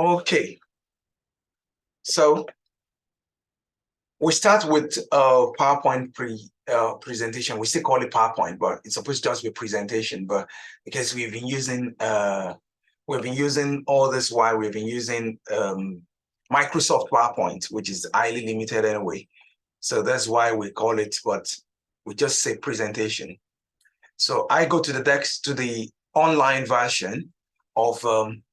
Okay, so we start with PowerPoint presentation. We still call it PowerPoint, but it's supposed to just be presentation. But because we've been using all this while we've been using Microsoft PowerPoint, which is highly limited anyway. So that's why we call it, but we just say presentation. So I go to the Dex to the online version of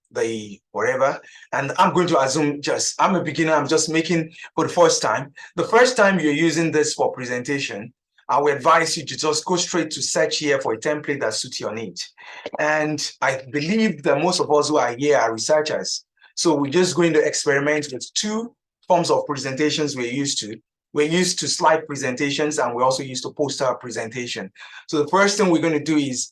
the whatever, and I'm going to assume I'm a beginner, I'm just making for the first time. The first time you're using this for presentation, I would advise you to just go straight to search here for a template that suits your needs. And I believe that most of us who are here are researchers. So we're just going to experiment with two forms of presentations we're used to. We're used to slide presentations, and we're also used to poster presentation. So the first thing we're going to do is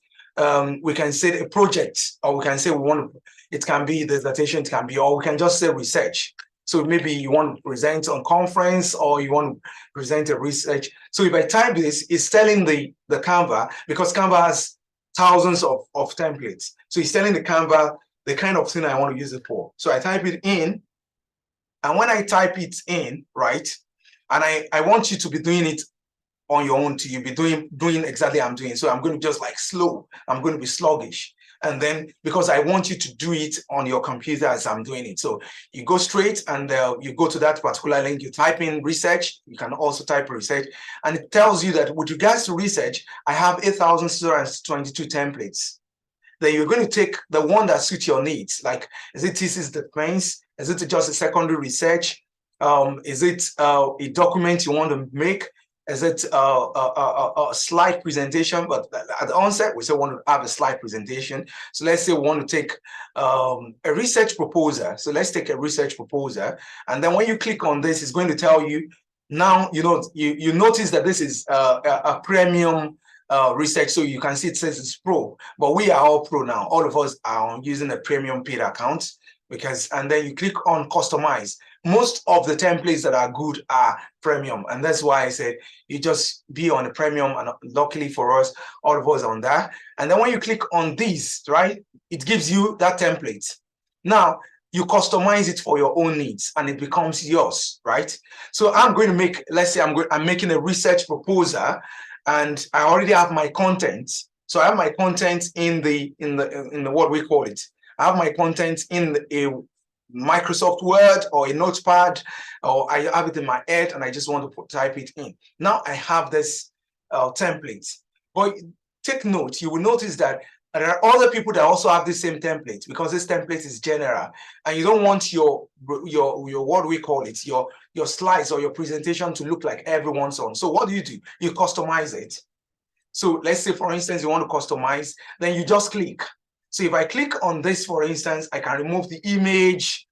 we can say a project, or we can say we want to, it can be dissertation, it can be, or we can just say research. So maybe you want to present on conference, or you want to present a research. So if I type this, it's telling the Canva, because Canva has thousands of templates. So it's telling the Canva the kind of thing I want to use it for. So I type it in, and when I type it in, right, and I want you to be doing it on your own, you'll be doing exactly I'm doing. So I'm going to just like slow, I'm going to be sluggish. And then because I want you to do it on your computer as I'm doing it. So you go straight and you go to that particular link, you type in research, you can also type research, and it tells you that with regards to research, I have 8,622 templates. Then you're going to take the one that suits your needs. Like, is it thesis defense? Is it just a secondary research? Is it a document you want to make? Is it a slide presentation? But at the onset, we say we want to have a slide presentation. So let's say we want to take a research proposal. So let's take a research proposal. And then when you click on this, it's going to tell you, now, you notice that this is a premium research. So you can see it says it's pro, but we are all pro now. All of us are using a premium paid account, because, and then you click on customize. Most of the templates that are good are premium, and that's why I said you just be on the premium, and luckily for us, all of us are on that. And then when you click on these, right, it gives you that template. Now you customize it for your own needs, and it becomes yours, right? So I'm going to make, let's say I'm making a research proposal, and I already have my content. So I have my content in the what we call it. I have my content in a Microsoft Word or a notepad, or I have it in my head and I just want to type it in. Now I have this template. But take note, you will notice that there are other people that also have the same template, because this template is general, and you don't want your what we call it, your slides or your presentation to look like everyone's on. So what do? You customize it. So let's say, for instance, you want to customize, then you just click. So if I click on this, for instance, I can remove the image.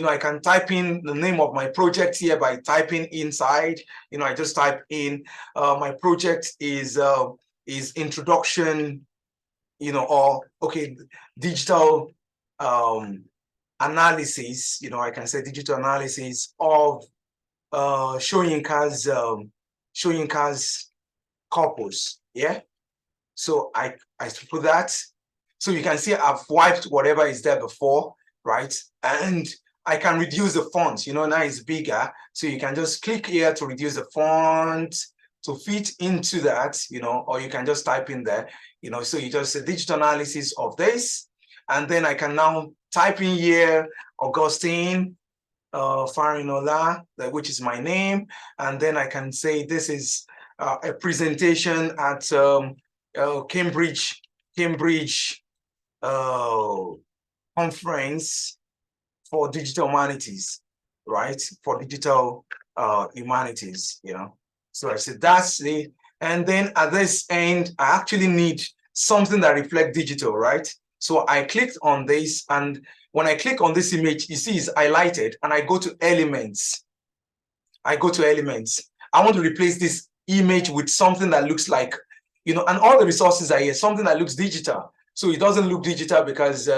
I can type in the name of my project here by typing inside. I just type in my project is introduction, or okay, digital analysis. I can say digital analysis of Shoyinka's corpus. Yeah. So I put that. So you can see I've wiped whatever is there before, right? And I can reduce the font, now it's bigger. So you can just click here to reduce the font to fit into that, or you can just type in there, so you just say digital analysis of this. And then I can now type in here, Augustine Farinola, which is my name. And then I can say this is a presentation at Cambridge conference for digital humanities, right? For digital humanities, So I said that's it. And then at this end, I actually need something that reflects digital, right? So I clicked on this, and when I click on this image, you see it's highlighted, and I go to elements. I want to replace this image with something that looks like, and all the resources are here, something that looks digital. So it doesn't look digital because,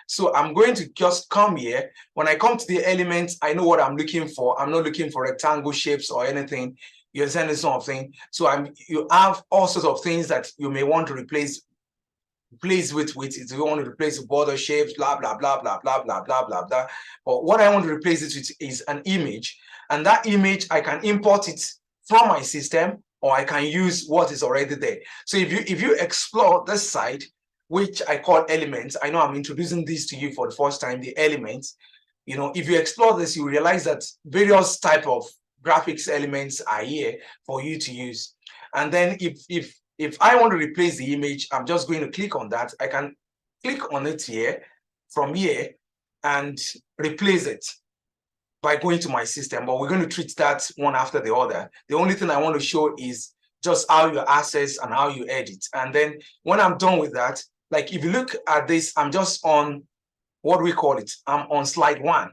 so I'm going to just come here. When I come to the elements, I know what I'm looking for. I'm not looking for rectangle shapes or anything. You understand this sort of thing? So you have all sorts of things that you may want to replace replace with it. We want to replace the border shapes, blah, blah, blah, blah, blah, blah, blah, blah, blah. But what I want to replace it with is an image. And that image, I can import it from my system, or I can use what is already there. So if you explore this side, which I call elements, I know I'm introducing this to you for the first time, the elements. You know, if you explore this, you realize that various type of graphics elements are here for you to use. And then if I want to replace the image, I'm just going to click on that. I can click on it here, from here, and replace it by going to my system. But we're going to treat that one after the other. The only thing I want to show is just how you access and how you edit. And then when I'm done with that, like if you look at this, I'm just on, what do we call it? I'm on slide 1.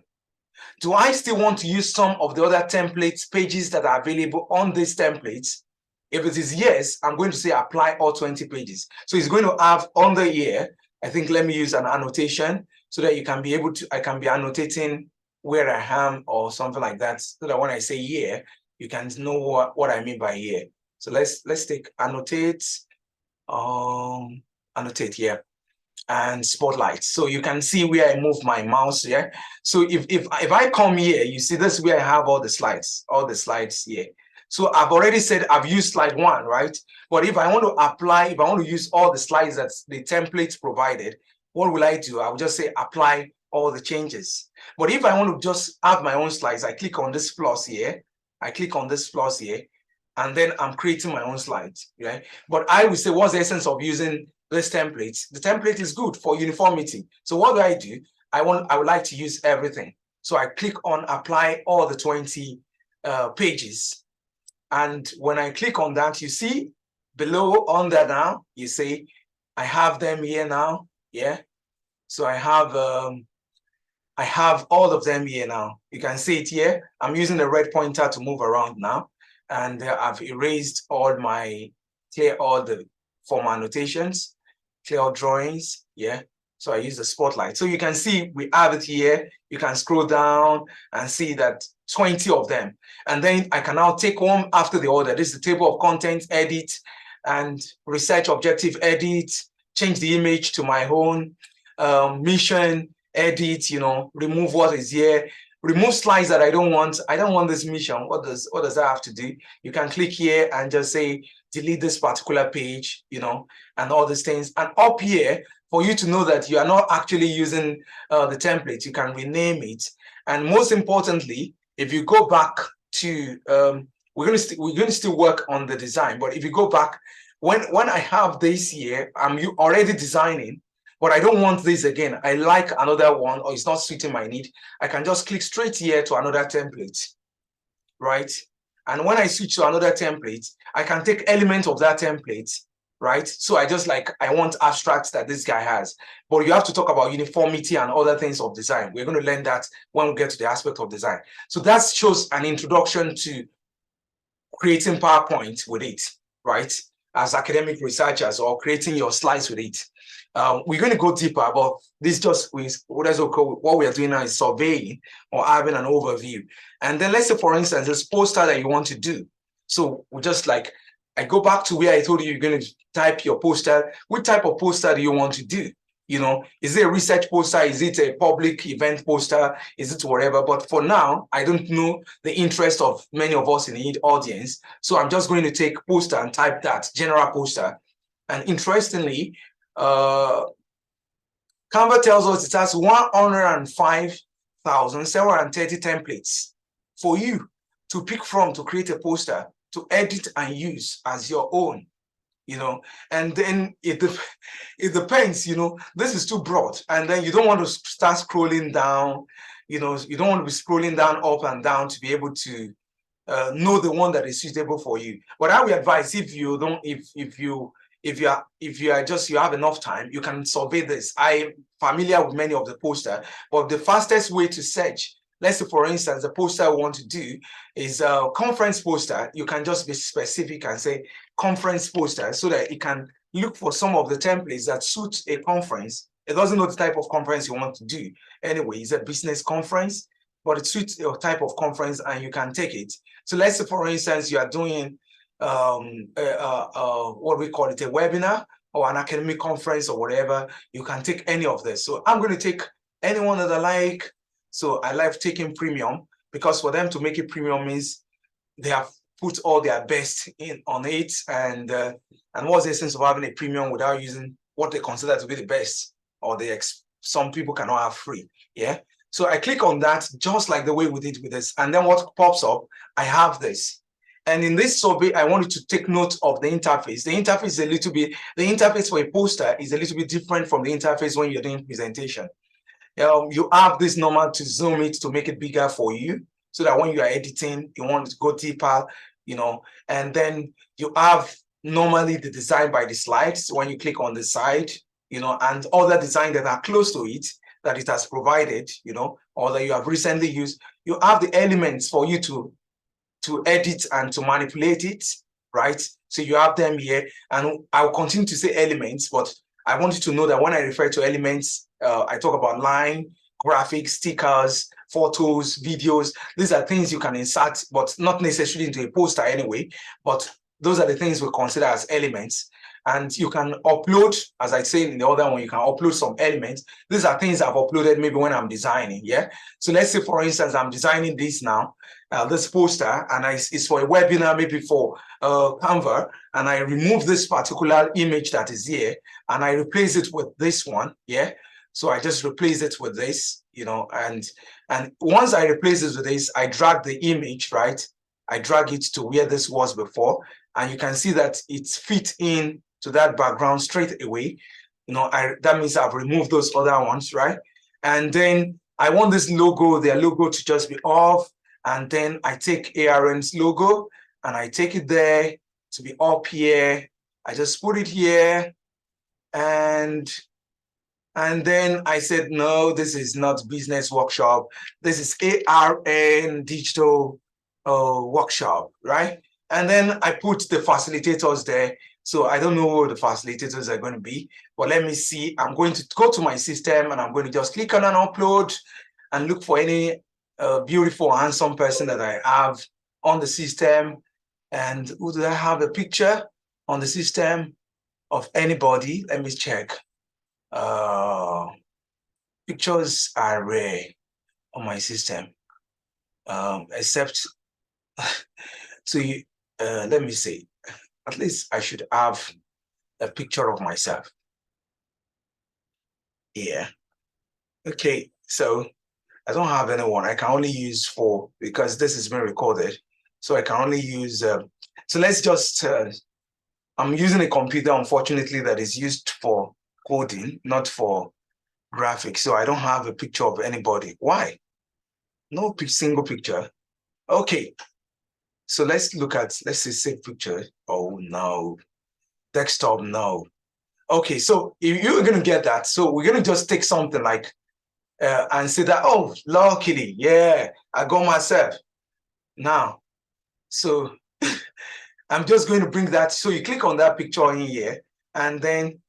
Do I still want to use some of the other templates, pages that are available on these templates? If it is yes, I'm going to say apply all 20 pages. So it's going to have under here, I think let me use an annotation so that you can be able to, I can be annotating where I am or something like that, so that when I say here, you can know what I mean by here. So let's take annotate, annotate here, and spotlight. So you can see where I move my mouse here. So if I come here, you see this is where I have all the slides here. So I've already said I've used slide 1, right? But if I want to apply, if I want to use all the slides that the templates provided, what will I do? I will just say apply all the changes. But if I want to just have my own slides, I click on this plus here. I click on this plus here, and then I'm creating my own slides, right? But I would say, what's the essence of using this template? The template is good for uniformity. So what do? I would like to use everything. So I click on apply all the 20 pages. And when I click on that, you see below under now, you see I have them here now. Yeah. So I have all of them here now. You can see it here. I'm using the red pointer to move around now. And I've erased all the form annotations, clear all drawings. Yeah. So I use the spotlight. So you can see we have it here. You can scroll down and see that 20 of them. And then I can now take one after the other. This is the table of contents, edit, and research objective, edit, change the image to my own, mission, edit, you know, remove what is here, remove slides that I don't want. I don't want this mission. What does that have to do? You can click here and just say, delete this particular page, you know, and all these things. And up here, for you to know that you are not actually using the template, you can rename it. And most importantly, if you go back to, we're going to still work on the design, but if you go back, when I have this here, I'm already designing, but I don't want this again. I like another one, or it's not suiting my need. I can just click straight here to another template, right? And when I switch to another template, I can take elements of that template, right? So I want abstracts that this guy has, but you have to talk about uniformity and other things of design. We're going to learn that when we get to the aspect of design. So that shows an introduction to creating PowerPoint with it, right? As academic researchers, or creating your slides with it. We're going to go deeper, but what we are doing now is surveying or having an overview. And then let's say, for instance, this poster that you want to do. So we just like, I go back to where I told you you're going to type your poster. What type of poster do you want to do? You know, is it a research poster? Is it a public event poster? Is it whatever? But for now, I don't know the interest of many of us in the audience. So I'm just going to take poster and type that, general poster. And interestingly, Canva tells us it has 105,730 templates for you to pick from to create a poster, to edit and use as your own, you know. And then it depends, you know, this is too broad, and then you don't want to start scrolling down, you know, you don't want to be scrolling down, up and down to be able to know the one that is suitable for you. But I would advise, if you have enough time, you can survey this. I'm familiar with many of the poster, but the fastest way to search, let's say, for instance, the poster I want to do is a conference poster. You can just be specific and say conference poster, so that it can look for some of the templates that suit a conference. It doesn't know the type of conference you want to do. Anyway, it's a business conference, but it suits your type of conference and you can take it. So let's say, for instance, you are doing what we call it, a webinar, or an academic conference or whatever, you can take any of this. So I'm going to take any one that I like. So I like taking premium, because for them to make it premium means they have put all their best in on it. And what's the essence of having a premium without using what they consider to be the best, or some people cannot have free? Yeah. So I click on that, just like the way we did with this. And then what pops up, I have this. And in this survey, I wanted to take note of the interface. The interface is the interface for a poster is a little bit different from the interface when you're doing presentation. You have this normal to zoom it to make it bigger for you, so that when you are editing, you want to go deeper, and then you have normally the design by the slides when you click on the side, and other design that are close to it that it has provided, or that you have recently used. You have the elements for you to edit and to manipulate it, right? So you have them here, and I'll continue to say elements, but I want you to know that when I refer to elements, I talk about line, graphics, stickers, photos, videos. These are things you can insert, but not necessarily into a poster anyway, but those are the things we consider as elements. And you can upload, as I said in the other one, you can upload some elements. These are things I've uploaded maybe when I'm designing, yeah? So let's say, for instance, I'm designing this now, this poster, and it's for a webinar, maybe for Canva, and I remove this particular image that is here, and I replace it with this one, yeah? So I just replace it with this, and once I replace it with this, I drag the image, right? I drag it to where this was before, and you can see that it's fit in to that background straight away. That means I've removed those other ones, right? And then I want this logo, their logo, to just be off. And then I take ARN's logo and I take it there to be up here. I just put it here, and then I said, no, this is not business workshop. This is ARN digital workshop, right? And then I put the facilitators there. So I don't know who the facilitators are going to be, but let me see. I'm going to go to my system, and I'm going to just click on an upload and look for any beautiful, handsome person that I have on the system. And who do I have a picture on the system of anybody? Let me check. Pictures are rare on my system, except so let me see. At least I should have a picture of myself. Yeah. Okay. So I don't have anyone. I can only use because this is being recorded. So I can only use, so let's just, I'm using a computer, unfortunately, that is used for coding, not for graphics. So I don't have a picture of anybody. Why? No single picture. Okay. So let's see, save picture. Oh, no. Desktop, no. Okay, so if you're going to get that, so we're going to just take something like, and say that, oh, luckily, yeah, I got myself. Now, so I'm just going to bring that. So you click on that picture in here, and then,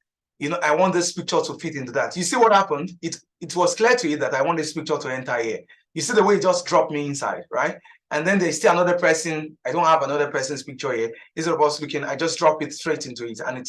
I want this picture to fit into that. You see what happened? It was clear to you that I want this picture to enter here. You see the way it just dropped me inside, right? And then there's still another person. I don't have another person's picture here. Instead of us looking, I just drop it straight into it. And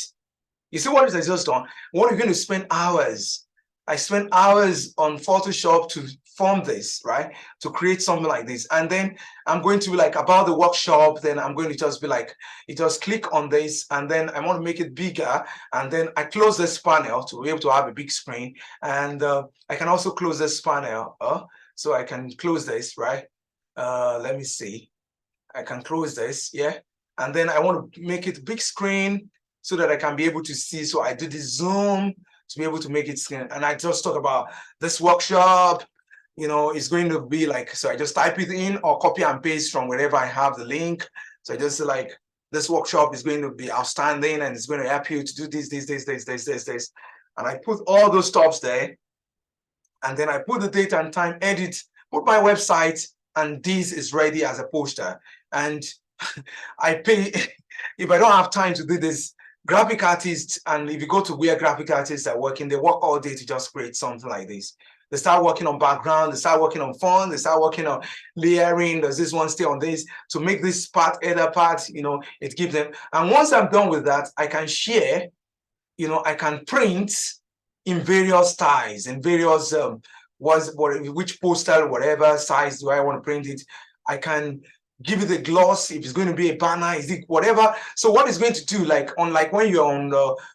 you see what it's just done? What are you going to spend hours? I spent hours on Photoshop to form this, right? To create something like this. And then I'm going to be like, about the workshop, then I'm going to just be like, you just click on this, and then I want to make it bigger. And then I close this panel to be able to have a big screen. And I can also close this panel. So I can close this, right? Let me see. I can close this, yeah? And then I want to make it big screen so that I can be able to see. So I do the zoom to be able to make it screen. And I just talk about this workshop, it's going to be like, so I just type it in or copy and paste from wherever I have the link. So I just say like, this workshop is going to be outstanding, and it's going to help you to do this. And I put all those stuffs there. And then I put the date and time, edit, put my website, and this is ready as a poster. And I pay, if I don't have time to do this, graphic artists, and if you go to where graphic artists are working, they work all day to just create something like this. They start working on background, they start working on font, they start working on layering. Does this one stay on this? To make this part, other part, it gives them. And once I'm done with that, I can share I can print in various styles, in various which postal, whatever size do I want to print it. I can give it a gloss if it's going to be a banner, is it whatever. So what it's going to do, like unlike when you're on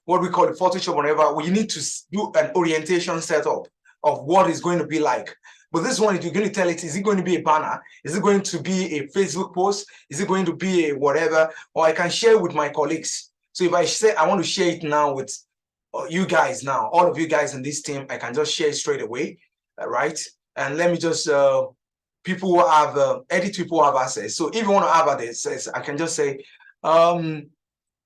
what we call the Photoshop, whatever, well, you need to do an orientation setup of what it's going to be like. But this one, you're going to tell it, is it going to be a banner? Is it going to be a Facebook post? Is it going to be a whatever? Or I can share with my colleagues. So if I say I want to share it now with you guys now, all of you guys in this team, I can just share it straight away, right? And let me just, people who have, edit people who have access. So if you want to have access, I can just say, all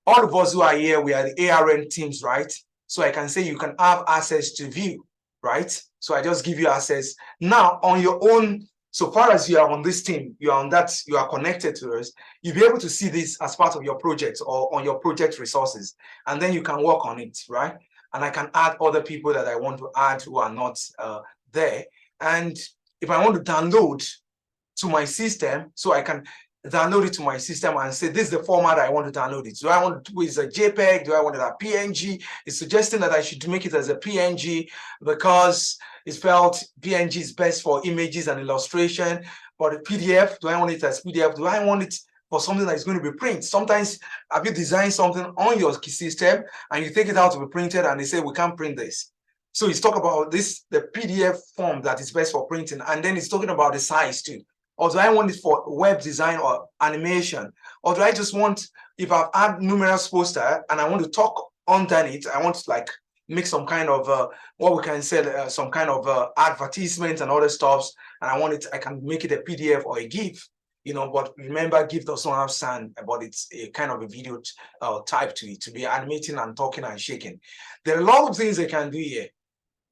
of us who are here, we are the ARN teams, right? So I can say you can have access to view, right? So I just give you access. Now on your own, so far as you are on this team, you are on that, you are connected to us, you'll be able to see this as part of your project or on your project resources, and then you can work on it, right? And I can add other people that I want to add who are not there. And if I want to download to my system, so I can download it to my system and say, this is the format I want to download it. Do I want to do it as a JPEG? Do I want it as a PNG? It's suggesting that I should make it as a PNG because it's felt PNG is best for images and illustration. But a PDF, do I want it as PDF? Do I want it for something that is going to be printed? Sometimes have you designed something on your system and you take it out to be printed and they say, we can't print this. So it's talking about this, the PDF form that is best for printing. And then it's talking about the size too. Or do I want it for web design or animation? Or do I just want, if I've had numerous poster and I want to talk underneath, I want to like make some kind of, what we can say, some kind of advertisement and other stuff, and I want it, I can make it a PDF or a GIF, but remember, GIF does not have sound, but it's a kind of a video type to it, to be animating and talking and shaking. There are a lot of things they can do here.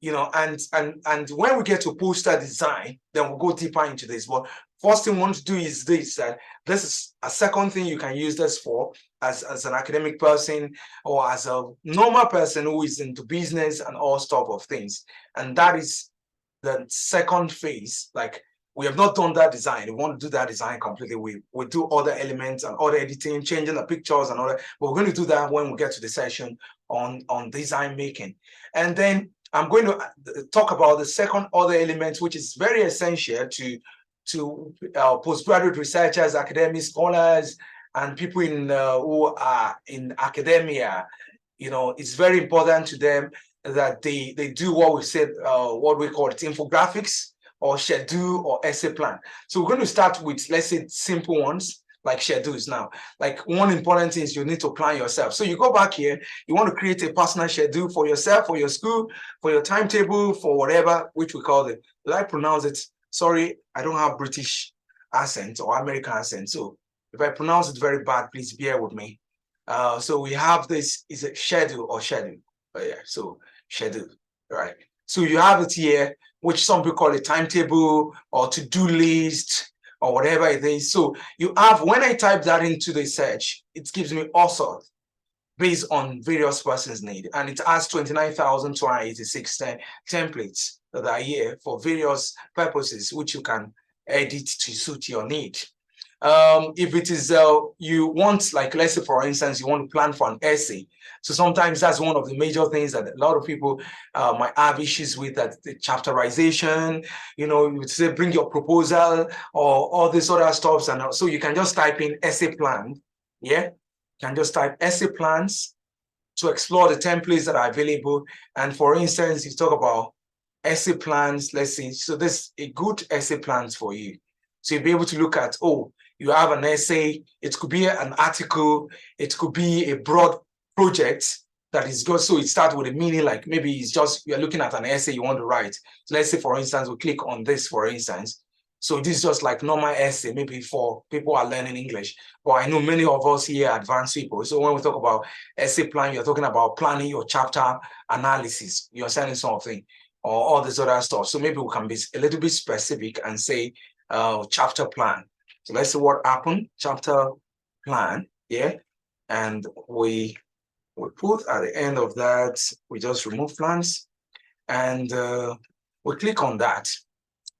And when we get to poster design, then we'll go deeper into this. But first thing we want to do is this, that this is a second thing you can use this for as an academic person or as a normal person who is into business and all stuff of things. And that is the second phase. Like, we have not done that design. We want to do that design completely. We do other elements and other editing, changing the pictures and all that. But we're going to do that when we get to the session on design making. And then I'm going to talk about the second other element, which is very essential to postgraduate researchers, academic scholars, and people who are in academia. It's very important to them that they do what we said, what we call it, infographics or schedule or essay plan. So we're going to start with, let's say, simple ones like schedules now. Like, one important thing is you need to plan yourself. So you go back here, you want to create a personal schedule for yourself, for your school, for your timetable, for whatever, which we call it. Did I pronounce it? Sorry, I don't have British accent or American accent. So if I pronounce it very bad, please bear with me. So we have this, is a schedule or schedule. Oh, yeah, so schedule, right? So you have it here, which some people call a timetable or to-do list, or whatever it is. So you have, when I type that into the search, it gives me all sorts based on various persons' need. And it has 29,286 templates that are here for various purposes, which you can edit to suit your need. If it is, you want, like, let's say, for instance, you want to plan for an essay. So sometimes that's one of the major things that a lot of people might have issues with, that the chapterization, you would say, bring your proposal or all this other stuff. And so you can just type in essay plan. Yeah, you can just type essay plans to explore the templates that are available. And for instance, you talk about essay plans, let's see. So this a good essay plans for you. So you'll be able to look at, oh, you have an essay, it could be an article, it could be a broad project that is good. So it starts with a meaning, like maybe it's just, you're looking at an essay you want to write. So let's say, for instance, we click on this, for instance. So this is just like normal essay, maybe for people who are learning English. But I know many of us here are advanced people. So when we talk about essay plan, you're talking about planning your chapter analysis. You're saying something or all this other stuff. So maybe we can be a little bit specific and say chapter plan. So let's see what happened. Chapter plan, yeah. And we put at the end of that, we just remove plans, and we click on that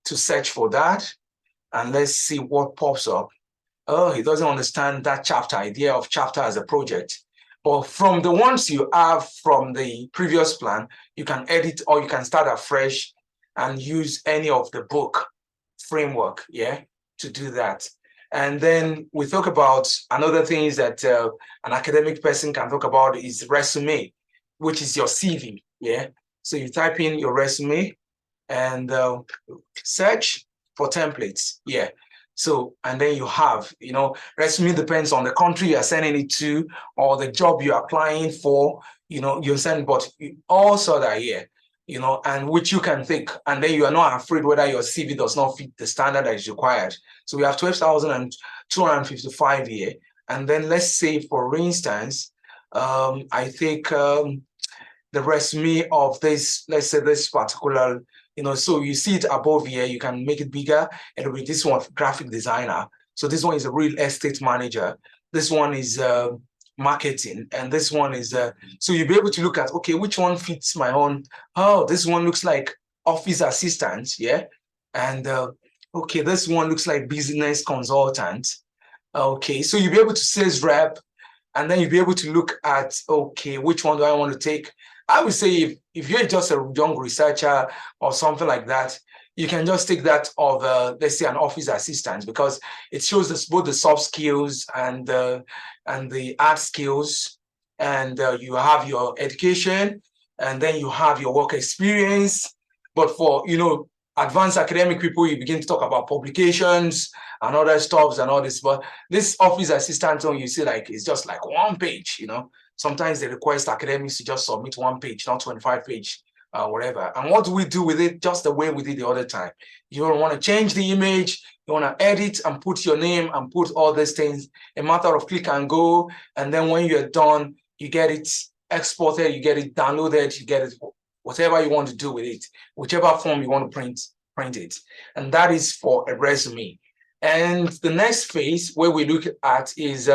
to search for that, and let's see what pops up. Oh, he doesn't understand that chapter, idea of chapter as a project. But from the ones you have from the previous plan, you can edit or you can start afresh and use any of the book framework, yeah, to do that. And then we talk about another thing is that an academic person can talk about is resume, which is your CV, yeah. So you type in your resume and search for templates, yeah. So, and then you have, resume depends on the country you're sending it to or the job you're applying for, you're sending, but also that here, and which you can take, and then you are not afraid whether your CV does not fit the standard that is required. So we have 12,255 here. And then let's say, for instance, I take the resume of this, let's say this particular, so you see it above here, you can make it bigger. It'll be this one, graphic designer. So this one is a real estate manager. This one is marketing. And this one is, so you'll be able to look at, okay, which one fits my own? Oh, this one looks like office assistant, yeah? And okay, this one looks like business consultant. Okay, so you'll be able to sales rep, and then you'll be able to look at, okay, which one do I want to take? I would say if you're just a young researcher or something like that, you can just take that of, let's say, an office assistant, because it shows us both the soft skills and the hard skills. And you have your education, and then you have your work experience. But for, advanced academic people, you begin to talk about publications and other stuffs and all this. But this office assistant one, you see, like, it's just like one page, Sometimes they request academics to just submit one page, not 25 page, whatever. And what do we do with it? Just the way we did the other time. You don't want to change the image, you want to edit and put your name and put all these things, a matter of click and go. And then when you're done, you get it exported, you get it downloaded, you get it, whatever you want to do with it, whichever form you want to print it. And that is for a resume. And the next phase where we look at is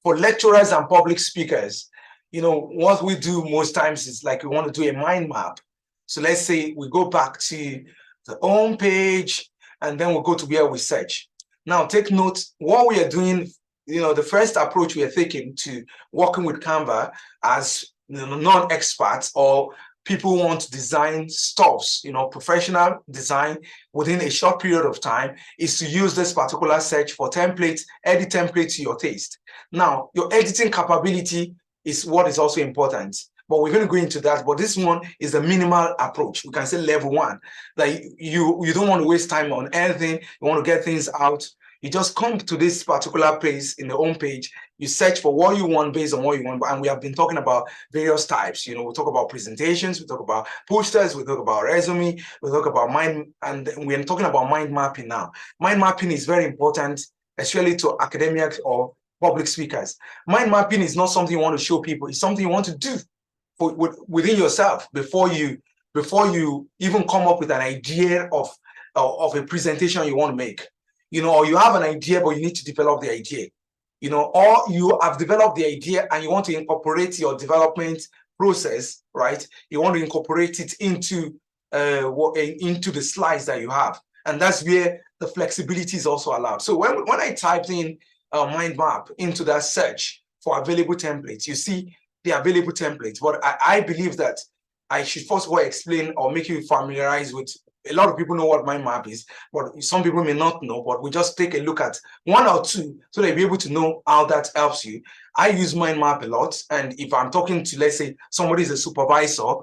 for lecturers and public speakers. What we do most times is like we want to do a mind map. So let's say we go back to the home page, and then we'll go to where we search. Now, take note, what we are doing, the first approach we are taking to working with Canva as non-experts or people who want to design stuffs, professional design within a short period of time, is to use this particular search for templates, edit templates to your taste. Now, your editing capability is what is also important, but we're going to go into that. But this one is a minimal approach. We can say level one. Like you don't want to waste time on anything. You want to get things out. You just come to this particular place in the home page, you search for what you want based on what you want. And we have been talking about various types. We talk about presentations, we talk about posters, we talk about resume, we talk about mind, and we're talking about mind mapping now. Mind mapping is very important, especially to academics or public speakers. Mind mapping is not something you want to show people, it's something you want to do within yourself before you even come up with an idea of a presentation you want to make. Or you have an idea, but you need to develop the idea, or you have developed the idea and you want to incorporate your development process, right? You want to incorporate it into the slides that you have. And that's where the flexibility is also allowed. So when I typed in mind map into that search for available templates, you see the available templates. But I believe that I should first of all explain or make you familiarize with. A lot of people know what mind map is, but some people may not know. But we just take a look at one or two so they'll be able to know how that helps you. I use mind map a lot, and if I'm talking to, let's say, somebody is a supervisor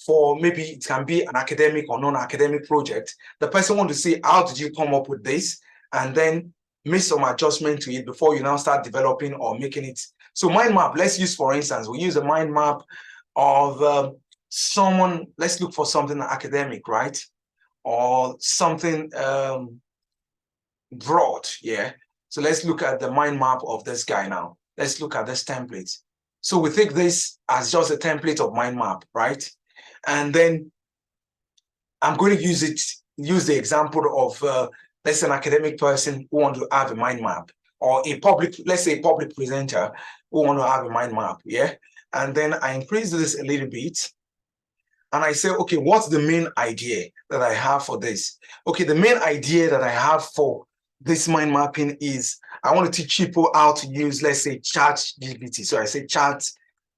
for, maybe it can be an academic or non-academic project, the person wants to say, how did you come up with this? And then make some adjustment to it before you now start developing or making it. So mind map, let's use, for instance, we use a mind map of someone. Let's look for something academic, right? Or something broad, yeah? So let's look at the mind map of this guy now. Let's look at this template. So we take this as just a template of mind map, right? And then I'm going to use the example of, let's say, an academic person who want to have a mind map, or let's say a public presenter who want to have a mind map, yeah? And then I increase this a little bit. And I say, okay, what's the main idea that I have for this? Okay, the main idea that I have for this mind mapping is I want to teach people how to use, let's say, Chat GPT. So I say Chat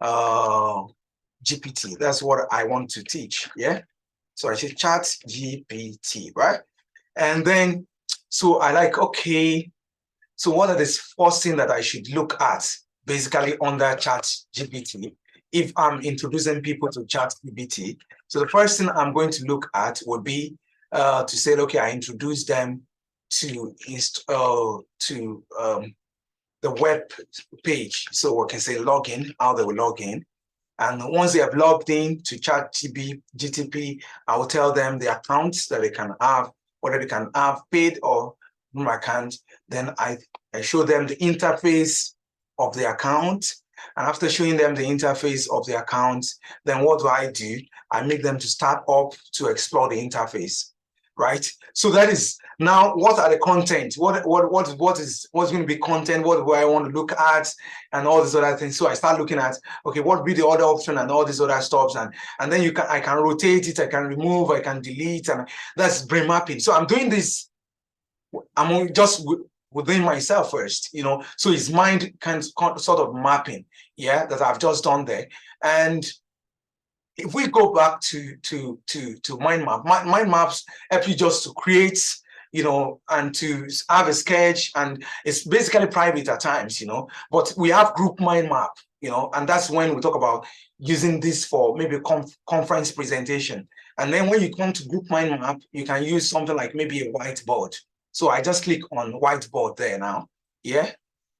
GPT. That's what I want to teach. Yeah. So I say Chat GPT, right? And then, so I like, okay, so what are the first thing that I should look at basically under Chat GPT if I'm introducing people to Chat GPT? So the first thing I'm going to look at would be to say, okay, I introduce them to the web page. So we can say login, how they will log in. And once they have logged in to Chat GTP, I will tell them the accounts that they can have, whether they can have paid or no account. Then I show them the interface of the account. And after showing them the interface of the account, then what do? I make them to start up to explore the interface, right? So that is now, what are the content? What's going to be content? What do I want to look at? And all these other things. So I start looking at, okay, what would be the other option and all these other stuff. And then I can rotate it, I can remove, I can delete, and that's brain mapping. So I'm doing this, I'm just within myself first, so it's mind sort of mapping, yeah, that I've just done there. And if we go back to mind map, mind maps help you just to create, and to have a sketch, and it's basically private at times, but we have group mind map, and that's when we talk about using this for maybe conference presentation. And then when you come to group mind map, you can use something like maybe a whiteboard. So I just click on whiteboard there now, yeah.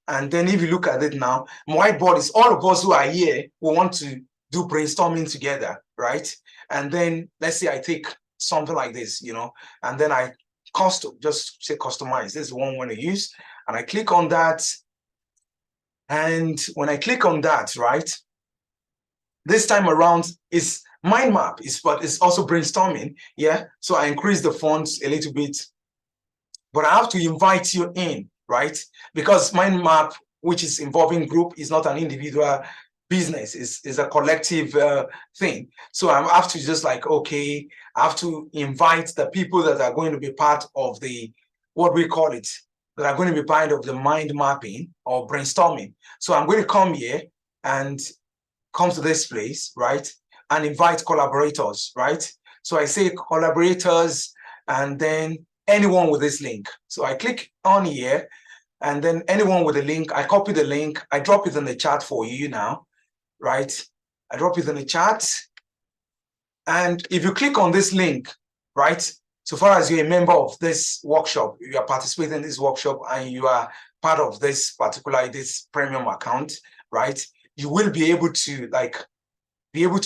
And then if you look at it now, whiteboard is all of us who are here who want to do brainstorming together, right? And then let's say I take something like this, and then I just say customize. This is one I want to use, and I click on that. And when I click on that, right, this time around is mind map, but it's also brainstorming, yeah. So I increase the fonts a little bit, but I have to invite you in, right? Because mind map, which is involving group, is not an individual business, is a collective thing. So I have to just like, okay, I have to invite the people that are going to be part of the, what we call it, that are going to be part of the mind mapping or brainstorming. So I'm going to come here and come to this place, right? And invite collaborators, right? So I say collaborators, and then anyone with this link. So I click on here, and then anyone with a link, I copy the link, I drop it in the chat for you now, right? I drop it in the chat. And if you click on this link, right, so far as you're a member of this workshop, you are participating in this workshop, and you are part of this premium account, right, you will be able to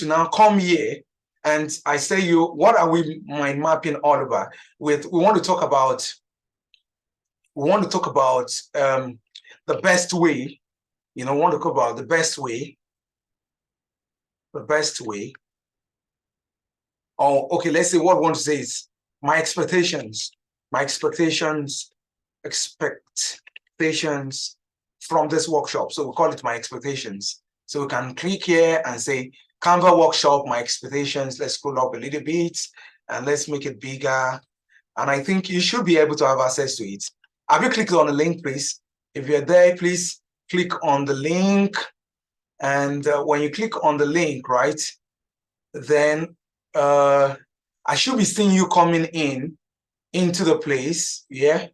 now come here. And I say what are we mind mapping all about? We want to talk about the best way, we want to talk about the best way. Oh, okay, let's say what we want to say is my expectations from this workshop. So we call it my expectations. So we can click here and say Canva workshop, my expectations. Let's scroll up a little bit and let's make it bigger. And I think you should be able to have access to it. Have you clicked on the link, please? If you're there, please click on the link. And when you click on the link, right, then I should be seeing you coming into the place. Yeah,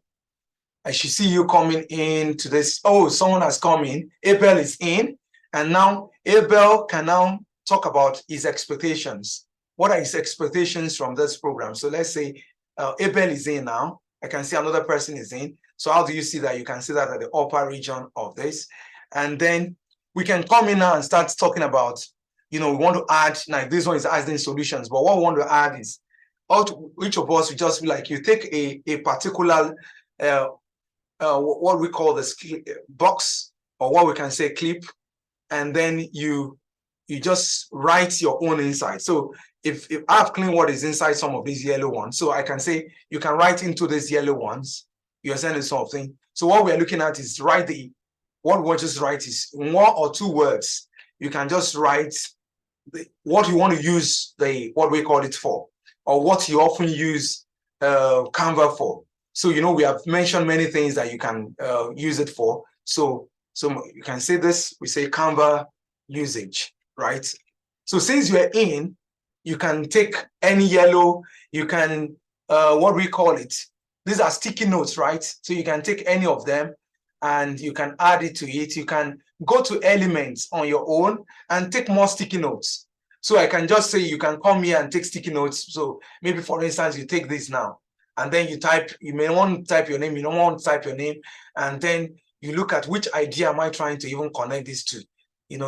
I should see you coming into this. Oh, someone has come in. Abel is in, and now Abel can now talk about his expectations. What are his expectations from this program? So let's say Abel is in now. I can see another person is in. So how do you see that? You can see that at the upper region of this. And then we can come in now and start talking about, we want to add, like this one is adding solutions, but what we want to add is, each of us will just be like, you take a particular, what we call this box, or what we can say clip, and then you just write your own insight. So if I've cleaned what is inside some of these yellow ones, so I can say you can write into these yellow ones, you're sending something. So what we're looking at is what we just write is 1 or 2 words. You can just write what you want to use what we call it for, or what you often use Canva for. So, we have mentioned many things that you can use it for. So you can say this, we say Canva usage, right? So since you're in, you can take any yellow, you can, what do we call it? These are sticky notes, right? So you can take any of them and you can add it to it. You can go to elements on your own and take more sticky notes. So I can just say you can come here and take sticky notes. So maybe, for instance, you take this now, and then you may want to type your name, you don't want to type your name, and then you look at which idea am I trying to even connect this to.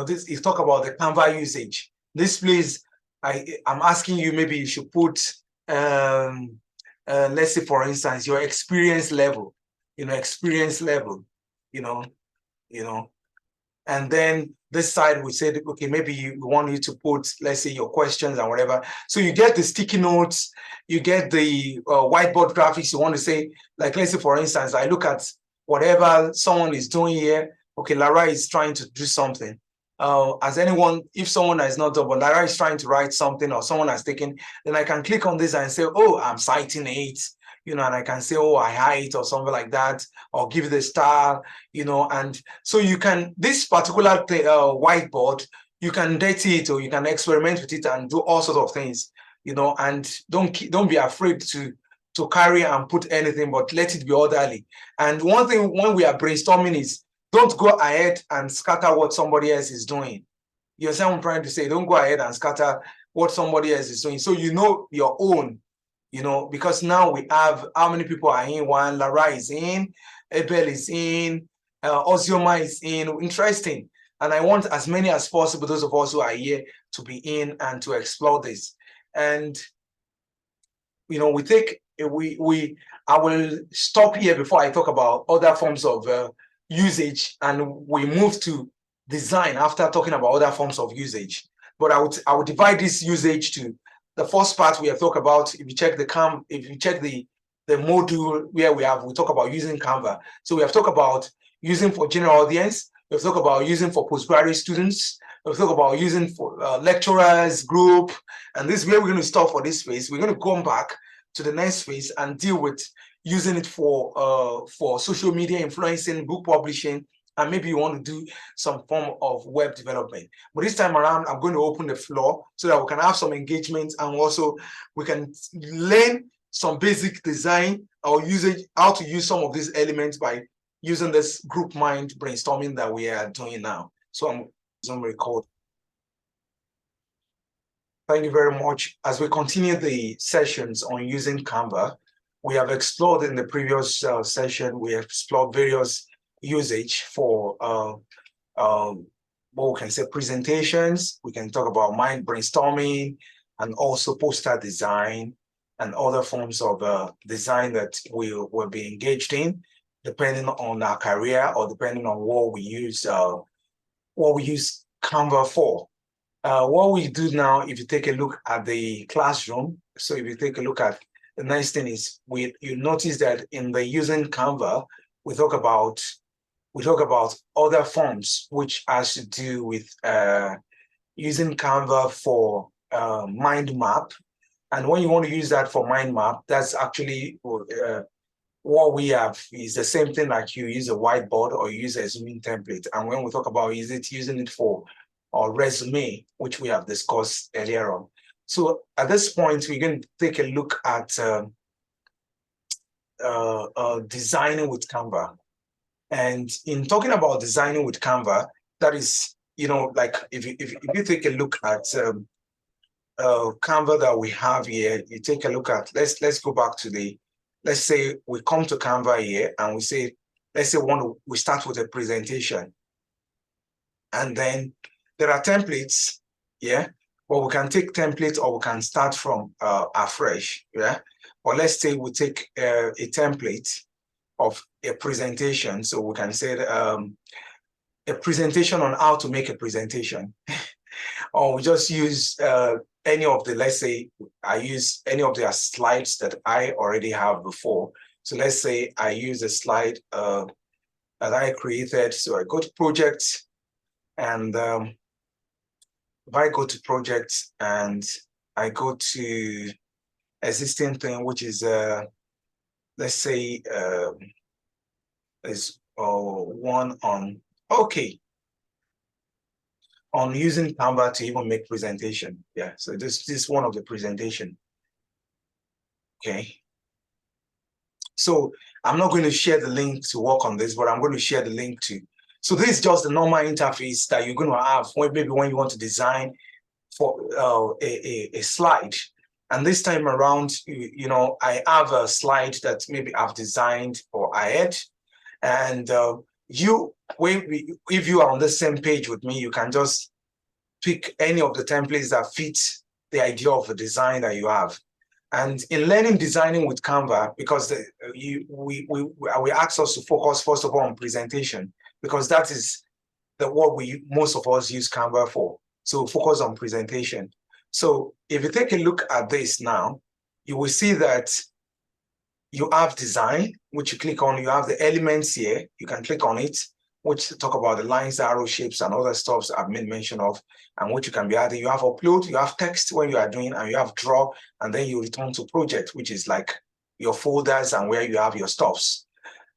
This is talk about the Canva usage. This place, I'm asking you, maybe you should put, let's say, for instance, your experience level, experience level, you know, you know, and then this side we said, okay, maybe we want you to put, let's say, your questions and whatever. So you get the sticky notes, you get the whiteboard graphics. You want to say, like, let's say, for instance, I look at whatever someone is doing here. Okay, Lara is trying to do something. As anyone, if someone has not done, but Lara is trying to write something or someone has taken, then I can click on this and say, oh, I'm citing it, and I can say, oh, I hide or something like that, or give it a star, and so you can, this particular whiteboard, you can dirty it or you can experiment with it and do all sorts of things, and don't be afraid to carry and put anything, but let it be orderly. And one thing when we are brainstorming is, don't go ahead and scatter what somebody else is doing. You understand what I'm trying to say? Don't go ahead and scatter what somebody else is doing. So your own, because now we have, how many people are in one? Lara is in, Abel is in, Ozioma is in. Interesting. And I want as many as possible, those of us who are here, to be in and to explore this. And I will stop here before I talk about other forms of usage, and we move to design after talking about other forms of usage. But I would divide this usage to the first part we have talked about. If you check the module where we talk about using Canva. So we have talked about using for general audience. We've talked about using for postgraduate students. We've talked about using for lecturers, group. And this is where we're going to stop for this phase. We're going to come back to the next phase and deal with using it for social media influencing, book publishing, and maybe you want to do some form of web development. But this time around, I'm going to open the floor so that we can have some engagement, and also we can learn some basic design or usage, how to use some of these elements by using this group mind brainstorming that we are doing now. So I'm on record. Thank you very much. As we continue the sessions on using Canva, we have explored in the previous session, we have explored various usage for what we can say presentations. We can talk about mind brainstorming and also poster design and other forms of design that we will be engaged in, depending on our career or depending on what we use Canva for. What we do now, if you take a look at the classroom, so if you take a look at the next thing is, you notice that in the using Canva, we talk about other forms which has to do with using Canva for mind map. And when you want to use that for mind map, that's actually what we have is the same thing like you use a whiteboard or you use a Zooming template. And when we talk about using it for our resume, which we have discussed earlier on. So at this point, we're going to take a look at designing with Canva. And in talking about designing with Canva, that is, like if you take a look at Canva that we have here, you take a look at, let's go back to let's say we come to Canva here and we say, let's say we start with a presentation. And then there are templates, yeah? Well, we can take templates or we can start from afresh, yeah? Or let's say we take a template of a presentation. So we can say a presentation on how to make a presentation. Or we just use any of the, let's say I use any of the slides that I already have before. So let's say I use a slide that I created. So I go to projects, and if I go to projects and I go to existing thing, which is let's say there's one on, okay, on using Canva to even make presentation. Yeah, so this is one of the presentation. Okay. So I'm not going to share the link to work on this, but I'm going to share the link to. So this is just the normal interface that you're going to have when maybe when you want to design for a slide. And this time around, you know, I have a slide that maybe I've designed or I had. And if you are on the same page with me, you can just pick any of the templates that fit the idea of the design that you have. And in learning designing with Canva, because we ask us to focus first of all on presentation, because that is what most of us use Canva for. So focus on presentation. So if you take a look at this now, you will see that you have design, which you click on. You have the elements here. You can click on it, which talk about the lines, arrow shapes, and other stuff I've made mention of, and which you can be adding. You have upload, you have text when you are doing, and you have draw, and then you return to project, which is like your folders and where you have your stuffs.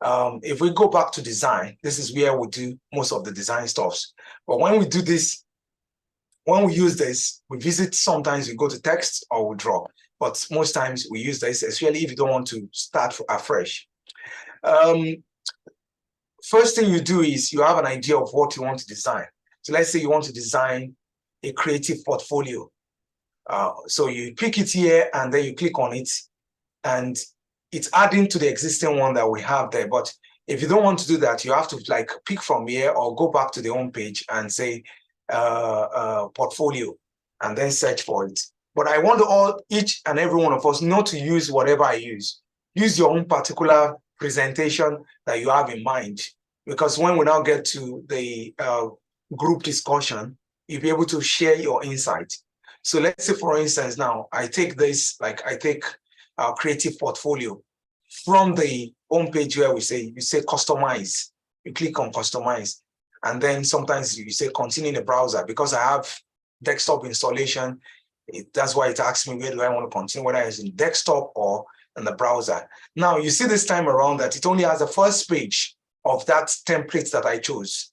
If we go back to design, this is where we do most of the design stuffs. But when we do this, when we use this, we visit, sometimes we go to text or we draw. But most times we use this, especially if you don't want to start afresh. First thing you do is you have an idea of what you want to design. So let's say you want to design a creative portfolio. So you pick it here and then you click on it, and it's adding to the existing one that we have there. But if you don't want to do that, you have to like pick from here or go back to the home page and say portfolio, and then search for it. But I want each and every one of us not to use whatever I use. Use your own particular presentation that you have in mind. Because when we now get to the group discussion, you'll be able to share your insight. So let's say, for instance, now I take this, like I take our creative portfolio from the home page where you say customize. You click on customize. And then sometimes you say continue in the browser. Because I have desktop installation, that's why it asks me where do I want to continue, whether it's in desktop or in the browser. Now you see this time around that it only has the first page of that template that I chose.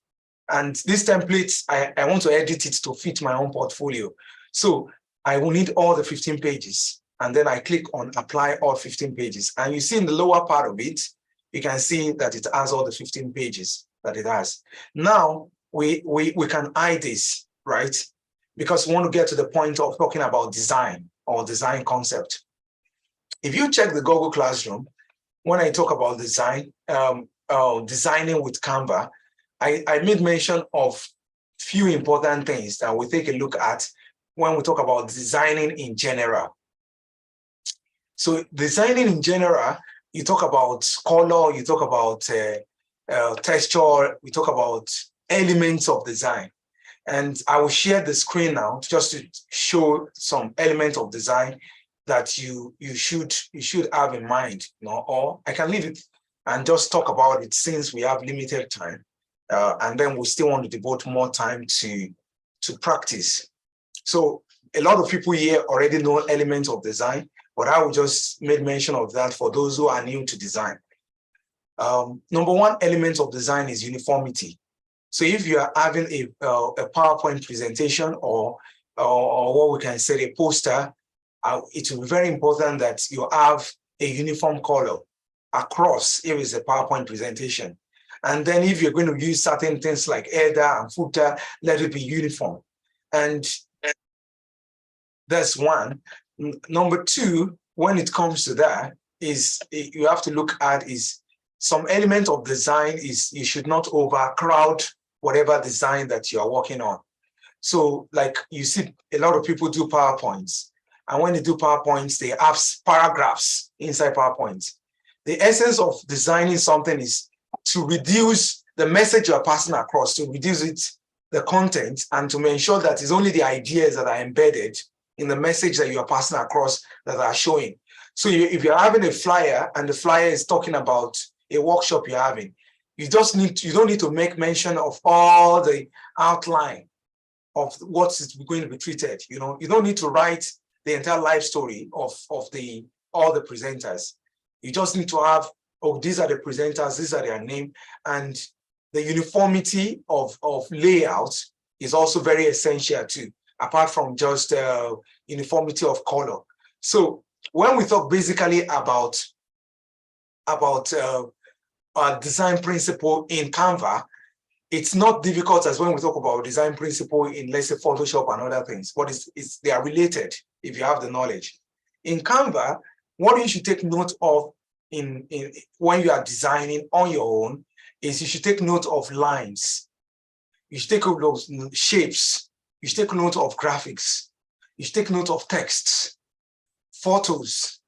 And this template, I want to edit it to fit my own portfolio. So I will need all the 15 pages. And then I click on apply all 15 pages. And you see in the lower part of it, you can see that it has all the 15 pages that it has. Now we can hide this, right? Because we want to get to the point of talking about design or design concept. If you check the Google Classroom, when I talk about design, designing with Canva, I made mention of few important things that we take a look at when we talk about designing in general. So designing in general, you talk about color, you talk about texture, we talk about elements of design. And I will share the screen now just to show some elements of design that you should have in mind, you know, or I can leave it and just talk about it since we have limited time. And then we still want to devote more time to practice. So a lot of people here already know elements of design, but I will just make mention of that for those who are new to design. Number one element of design is uniformity. So if you are having a PowerPoint presentation or what we can say a poster, it will be very important that you have a uniform color across if it's a PowerPoint presentation. And then if you're going to use certain things like header and footer, let it be uniform. And that's one. Number two, when it comes to that, is you have to look at is some element of design is you should not overcrowd whatever design that you are working on. So like you see a lot of people do PowerPoints, and when they do PowerPoints, they have paragraphs inside PowerPoints. The essence of designing something is to reduce the message you are passing across, to reduce the content, and to ensure that it's only the ideas that are embedded in the message that you are passing across that are showing. So if you're having a flyer and the flyer is talking about a workshop you're having, you don't need to make mention of all the outline of what is going to be treated. You know, you don't need to write the entire life story of all the presenters. You just need to have, oh, these are the presenters, these are their name, and the uniformity of layout is also very essential too, apart from just uniformity of color. So when we talk basically about design principle in Canva, it's not difficult as when we talk about design principle in, let's say, Photoshop and other things, but they are related if you have the knowledge. In Canva, what you should take note of in when you are designing on your own is you should take note of lines. You should take note of shapes. You should take note of graphics. You should take note of texts, photos,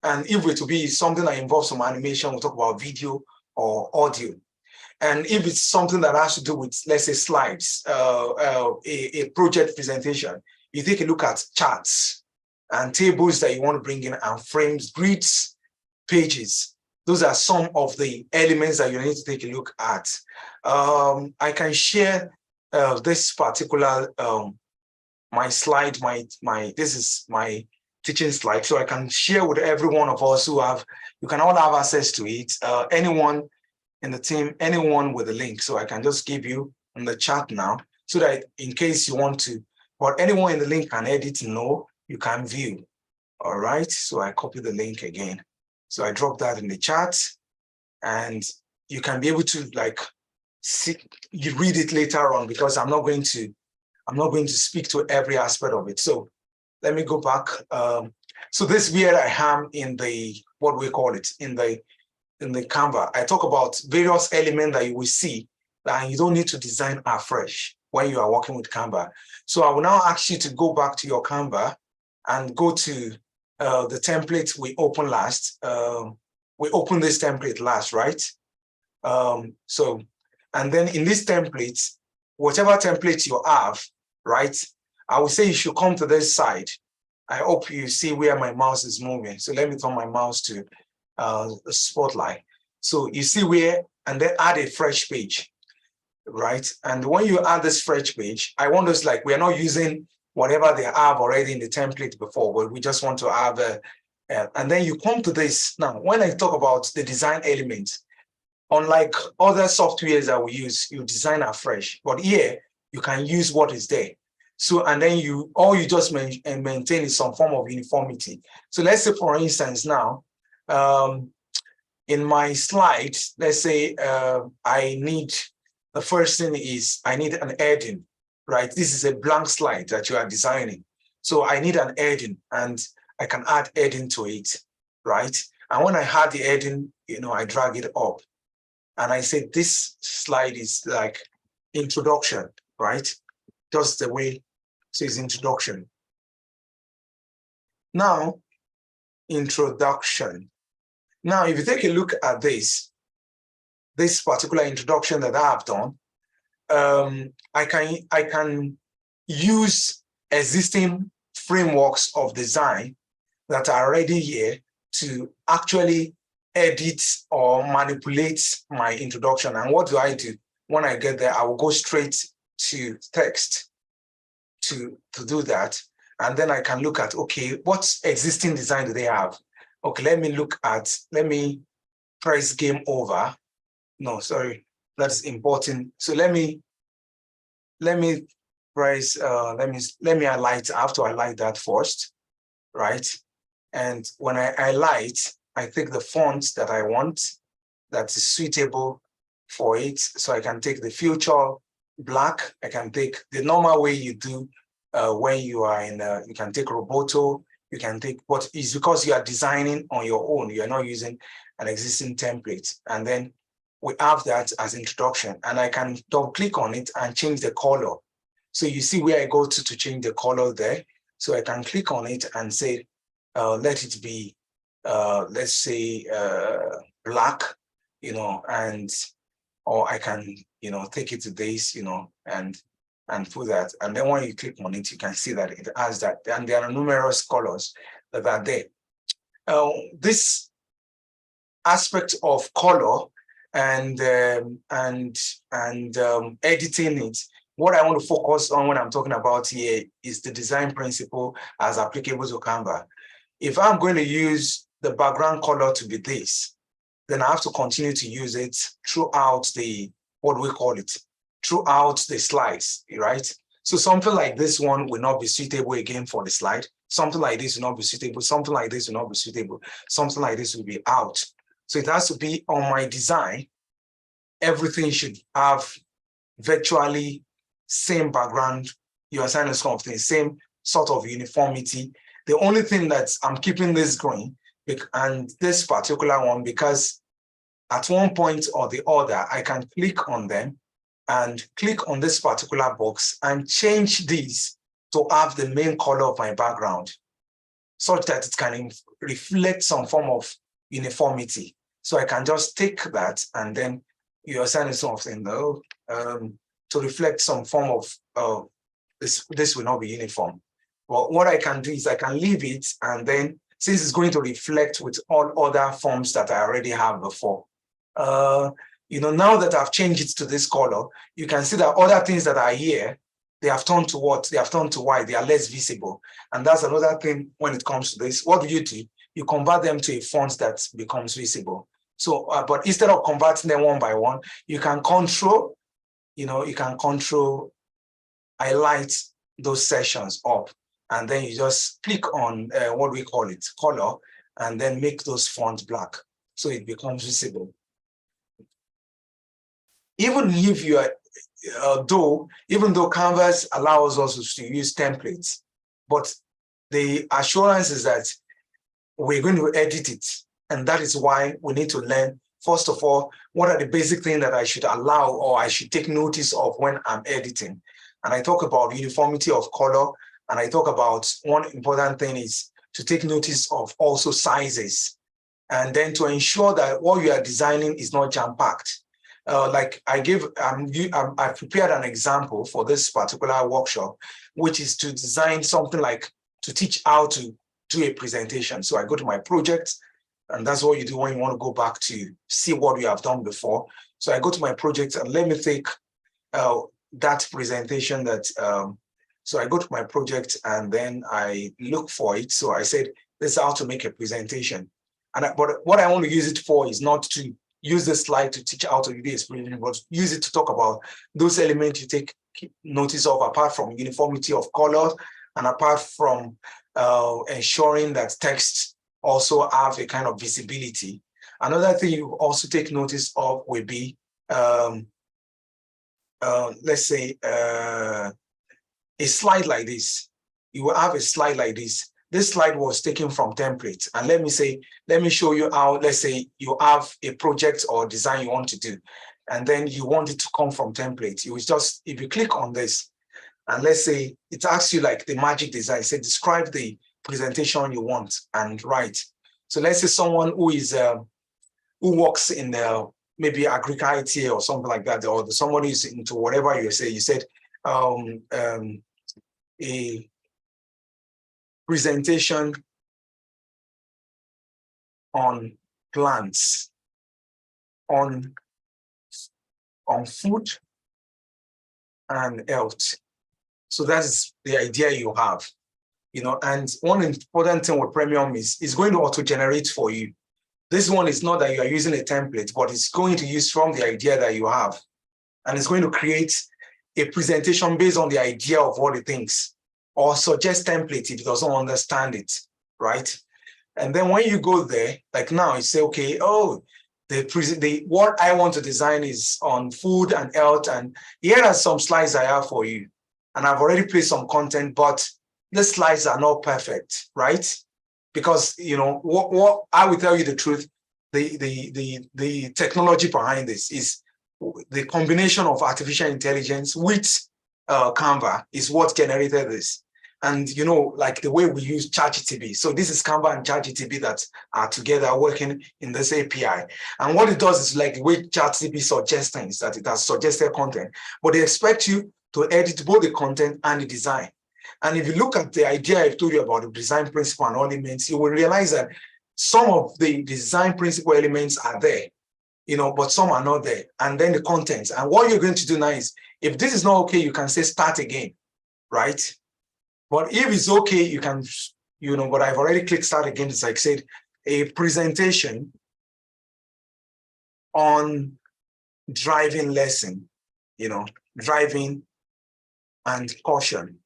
and if it to be something that involves some animation, we'll talk about video or audio. And if it's something that has to do with, let's say, slides, a project presentation, you take a look at charts and tables that you want to bring in, and frames, grids, pages. Those are some of the elements that you need to take a look at. I can share this particular, my slide, this is my teaching slide, so I can share with every one of us who have, you can all have access to it. Anyone in the team, anyone with a link, so I can just give you in the chat now, so that in case you want to, but anyone in the link can edit, no, you can view. All right, so I copy the link again. So I drop that in the chat, and you can be able to like see, you read it later on, because I'm not going to speak to every aspect of it. So let me go back. So this is where I am in the, what we call it, in the Canva. I talk about various elements that you will see, and you don't need to design afresh when you are working with Canva. So I will now ask you to go back to your Canva and go to the template we opened last. We opened this template last, right? So, and then in this template, whatever template you have, right, I would say you should come to this side. I hope you see where my mouse is moving. So let me turn my mouse to the spotlight. So you see where, and then add a fresh page, right? And when you add this fresh page, I want us, like, we're not using whatever they have already in the template before, but we just want to have and then you come to this. Now, when I talk about the design elements, unlike other softwares that we use, you design afresh, but here you can use what is there. So, and then all you just maintain is some form of uniformity. So let's say, for instance, now, in my slide, let's say the first thing is I need an heading, right? This is a blank slide that you are designing. So I need an heading, and I can add heading to it, right? And when I add the heading, I drag it up. And I say this slide is like introduction, right? Just the way it says introduction. Now, introduction. Now, if you take a look at this particular introduction that I have done, I can use existing frameworks of design that are already here to actually edit or manipulate my introduction. And what do I do? When I get there, I will go straight to text to do that. And then I can look at, okay, what existing design do they have? Okay, let me press game over. No, sorry, that's important. So let me press, let me highlight. I have to highlight that first, right? And when I highlight, I take the font that I want that is suitable for it. So I can take the future black. I can take the normal way you do when you are in, you can take Roboto, you can take, but it's because you are designing on your own. You are not using an existing template. And then we have that as introduction, and I can double click on it and change the color. So you see where I go to change the color there. So I can click on it and say, let it be, let's say, black, or I can, take it to this, and put that. And then when you click on it, you can see that it has that. And there are numerous colors that are there. This aspect of color and editing it, what I want to focus on when I'm talking about here is the design principle as applicable to Canva. If I'm going to use the background color to be this, then I have to continue to use it throughout the, what we call it, throughout the slides, right? So something like this one will not be suitable again for the slide. Something like this will not be suitable. Something like this will not be suitable. Something like this will be out. So it has to be on my design. Everything should have virtually same background. You understand this kind of thing, same sort of uniformity. The only thing that I'm keeping this going, and this particular one, because at one point or the other, I can click on them and click on this particular box and change these to have the main color of my background, such that it can reflect some form of uniformity. So I can just take that and then you assign something though, to reflect some form of this will not be uniform. But what I can do is I can leave it, and then since it's going to reflect with all other forms that I already have before, now that I've changed it to this color, you can see that other things that are here, they have turned to what? They have turned to white. They are less visible. And that's another thing when it comes to this. What do? You convert them to a font that becomes visible. So, but instead of converting them one by one, you can control, highlight those sections up. And then you just click on what we call it, color, and then make those fonts black. So it becomes visible. Even if you are, even though Canvas allows us to use templates, but the assurance is that we're going to edit it. And that is why we need to learn, first of all, what are the basic things that I should allow or I should take notice of when I'm editing. And I talk about uniformity of color. And I talk about one important thing is to take notice of also sizes. And then to ensure that what you are designing is not jam-packed. Like I prepared an example for this particular workshop, which is to design something like to teach how to do a presentation. So I go to my project, and that's what you do when you want to go back to see what you have done before. So I go to my project and let me take that presentation that, so I go to my project and then I look for it. So I said, this is how to make a presentation. But what I want to use it for is not to use this slide to teach how to do this, but use it to talk about those elements you take notice of, apart from uniformity of colors and apart from ensuring that text also have a kind of visibility. Another thing you also take notice of will be, let's say, a slide like this. You will have a slide like this. This slide was taken from templates. And let me show you how, let's say you have a project or design you want to do, and then you want it to come from templates. You will just, if you click on this, and let's say it asks you like the magic design, say describe the presentation you want and write. So let's say someone who is who works in maybe agriculture or something like that, or somebody is into whatever you say. You said a presentation on plants, on food and health. So that's the idea you have, and one important thing with Premium is it's going to auto-generate for you. This one is not that you are using a template, but it's going to use from the idea that you have. And it's going to create a presentation based on the idea of what it thinks, or suggest template if it doesn't understand it, right? And then when you go there, like now you say, okay, oh, what I want to design is on food and health, and here are some slides I have for you. And I've already placed some content, but the slides are not perfect, right? Because what I will tell you the truth, the technology behind this is the combination of artificial intelligence with Canva is what generated this. And like the way we use ChatGPT. So this is Canva and ChatGPT that are together working in this API. And what it does is like the way ChatGPT suggests things, that it has suggested content, but they expect you to edit both the content and the design. And if you look at the idea I told you about the design principle and elements, you will realize that some of the design principle elements are there, but some are not there. And then the contents. And what you're going to do now is, if this is not okay, you can say start again, right? But if it's okay, you can, but I've already clicked start again. It's like said, a presentation on driving lesson, driving and caution,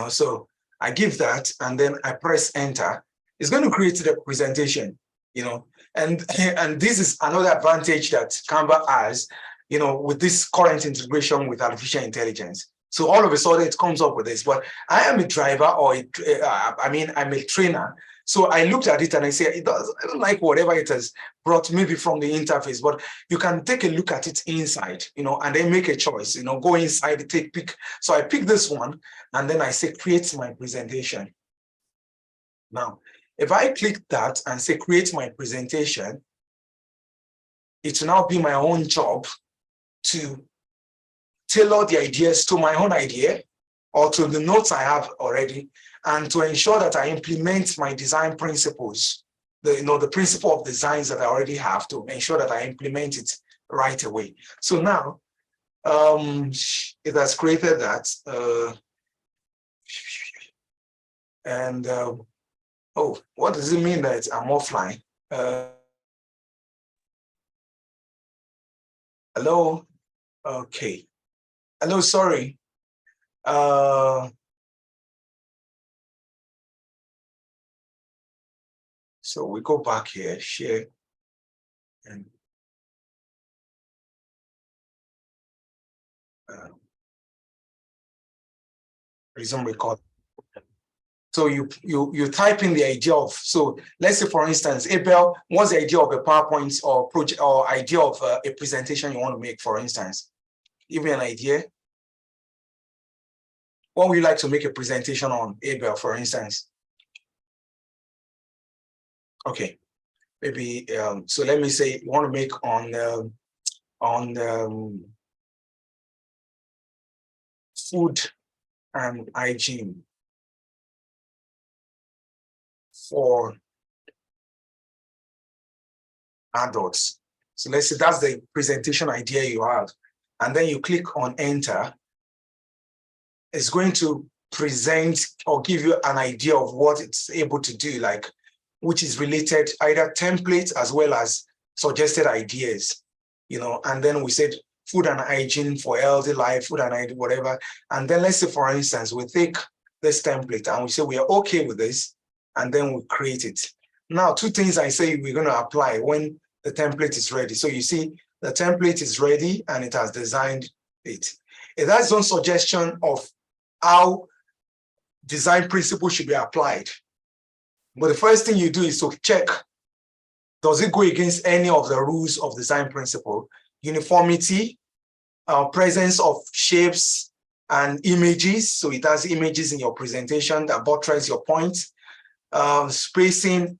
so I give that and then I press enter. It's going to create the presentation, and this is another advantage that Canva has, with this current integration with artificial intelligence. So all of a sudden it comes up with this, but I am a driver or I'm a trainer. So I looked at it and I say, I don't like whatever it has brought maybe from the interface, but you can take a look at it inside, and then make a choice, go inside, pick. So I pick this one and then I say, create my presentation. Now, if I click that and say, create my presentation, it will now be my own job to tailor the ideas to my own idea or to the notes I have already, and to ensure that I implement my design principles, the principle of designs that I already have, to ensure that I implement it right away. So now, it has created that. Oh, what does it mean that I'm offline? Hello? Okay. Hello, sorry. So we go back here, share, and resume record. So you type in the idea of, so let's say for instance, Abel, what's the idea of a PowerPoint or project or idea of a presentation you want to make, for instance? Give me an idea. What would you like to make a presentation on, Abel, for instance? Okay, maybe, so let me say you want to make on food and hygiene for adults. So let's say that's the presentation idea you have. And then you click on enter. It's going to present or give you an idea of what it's able to do, like which is related, either templates as well as suggested ideas, and then we said food and hygiene for healthy life, food and hygiene, whatever. And then let's say, for instance, we take this template and we say we are okay with this, and then we create it. Now, two things I say we're going to apply when the template is ready. So you see the template is ready and it has designed it. It has some suggestion of how design principles should be applied. But the first thing you do is to check, does it go against any of the rules of design principle? Uniformity, presence of shapes and images. So it has images in your presentation that buttress your point. Spacing,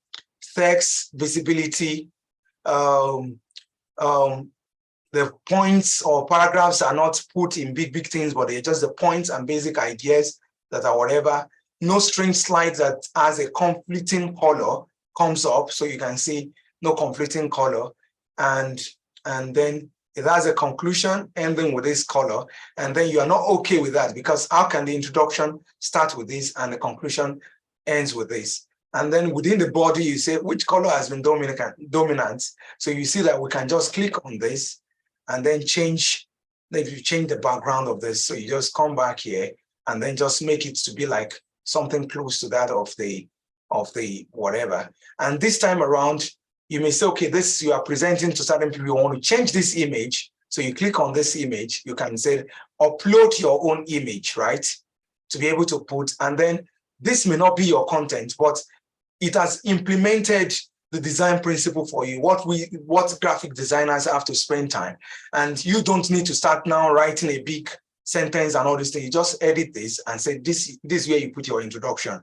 text, visibility. The points or paragraphs are not put in big things, but they're just the points and basic ideas that are whatever. No string slides that has a conflicting color comes up, so you can see no conflicting color, and then it has a conclusion ending with this color, and then you are not okay with that, because how can the introduction start with this and the conclusion ends with this? And then within the body, you say which color has been dominant. So you see that we can just click on this and then change. If you change the background of this, so you just come back here and then just make it to be like something close to that of the whatever. And this time around, you may say, okay, this you are presenting to certain people, you want to change this image. So you click on this image, you can say, upload your own image, right? To be able to put, and then this may not be your content, but it has implemented the design principle for you, what graphic designers have to spend time. And you don't need to start now writing a big sentence and all this thing. You just edit this and say, this is where you put your introduction.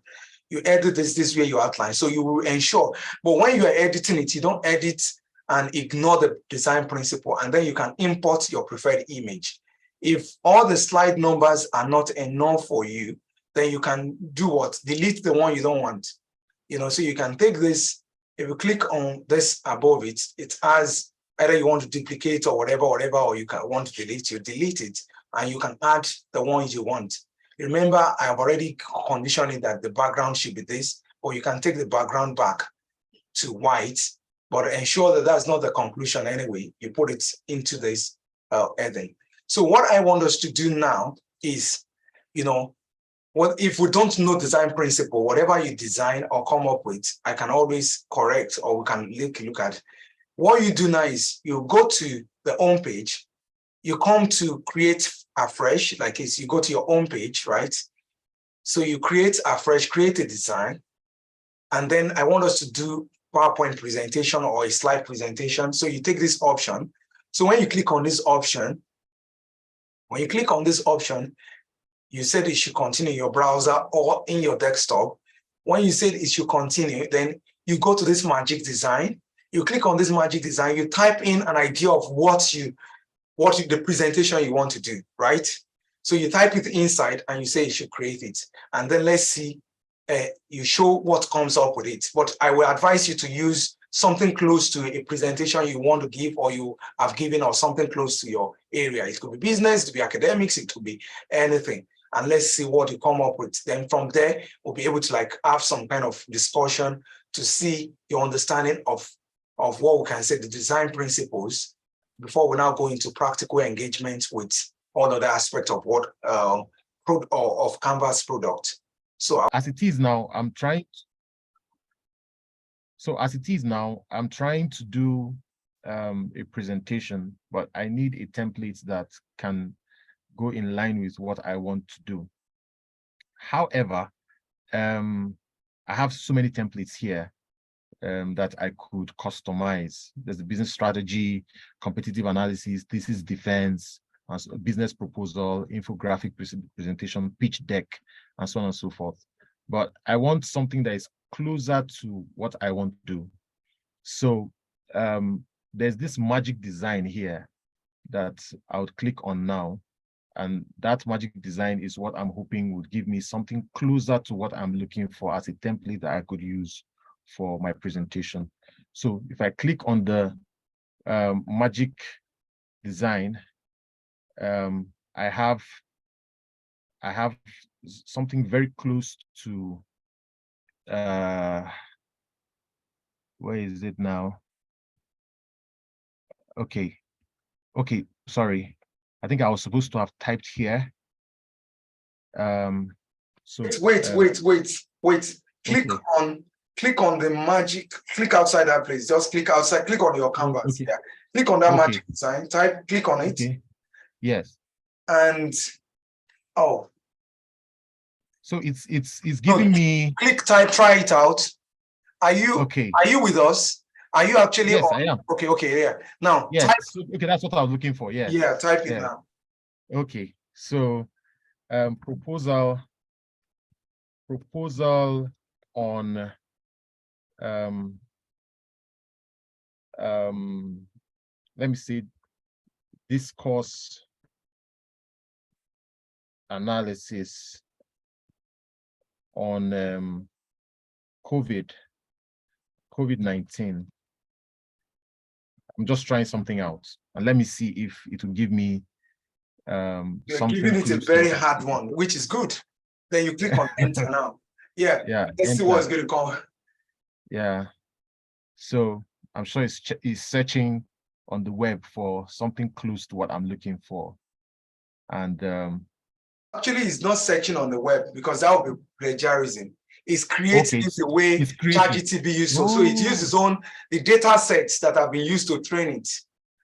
You edit this is where you outline. So you will ensure, but when you are editing it, you don't edit and ignore the design principle, and then you can import your preferred image. If all the slide numbers are not enough for you, then you can do what? Delete the one you don't want. So you can take this, if you click on this above it, it has either you want to duplicate or whatever, or you can want to delete, you delete it, and you can add the ones you want. Remember, I have already conditioned it that the background should be this, or you can take the background back to white, but ensure that that's not the conclusion anyway. You put it into this heading. So what I want us to do now is, what if we don't know design principle, whatever you design or come up with, I can always correct, or we can look at. What you do now is you go to the home page, you come to create afresh, like you go to your home page, right? So you create afresh, create a design, and then I want us to do PowerPoint presentation or a slide presentation. So you take this option. So when you click on this option, you said it should continue in your browser or in your desktop. When you said it should continue, then you go to this magic design. You click on this magic design, you type in an idea of what the presentation you want to do, right? So you type it inside and you say you should create it. And then let's see, you show what comes up with it. But I will advise you to use something close to a presentation you want to give or you have given, or something close to your area. It could be business, it could be academics, it could be anything. And let's see what you come up with. Then from there, we'll be able to have some kind of discussion to see your understanding of what we can say the design principles before we now go into practical engagement with all other aspects of what of Canva's product. So as it is now, I'm trying to do a presentation, but I need a template that can go in line with what I want to do. However, I have so many templates here that I could customize. There's the business strategy, competitive analysis, thesis defense, business proposal, infographic presentation, pitch deck, and so on and so forth. But I want something that is closer to what I want to do. So there's this magic design here that I would click on now. And that magic design is what I'm hoping would give me something closer to what I'm looking for as a template that I could use for my presentation. So if I click on the magic design, I have something very close to where is it now? Okay, sorry. I think I was supposed to have typed here. So wait. Click on the magic, click outside that place. Just click outside, click on your canvas. Okay. Yeah. Click on that magic design, click on it. Okay. Yes. And so it's giving me try it out. Are you with us? Are you actually yes, I am. Okay, yeah. Now yes, that's what I was looking for. Yes. Yeah, type it now. Okay, so proposal on let me see, discourse analysis on COVID-19. I'm just trying something out, and let me see if it will give me You're something. giving it a very hard one, which is good. Then you click on enter now. Yeah. Let's see what's going to come. Yeah. So I'm sure it's searching on the web for something close to what I'm looking for. And actually, it's not searching on the web because that would be plagiarism. It's creating the way ChatGPT used to. So it uses the data sets that have been used to train it.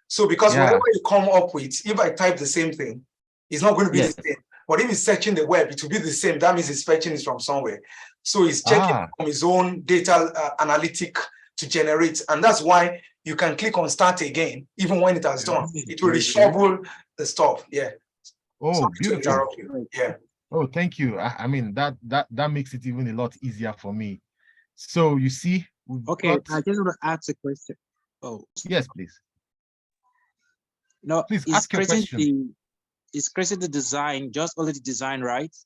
So because whatever you come up with, if I type the same thing, it's not going to be the same. But if it's searching the web, it will be the same. That means it's fetching it from somewhere. So it's checking from his own data analytic to generate. And that's why you can click on start again, even when it has done. It will reshuffle the stuff. Yeah. Oh, beautiful. Yeah. Oh, thank you. I mean, that makes it even a lot easier for me. So you see, I just want to ask a question. Oh, yes, please. No, please ask your question. Is creating the design just only the design, right?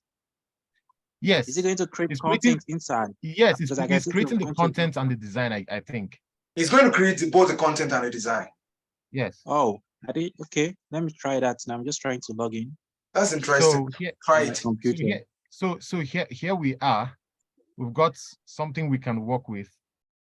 Yes. Is it going to create content inside? Yes, it's creating the content and the design, I think. It's going to create both the content and the design. Yes. Oh, okay. Let me try that. Now I'm just trying to log in. That's interesting. So here, try it. So here we are. We've got something we can work with.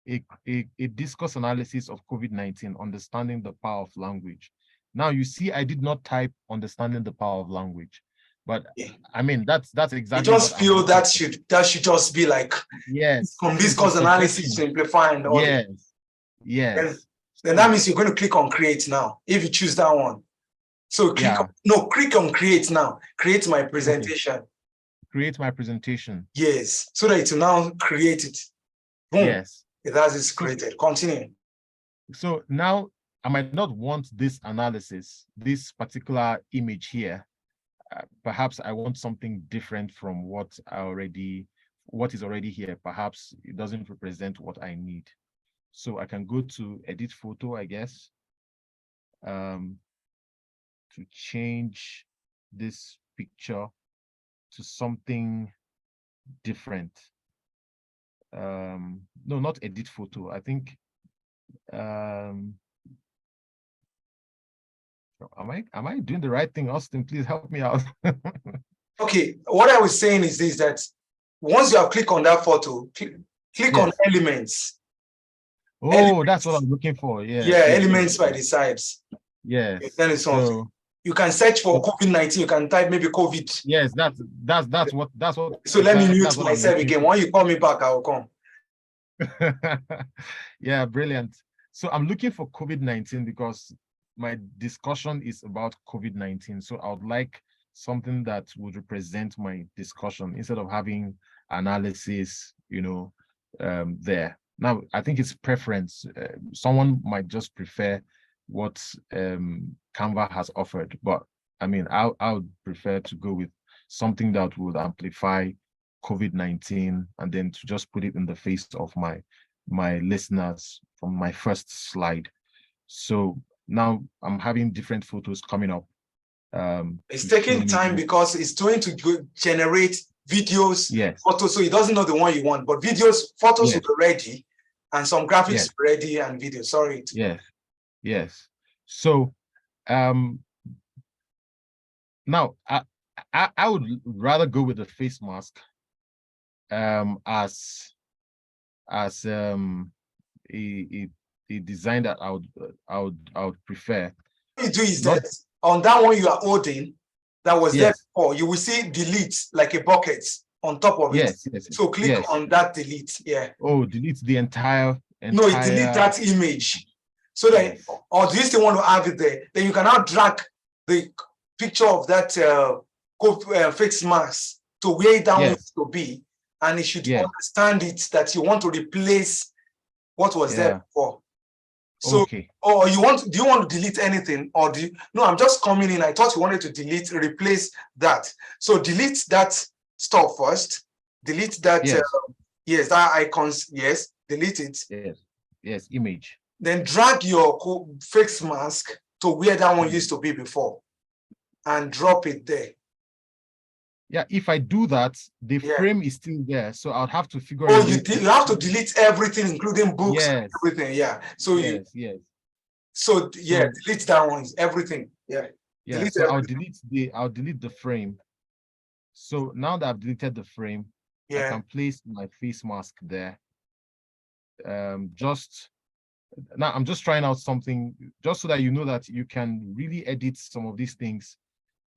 a discourse analysis of COVID-19, understanding the power of language. Now you see, I did not type understanding the power of language, but Yeah. I mean that's You exactly just what I'm feel looking that for. should just be like Yes, from so this it's a course analysis, suggestion. simplify and all that. Yes, yes. Then that means you're going to click on create now if you choose that one. So click click on create now. Create my presentation. Okay. Create my presentation. Yes, so that it will now create it. Boom. Yes. It has is created. Continue. So now I might not want this analysis, this particular image here. Perhaps I want something different from what is already here. Perhaps it doesn't represent what I need. So I can go to edit photo, I guess, to change this picture to something different. No, not edit photo. I think am I doing the right thing? Austin, please help me out. Okay, what I was saying is this, that once you have clicked on that photo, click on elements. Oh, that's what I'm looking for. Yeah. Yeah, elements by the sides. Yes. Then it's something. So, you can search for COVID-19. You can type maybe COVID. Yes, that's what. So let me mute myself again. When you call me back, I will come. Yeah, brilliant. So I'm looking for COVID-19 because my discussion is about COVID-19. So I would like something that would represent my discussion instead of having analysis, there. Now, I think it's preference. Someone might just prefer what Canva has offered, but I mean, I would prefer to go with something that would amplify COVID-19 and then to just put it in the face of my listeners from my first slide. So now I'm having different photos coming up. It's taking time because it's going to generate videos, photos, so it doesn't know the one you want, but videos, photos will be ready, and some graphics ready, and video. Sorry. Yes. So now I would rather go with the face mask as a design that I would prefer. What you do is that on that one you are holding, that was there before, you will see delete like a bucket on top of it. So click on that delete. Oh, delete the entire. No, it delete that image. So that, or do you still want to have it there? Then you can now drag the picture of that face mask to where that wants to be, and it should understand it that you want to replace what was there before. So, or do you want to delete anything, or do you, no, I'm just coming in. I thought you wanted to replace that. So delete that stuff first. Delete that, that icons, delete it. Yes, image. Then drag your face mask to where that one used to be before and drop it there. Yeah, if I do that, the frame is still there. So I'll have to figure out. Oh, you have to delete everything, including books, everything. So So delete that one, everything. So I'll delete the frame. So now that I've deleted the frame, I can place my face mask there. Now I'm just trying out something just so that you know that you can really edit some of these things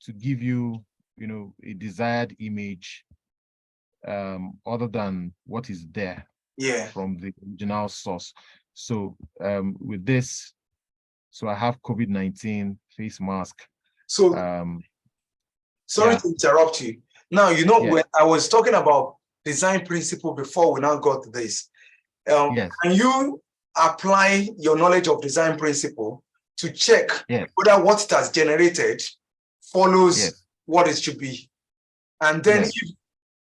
to give you, a desired image other than what is there from the original source. So with this, so I have COVID-19 face mask. So sorry to interrupt you. Now, when I was talking about design principle before we now got to this, can you apply your knowledge of design principle to check whether what it has generated follows what it should be? And then if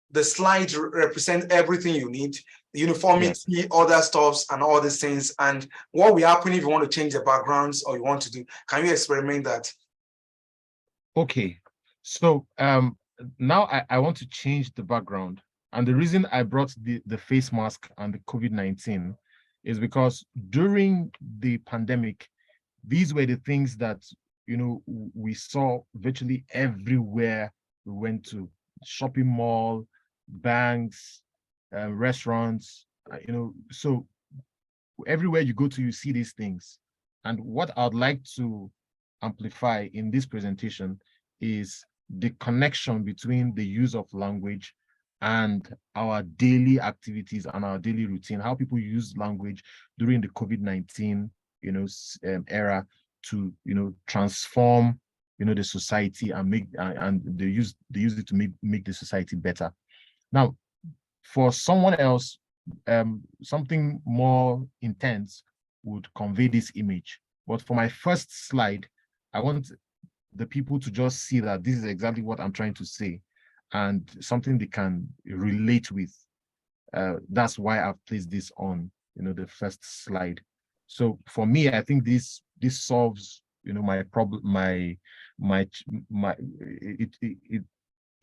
the slide represents everything you need, the uniformity, other stuffs, and all these things, and what will happen if you want to change the backgrounds or you want to do, can you experiment that? Okay, so now I want to change the background. And the reason I brought the face mask and the COVID-19 is because during the pandemic, these were the things that, we saw virtually everywhere we went to: shopping mall, banks, restaurants, so everywhere you go to, you see these things. And what I'd like to amplify in this presentation is the connection between the use of language and our daily activities and our daily routine, how people use language during the COVID-19, era to, transform, the society and make, and they use it to make the society better. Now, for someone else, something more intense would convey this image. But for my first slide, I want the people to just see that this is exactly what I'm trying to say and something they can relate with. That's why I've placed this on, the first slide. So for me, I think this solves, my problem, it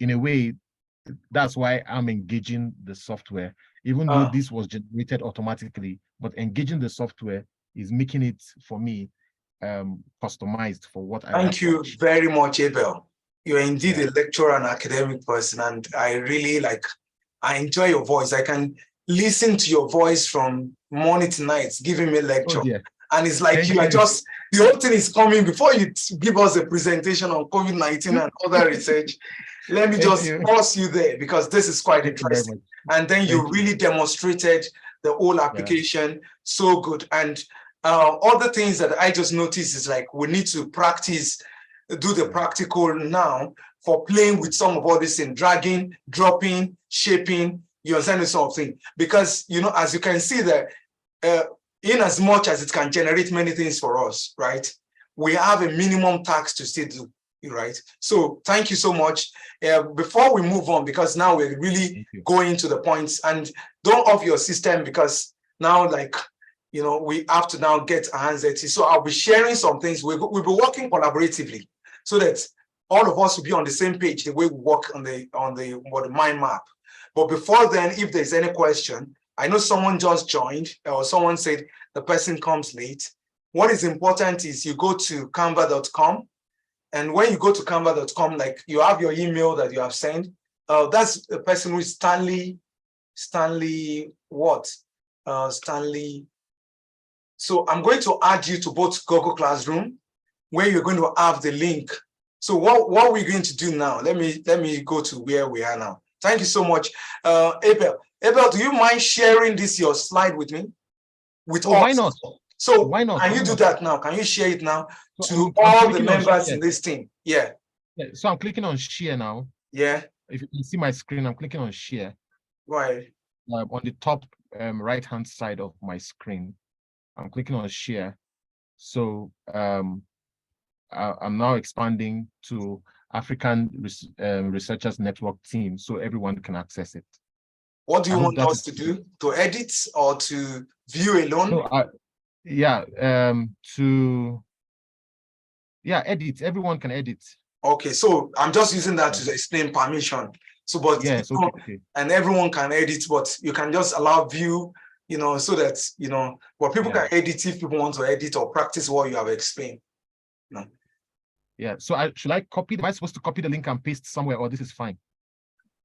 in a way, that's why I'm engaging the software, even though this was generated automatically, but engaging the software is making it for me customized for what I want. Thank you very much, Abel. You're indeed a lecturer and academic person, and I really I enjoy your voice. I can listen to your voice from morning to night, giving me lecture. And it's like you are just, the whole thing is coming before you give us a presentation on COVID-19 and other research. Let me just pause you there because this is quite interesting. And then you really demonstrated the whole application so good. And other things that I just noticed is like we need to practice, do the practical now for playing with some of all this in dragging, dropping, shaping, you understand this sort of thing. Because, as you can see that in as much as it can generate many things for us, right? We have a minimum tax to still do, right? So thank you so much. Before we move on, because now we're really going to the points, and don't off your system because now we have to now get our hands dirty. So I'll be sharing some things. We'll be working collaboratively so that all of us will be on the same page, the way we work on the mind map. But before then, if there's any question, I know someone just joined or someone said the person comes late. What is important is you go to canva.com. And when you go to canva.com, you have your email that you have sent. That's the person who is Stanley what? Stanley. So I'm going to add you to both Google Classroom, where you're going to have the link. So what we're going to do now, let me go to where we are now. Thank you so much. Abel, do you mind sharing your slide with me? With us? Why not? So why not? Can you do that now? Can you share it now to all the members in this team? Yeah. So I'm clicking on share now. Yeah. If you can see my screen, I'm clicking on share. Right. On the top right-hand side of my screen, I'm clicking on share. So I'm now expanding to African Researchers Network team, so everyone can access it. What do you want us to do? To edit or to view alone? No, edit. Everyone can edit. Okay, so I'm just using that to explain permission. So, but yes, okay. And everyone can edit, but you can just allow view, so that but people can edit if people want to edit or practice what you have explained. No. Yeah. So should I copy? Am I supposed to copy the link and paste somewhere, or this is fine?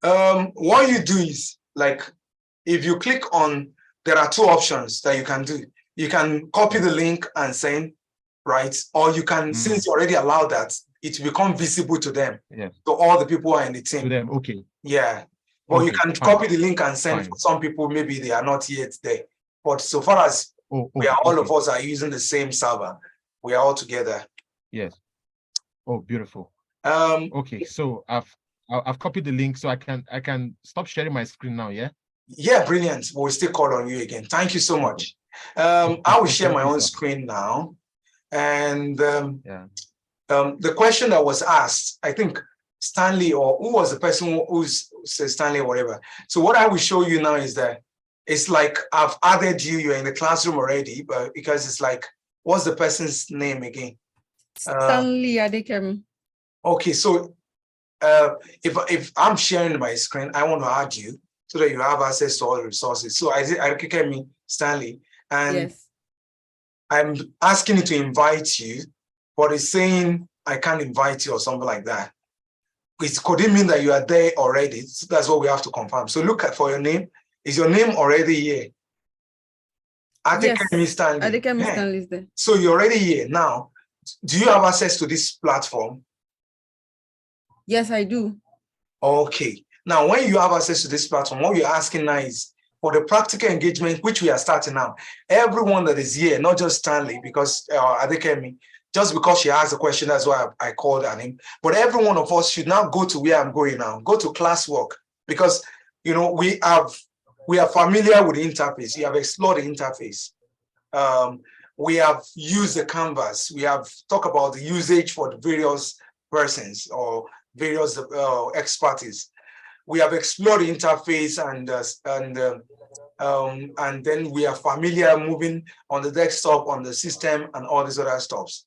What you do is if you click on, there are two options that you can do. You can copy the link and send, right? Or you can, since you already allowed that, it will become visible to them, to all the people who are in the team. To them, okay. Yeah. But you can copy the link and send for some people, maybe they are not yet there. But so far as all of us are using the same server, we are all together. Yes. Oh, beautiful. Okay, so I've copied the link, so I can stop sharing my screen now, yeah? Yeah, brilliant. We'll still call on you again. Thank you so much. I will share my own screen now. And the question that was asked, I think Stanley, or who was the person who said Stanley or whatever. So what I will show you now is that it's like I've added you, you're in the classroom already, but because it's like, what's the person's name again? Stanley Adekemi. Okay, so if I'm sharing my screen, I want to add you so that you have access to all the resources. So I click me, Stanley, and I'm asking you to invite you, but it's saying I can't invite you or something like that. Could it mean that you are there already? So that's what we have to confirm. So look for your name. Is your name already here? Adekemi Stanley. Adekemi Yeah. Stanley is there. So you're already here now. Do you have access to this platform? Yes, I do. Okay. Now, when you have access to this platform, what you're asking now is for the practical engagement, which we are starting now. Everyone that is here, not just Stanley, because Adekemi, just because she asked the question, that's why I called on him. But every one of us should now go to where I'm going now. Go to classwork, because you know we are familiar with the interface. We have explored the interface. We have used the canvas. We have talked about the usage for the various persons or various expertise. We have explored the interface and then we are familiar moving on the desktop, on the system, and all these other stuffs.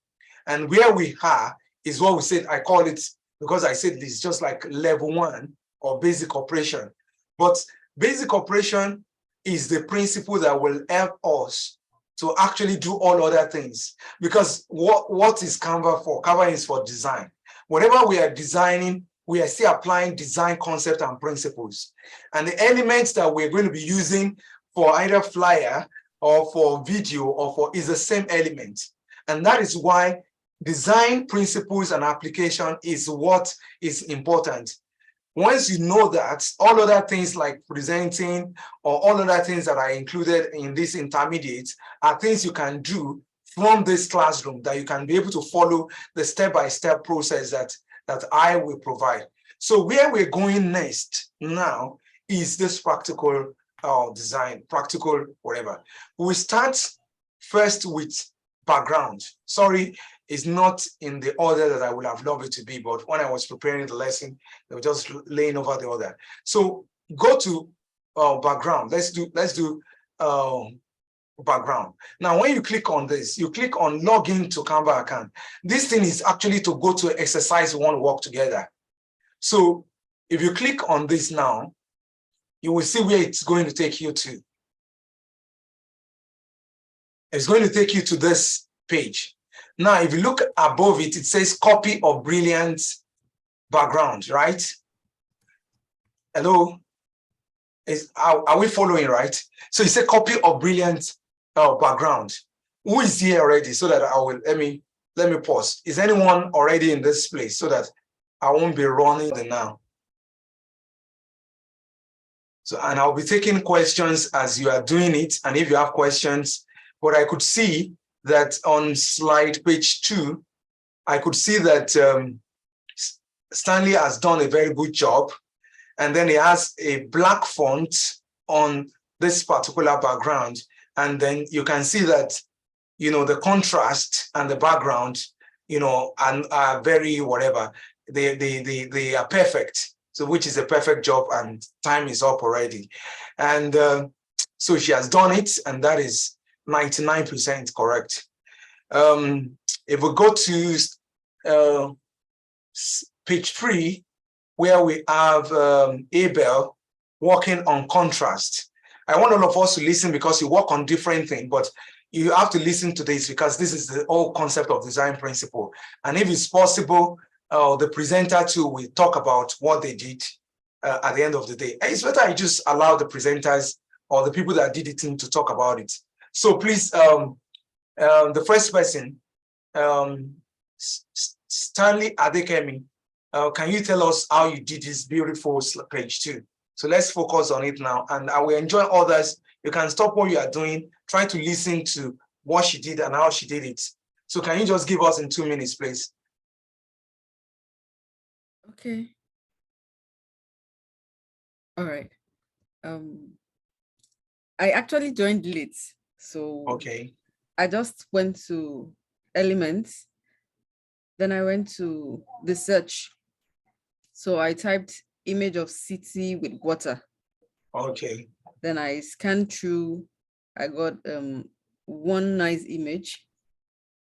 And where we are is what we said. I call it, because I said this, just like level 1 or basic operation. But basic operation is the principle that will help us to actually do all other things. Because what is Canva for? Canva is for design. Whatever we are designing, we are still applying design concept and principles. And the elements that we're going to be using for either flyer or for video or for is the same element. And that is why design principles and application is what is important. Once you know that, all other things like presenting or all other things that are included in this intermediate are things you can do from this classroom, that you can be able to follow the step-by-step process that I will provide. So where we're going next now is this practical design, practical whatever. We start first with background. Sorry, it's not in the order that I would have loved it to be, but when I was preparing the lesson, they were just laying over the order. So go to background. Let's do background. Now, when you click on this, you click on login to Canva account. This thing is actually to go to exercise we want to work together. So if you click on this now, you will see where it's going to take you to. It's going to take you to this page. Now, if you look above it, it says copy of brilliant background, right? Hello? Are we following, right? So it's a copy of brilliant background. Who is here already? So that I will, let me pause. Is anyone already in this place so that I won't be running the now? So, and I'll be taking questions as you are doing it. And if you have questions, but I could see that on slide page 2, I could see that Stanley has done a very good job. And then he has a black font on this particular background. And then you can see that, you know, the contrast and the background, you know, are very whatever, they are perfect. So which is a perfect job, and time is up already. And so she has done it, and that is 99% correct. If we go to page 3, where we have Abel working on contrast. I want all of us to listen, because you work on different things, but you have to listen to this, because this is the whole concept of design principle. And if it's possible, the presenter too will talk about what they did at the end of the day. And it's better I just allow the presenters or the people that did it to talk about it. So please, the first person, Stanley Adekemi, can you tell us how you did this beautiful page 2? So let's focus on it now, and I will enjoy others. You can stop what you are doing, try to listen to what she did and how she did it. So can you just give us in 2 minutes, please? Okay. All right. I actually joined late, so Okay. I just went to elements, then I went to the search. So I typed image of city with water. Okay. Then I scanned through, I got one nice image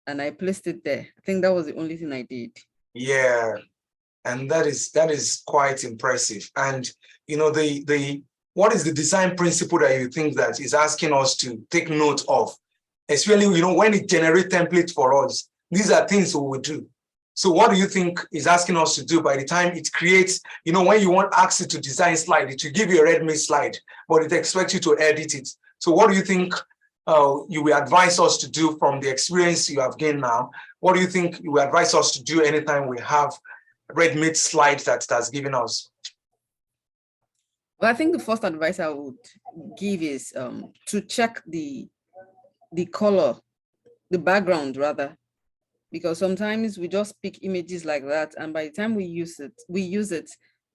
and I placed it there. I think that was the only thing I did. Yeah, and that is quite impressive. And you know, what is the design principle that you think that is asking us to take note of? Especially, you know, when it generates templates for us, these are things we will do. So what do you think is asking us to do by the time it creates, you know, when you want access to design slide, it will give you a ready-made slide, but it expects you to edit it. So what do you think you will advise us to do from the experience you have gained now? What do you think you will advise us to do anytime we have ready-made slides that it has given us? Well, I think the first advice I would give is to check the color, the background rather, because sometimes we just pick images like that, and by the time we use it, we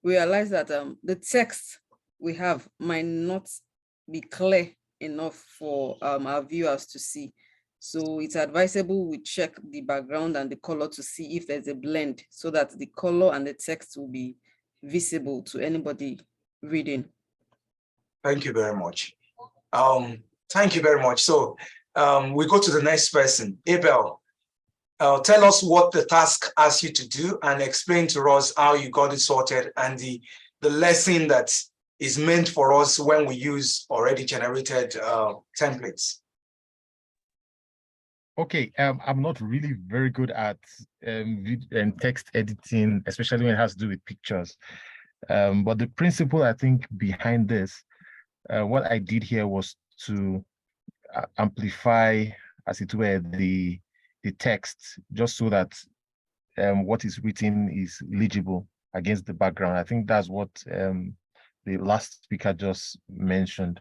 realize that the text we have might not be clear enough for our viewers to see. So it's advisable we check the background and the color to see if there's a blend, so that the color and the text will be visible to anybody reading. Thank you very much. Thank you very much. So we go to the next person. Abel, tell us what the task asks you to do and explain to us how you got it sorted and the lesson that is meant for us when we use already generated templates. Okay, I'm not really very good at text editing, especially when it has to do with pictures. But the principle, I think, behind this, what I did here was to amplify, as it were, the text, just so that what is written is legible against the background. I think that's what the last speaker just mentioned.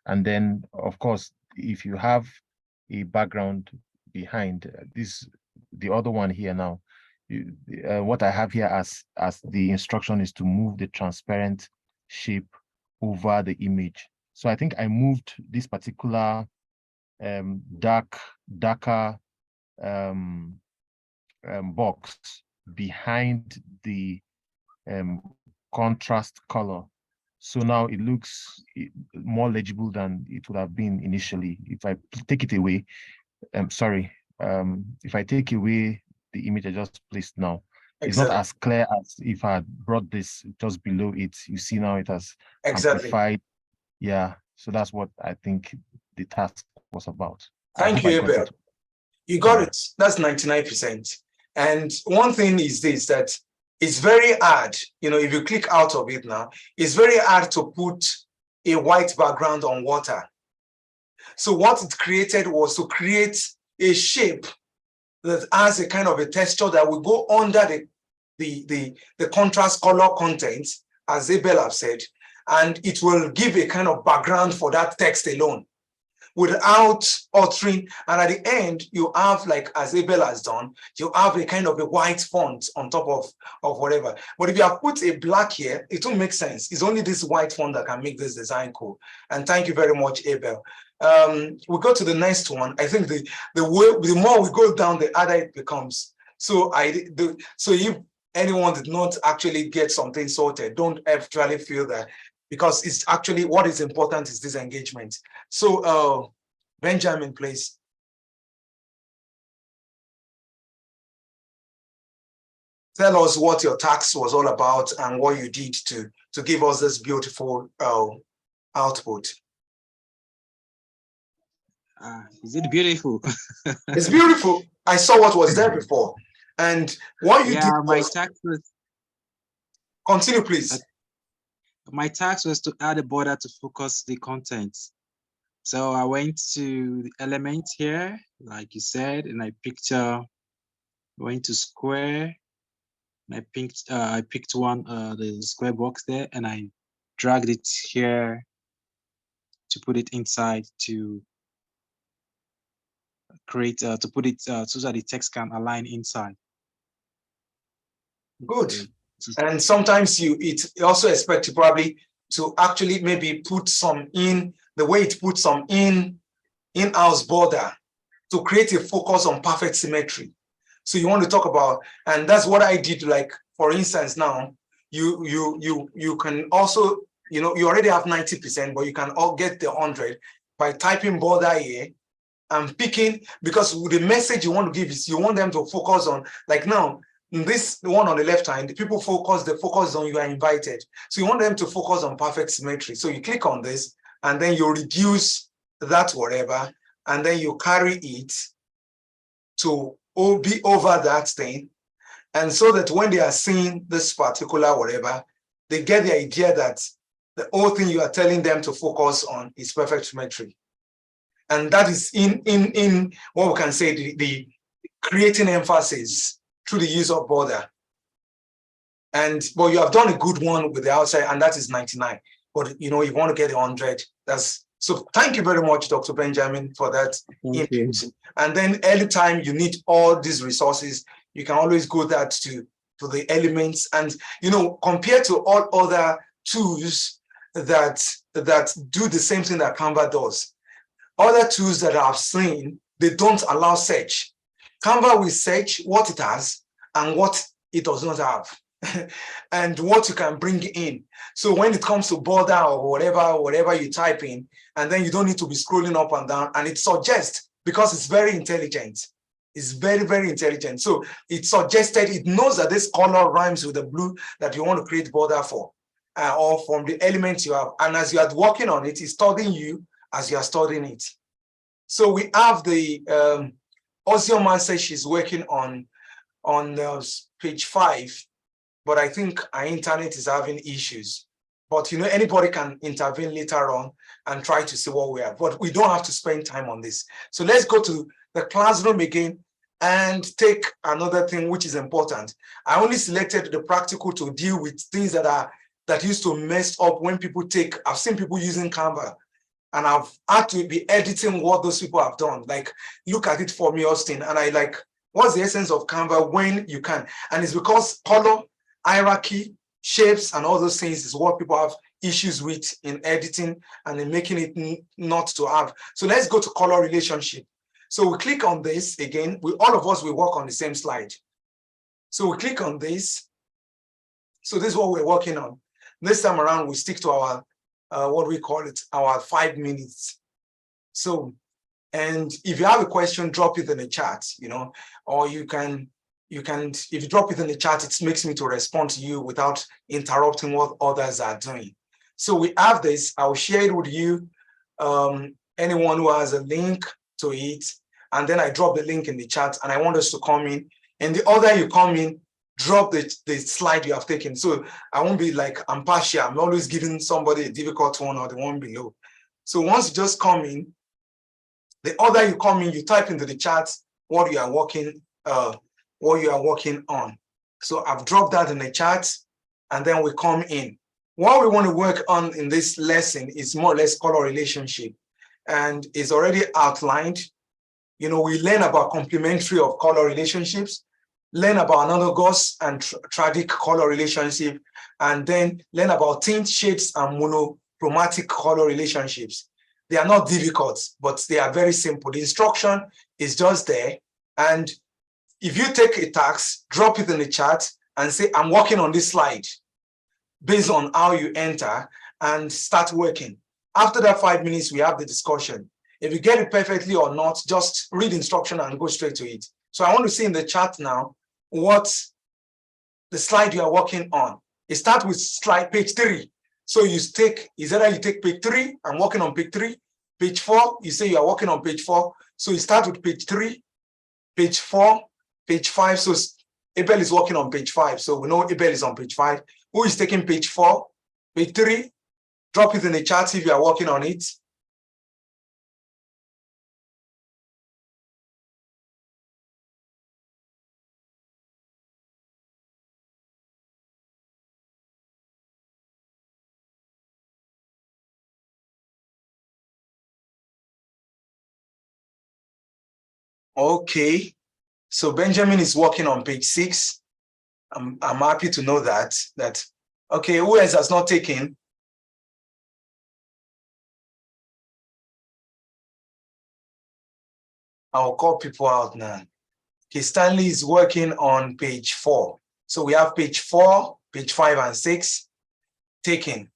And then, of course, if you have a background behind the other one here now, what I have here as the instruction is to move the transparent shape over the image. So I think I moved this particular darker box behind the contrast color. So now it looks more legible than it would have been initially. If I take it away, if I take away the image I just placed now, it's not as clear as if I had brought this just below it. You see now it has amplified. Yeah, so that's what I think the task was about. Thank you, Abel. You got it. That's 99%. And one thing is this, that it's very hard, if you click out of it now, it's very hard to put a white background on water. So what it created was to create a shape that has a kind of a texture that will go under the contrast color content, as Abel have said, and it will give a kind of background for that text alone without altering. And at the end, you have, like as Abel has done, you have a kind of a white font on top of whatever. But if you have put a black here, it won't make sense. It's only this white font that can make this design cool. And thank you very much, Abel. We go to the next one. I think the more we go down, the harder it becomes. So if anyone did not actually get something sorted, don't actually feel that, because it's actually what is important is this engagement. So Benjamin, please. Tell us what your task was all about and what you did to give us this beautiful output. Is it beautiful? It's beautiful. I saw what was there before. And what you did my task was... Continue, please. My task was to add a border to focus the content. So I went to the element here, like you said, and I went to square, and I picked one, the square box there, and I dragged it here to put it inside to create, to put it so that the text can align inside. Good. And sometimes it also expect you probably to actually maybe put some in, the way it puts some in-house border to create a focus on perfect symmetry. So you want to talk about, and that's what I did. Like, for instance, now you can also, you already have 90%, but you can all get the 100 by typing border here and picking, because the message you want to give is you want them to focus on, like now, this one on the left hand, the people focus on you are invited. So you want them to focus on perfect symmetry. So you click on this and then you reduce that whatever, and then you carry it to be over that thing. And so that when they are seeing this particular whatever, they get the idea that the whole thing you are telling them to focus on is perfect symmetry. And that is in what we can say the creating emphasis through the use of border. But you have done a good one with the outside, and that is 99. But you want to get 100. So thank you very much, Dr. Benjamin, for that input. And then anytime you need all these resources, you can always go to the elements. And compared to all other tools that do the same thing that Canva does, other tools that I've seen, they don't allow search. Canva will search what it has and what it does not have, and what you can bring in. So when it comes to border or whatever you type in, and then you don't need to be scrolling up and down, and it suggests, because it's very intelligent. It's very, very intelligent. So it suggested, it knows that this color rhymes with the blue that you want to create border for, or from the elements you have. And as you are working on it, it's studying you as you are studying it. So we have the Osio says she's working on page 5, but I think our internet is having issues. But anybody can intervene later on and try to see what we have. But we don't have to spend time on this. So let's go to the classroom again and take another thing which is important. I only selected the practical to deal with things that used to mess up when people I've seen people using Canva, and I've had to be editing what those people have done. Like, look at it for me, Austin. And I like, what's the essence of Canva when you can? And it's because color, hierarchy, shapes, and all those things is what people have issues with in editing and in making it not to have. So let's go to color relationship. So we click on this again. All of us will work on the same slide. So we click on this. So this is what we're working on. This time around, we stick to our what we call it, our 5 minutes. So, and if you have a question, drop it in the chat, or you can, if you drop it in the chat, it makes me to respond to you without interrupting what others are doing. So we have this, I'll share it with you, anyone who has a link to it, and then I drop the link in the chat, and I want us to come in, and the order you come in, drop the slide you have taken. So I won't be like, I'm partial. I'm always giving somebody a difficult one or the one below. So once you just come in, the order you come in, you type into the chat what you are working on. So I've dropped that in the chat, and then we come in. What we want to work on in this lesson is more or less color relationship, and it's already outlined. We learn about complementary of color relationships, learn about analogous and triadic color relationship, and then learn about tint, shades, and monochromatic color relationships. They are not difficult, but they are very simple. The instruction is just there. And if you take a task, drop it in the chat and say, I'm working on this slide based on how you enter, and start working. After that 5 minutes, we have the discussion. If you get it perfectly or not, just read instruction and go straight to it. So I want to see in the chat now what the slide you are working on. It starts with page 3. So is either you take page 3, I'm working on page 3, page 4, you say you are working on page 4. So you start with page 3, page 4, page 5. So Abel is working on page 5. So we know Abel is on page 5. Who is taking page 4, page 3? Drop it in the chat if you are working on it. Okay, so Benjamin is working on page 6. I'm happy to know that. Okay, who else has not taken? I'll call people out now. Okay, Stanley is working on page 4. So we have page 4, page 5, and 6 taken.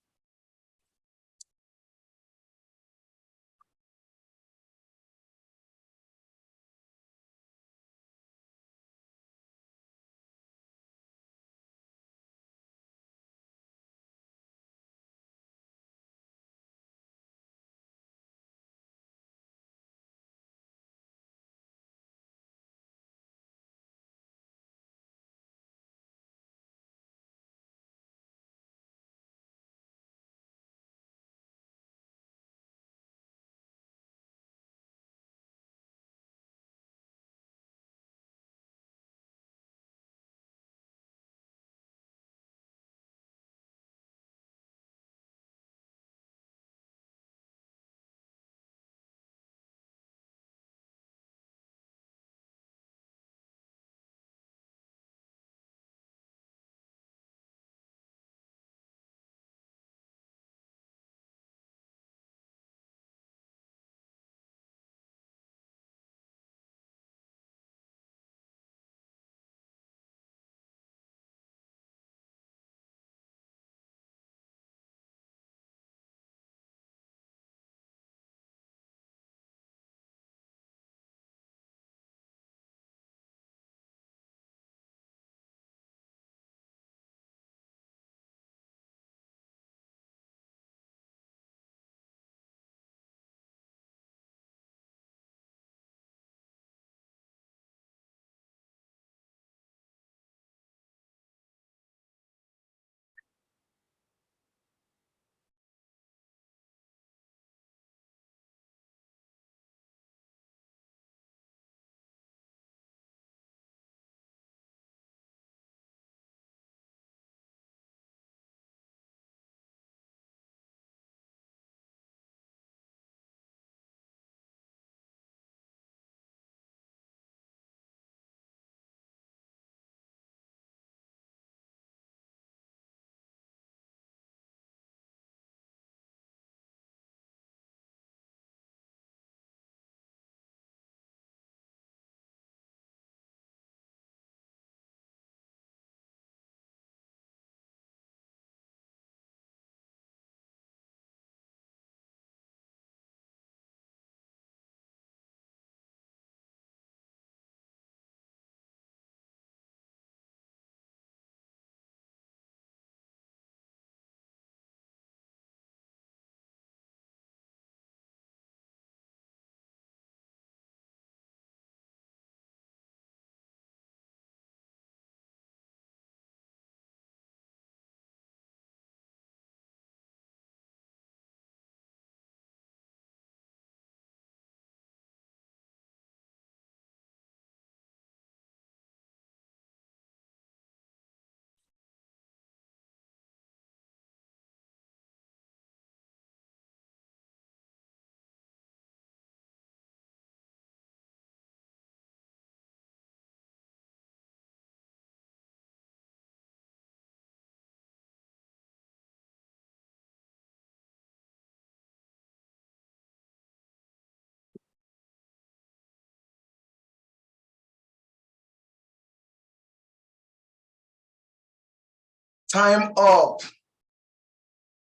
Time up.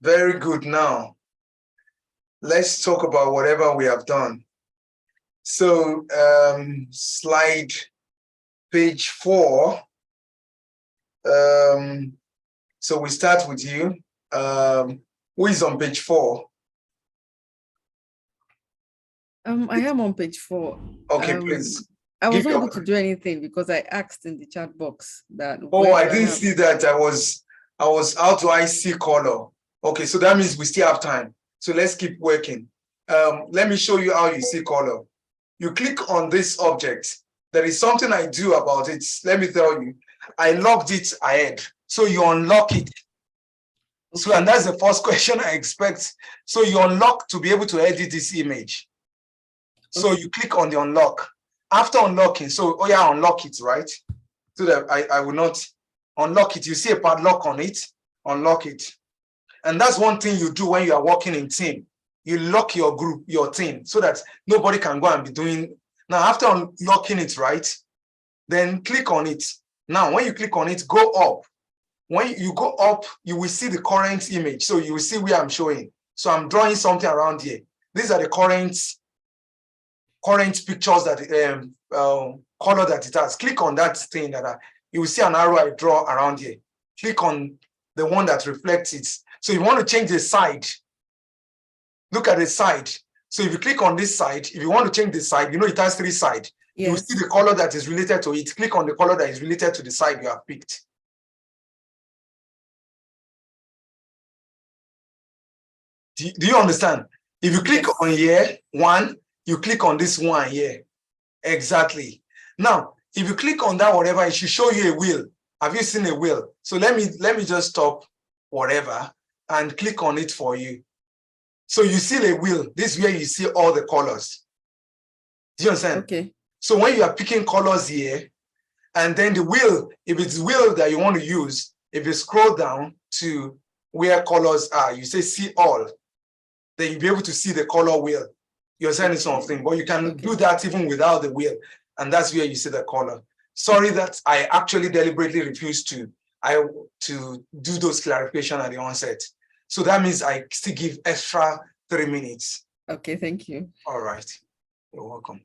Very good. Now, let's talk about whatever we have done. So, slide page 4. So we start with you. Who is on page 4? I am on page 4. Okay, please. I was Give not your- able to do anything because I asked in the chat box that. Oh, where I do didn't have- see that. I was, how do I see color? Okay, so that means we still have time. So let's keep working. Let me show you how you see color. You click on this object. There is something I do about it. Let me tell you. I locked it ahead. So you unlock it. So, and that's the first question I expect. So you unlock to be able to edit this image. So you click on the unlock. After unlocking, so, oh yeah, unlock it, right? So that I will not unlock it. You see a padlock on it, unlock it. And that's one thing you do when you are working in team. You lock your group, your team, so that nobody can go and be doing. Now, after unlocking it, right, then click on it. Now, when you click on it, go up. When you go up, you will see the current image. So you will see where I'm showing. So I'm drawing something around here. These are the current pictures that color that it has. Click on that thing that you will see an arrow I draw around here. Click on the one that reflects it. So you want to change the side. Look at the side. So if you click on this side, if you want to change the side, you know it has 3 sides. Yes. You will see the color that is related to it. Click on the color that is related to the side you have picked. Do you understand? If you click on here, 1, you click on this one here. Exactly. Now, if you click on that whatever, it should show you a wheel. Have you seen a wheel? So let me just stop whatever and click on it for you. So you see the wheel. This is where you see all the colors. Do you understand? Okay. So when you are picking colors here, and then the wheel, if it's wheel that you want to use, if you scroll down to where colors are, you say see all, then you'll be able to see the color wheel. You're saying something, but you can do that even without the wheel. And that's where you see the color. Sorry that I actually deliberately refused to do those clarification at the onset. So that means I still give extra 3 minutes. Okay, thank you. All right. You're welcome.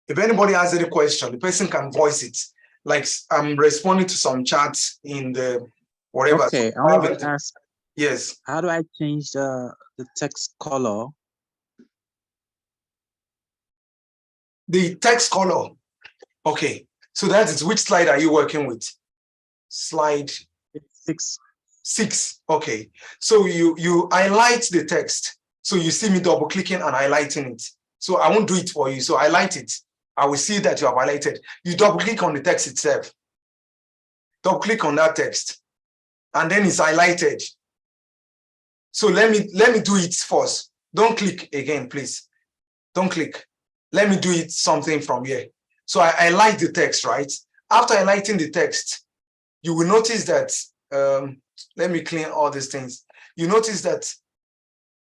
If anybody has any question, the person can voice it. Like I'm responding to some chats in the whatever. Okay, So I want to ask. Yes. How do I change the text color? The text color. Okay. So that is, which slide are you working with? Slide 6. 6. Okay. So you highlight the text. So you see me double clicking and highlighting it. So I won't do it for you. So highlight it. I will see that you have highlighted. You double click on the text itself. Double click on that text. And then it's highlighted. So let me do it first. Don't click again, please. Don't click. Let me do it something from here. So I highlight the text, right? After highlighting the text, you will notice that, let me clean all these things. You notice that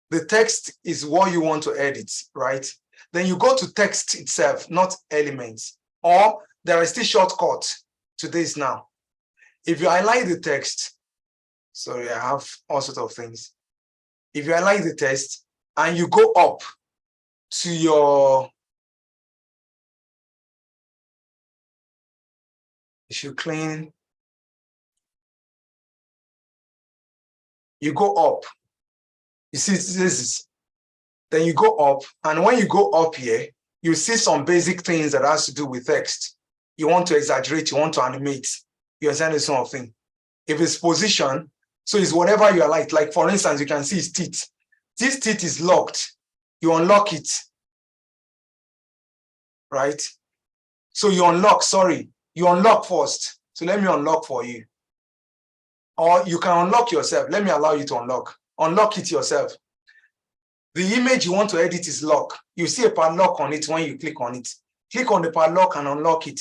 the text is what you want to edit, right? Then you go to text itself, not elements. Or there is still shortcut to this now. If you highlight the text, sorry, I have all sorts of things. If you highlight the text and you go up to your, if you clean, you go up. You see this is, then you go up, and when you go up here, you see some basic things that has to do with text. You want to exaggerate, you want to animate, you understand this sort of thing. If it's position, so it's whatever you like for instance, you can see his teeth. This teeth is locked. You unlock it, right? So you unlock, you unlock first. So let me unlock for you. Or you can unlock yourself. Let me allow you to unlock. Unlock it yourself. The image you want to edit is locked. You see a padlock on it when you click on it. Click on the padlock and unlock it.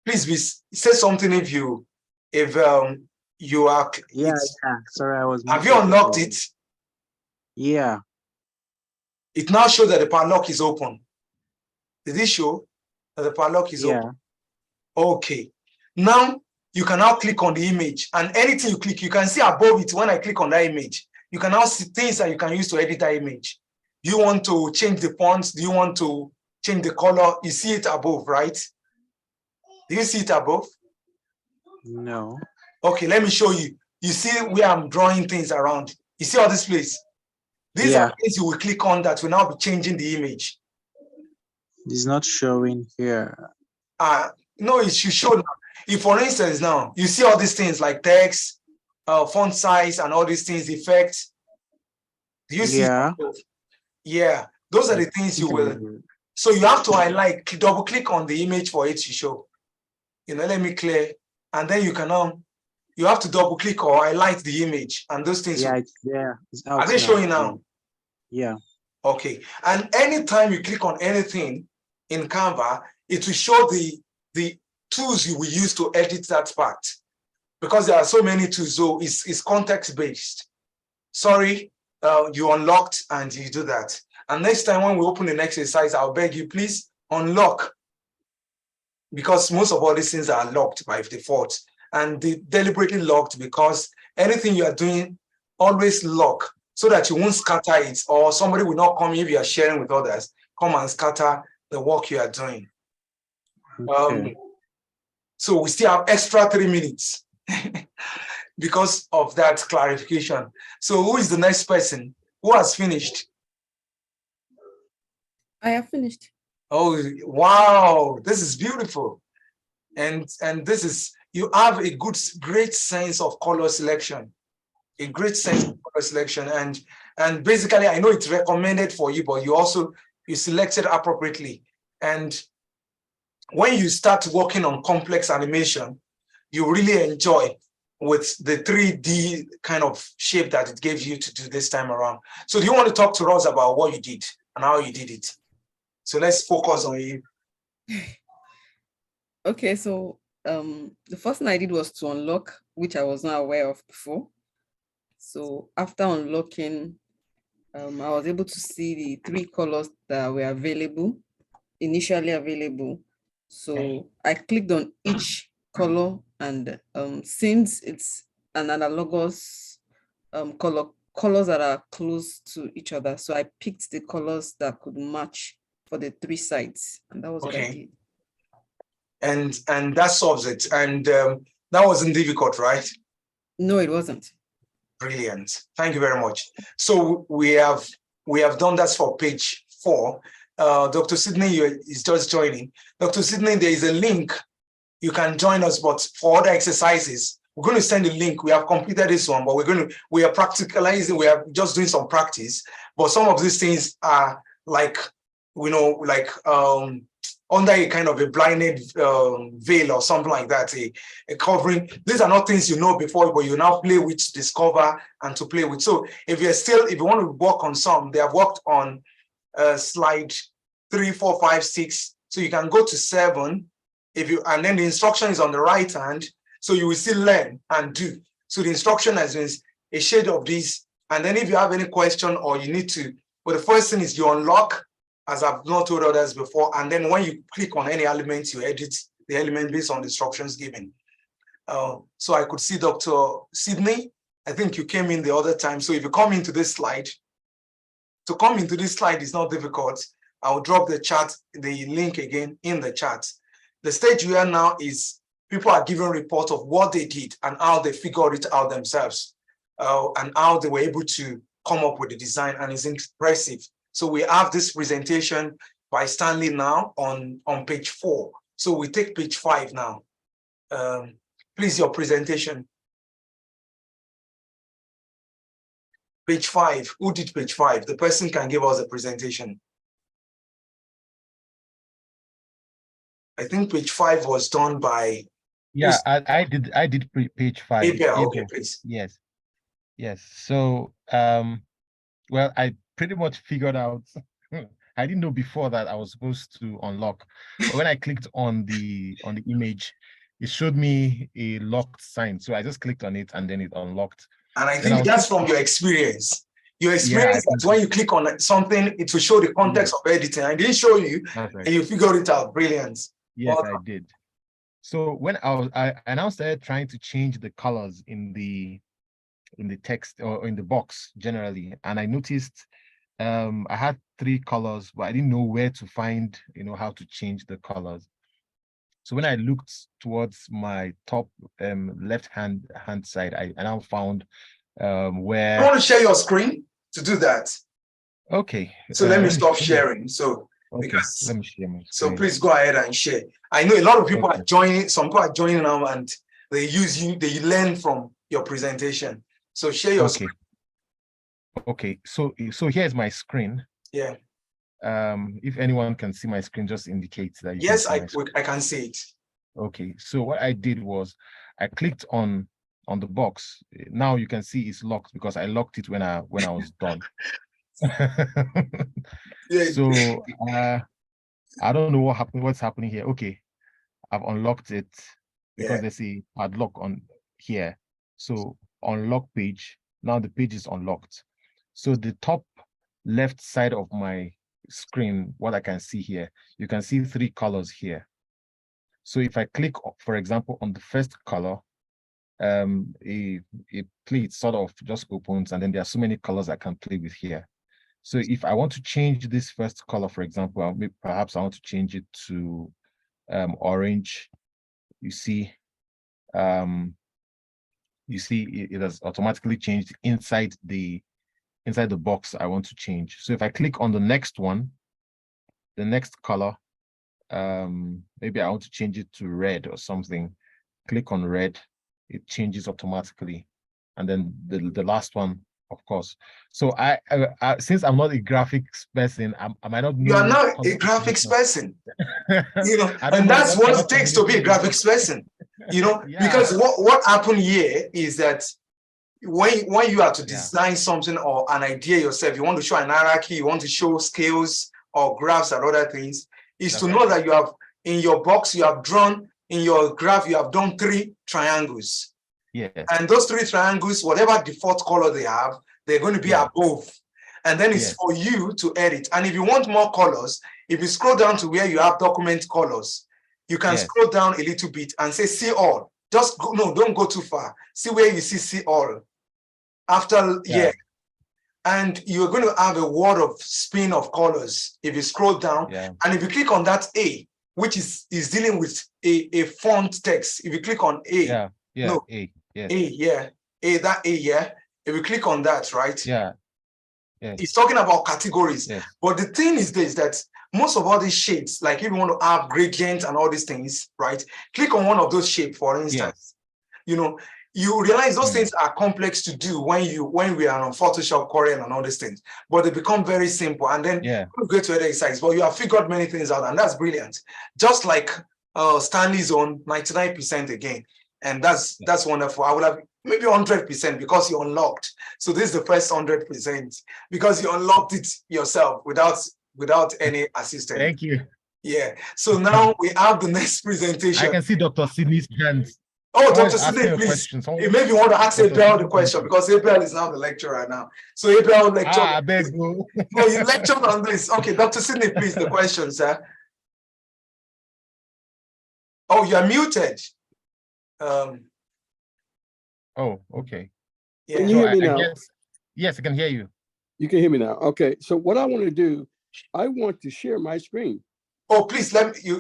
Please say something if you are. Yeah. Sorry, I was. Have you unlocked it? Yeah. It now shows that the padlock is open. Did it show that the padlock is Yeah. open? Okay. Now you can now click on the image, and anything you click, you can see above it when I click on that image. You can now see things that you can use to edit that image. Do you want to change the fonts? Do you want to change the color? You see it above, right? Do you see it above? No. Okay, let me show you. You see where I'm drawing things around. You see all this place? These Yeah. are things you will click on that will now be changing the image. It's not showing here. No, it should show now. If, for instance, now you see all these things like text, font size, and all these things, effects. Do you see? Yeah. Yeah, those are the things you will. So you have to highlight, double click on the image for it to show. Let me clear, and then you can now. You have to double click or highlight the image, and those things. Yeah, it's there. It's out. Are they showing now? Yeah. Okay. And anytime you click on anything in Canva, it will show the tools you will use to edit that part. Because there are so many tools, so it's context-based. Sorry, you unlocked and you do that. And next time when we open the next exercise, I'll beg you, please unlock. Because most of all these things are locked by default. And they deliberately locked because anything you are doing, always lock so that you won't scatter it, or somebody will not come if you are sharing with others, come and scatter the work you are doing. Okay. So we still have extra 3 minutes because of that clarification. So who is the next person? Who has finished? I have finished. Oh, wow, this is beautiful. And this is, you have a great sense of color selection, a great sense of color selection. And basically, I know it's recommended for you, but you selected appropriately. And when you start working on complex animation, you really enjoy with the 3D kind of shape that it gave you to do this time around. So do you want to talk to us about what you did and how you did it? So let's focus on you. Okay, so the first thing I did was to unlock, which I was not aware of before. So after unlocking, I was able to see the 3 colors that were initially available. So I clicked on each color, and since it's an analogous colors that are close to each other, so I picked the colors that could match for the 3 sides, and that was what I did. And that solves it. And that wasn't difficult, right? No, it wasn't. Brilliant. Thank you very much. So we have done that for page 4. Dr. Sydney is just joining. Dr. Sydney, there is a link. You can join us, but for other exercises, we're going to send a link. We have completed this one, but we are practicalizing. We are just doing some practice. But some of these things are like, under a kind of a blinded veil or something like that, a covering. These are not things you know before, but you now play with, to discover and to play with. So if you want to work on some, they have worked on slide 3, 4, 5, 6. So you can go to 7 and then the instruction is on the right hand. So you will still learn and do. So the instruction has been a shade of this. And then if you have any question or you need to, but the first thing is you unlock, as I've not told others before, and then when you click on any element, you edit the element based on the instructions given. So I could see Dr. Sydney. I think you came in the other time. So if you come into this slide, to come into this slide is not difficult. I'll drop the link again in the chat. The stage we are now is people are giving report of what they did and how they figured it out themselves, and how they were able to come up with the design, and it's impressive. So we have this presentation by Stanley now on page 4. So we take page 5 now. Please, your presentation. Page 5. Who did page 5? The person can give us a presentation. I think page 5 was done by. Yeah, I did page 5. Abel. Okay, please. Yes. So well, I pretty much figured out. I didn't know before that I was supposed to unlock, but when I clicked on the image, it showed me a locked sign. So I just clicked on it and then it unlocked. And I think that's from your experience. Your experience I that when you click on something, it will show the context of editing. I didn't show you, that's right. and you figured it out. Brilliant. Yes, Well I did. So when I now started trying to change the colors in the text or in the box generally, and I noticed I had 3 colors, but I didn't know where to find, how to change the colors. So when I looked towards my top left hand side, I now found where you want to share your screen to do that. Okay. So let me stop sharing. So Okay, because let me share my so screen. please go ahead and share. I know a lot of people Okay. are joining, some people are joining now and they use you, they learn from your presentation. So share your screen. Okay, so here's my screen. Yeah. If anyone can see my screen, just indicate that you Yes, can see my screen. I can see it. Okay, so what I did was I clicked on the box. Now you can see it's locked because I locked it when I was done. Yeah. So I don't know what's happening here. Okay, I've unlocked it because Yeah. there's a padlock on here. So unlock page. Now the page is unlocked. So the top left side of my screen, what I can see here, you can see 3 colors here. So if I click, for example, on the first color, a plate sort of just opens, and then there are so many colors I can play with here. So if I want to change this first color, for example, perhaps I want to change it to orange. You see, it has automatically changed inside the box I want to change. So if I click on the next one, the next color, maybe I want to change it to red or something. Click on red, it changes automatically. And then the last one, of course. So I since I'm not a graphics person, I might not know. You are not a graphics person. And that's what it takes to be a graphics person. Yeah. Because what happened here is that when you have to design something or an idea yourself, you want to show an hierarchy, you want to show scales or graphs and other things, is to know that you have in your box, you have drawn in your graph, you have done 3 triangles. Yeah. And those 3 triangles, whatever default color they have, they're going to be above. And then it's for you to edit. And if you want more colors, if you scroll down to where you have document colors, you can scroll down a little bit and say see all. Just go, no, don't go too far. See where you see all. After and you're going to have a word of spin of colors if you scroll down. And if you click on that A, which is dealing with a font text, if you click on A, if you click on that, right? It's talking about categories. But the thing is this, that most of all these shapes, like if you want to have gradients and all these things, right? Click on one of those shapes, for instance. You realize those things are complex to do when we are on Photoshop, Corel, and all these things, but they become very simple. And then you go to other exercises, but you have figured many things out, and that's brilliant. Just like Stanley's on 99% again, and that's wonderful. I would have maybe 100% because you unlocked. So this is the first 100% because you unlocked it yourself without any assistance. Thank you. Yeah. So now we have the next presentation. I can see Dr. Sydney's hands. Oh, Dr. Sidney, please. It made me want to ask April the question because April is now the lecturer now. So April will lecture. I beg you. No, you lecture on this. Okay, Dr. Sidney, please, the question, sir. Oh, you're muted. Oh, okay. Yeah. Can you hear me now? Yes, I can hear you. You can hear me now. Okay. So what I want to do, I want to share my screen. Oh, please let me.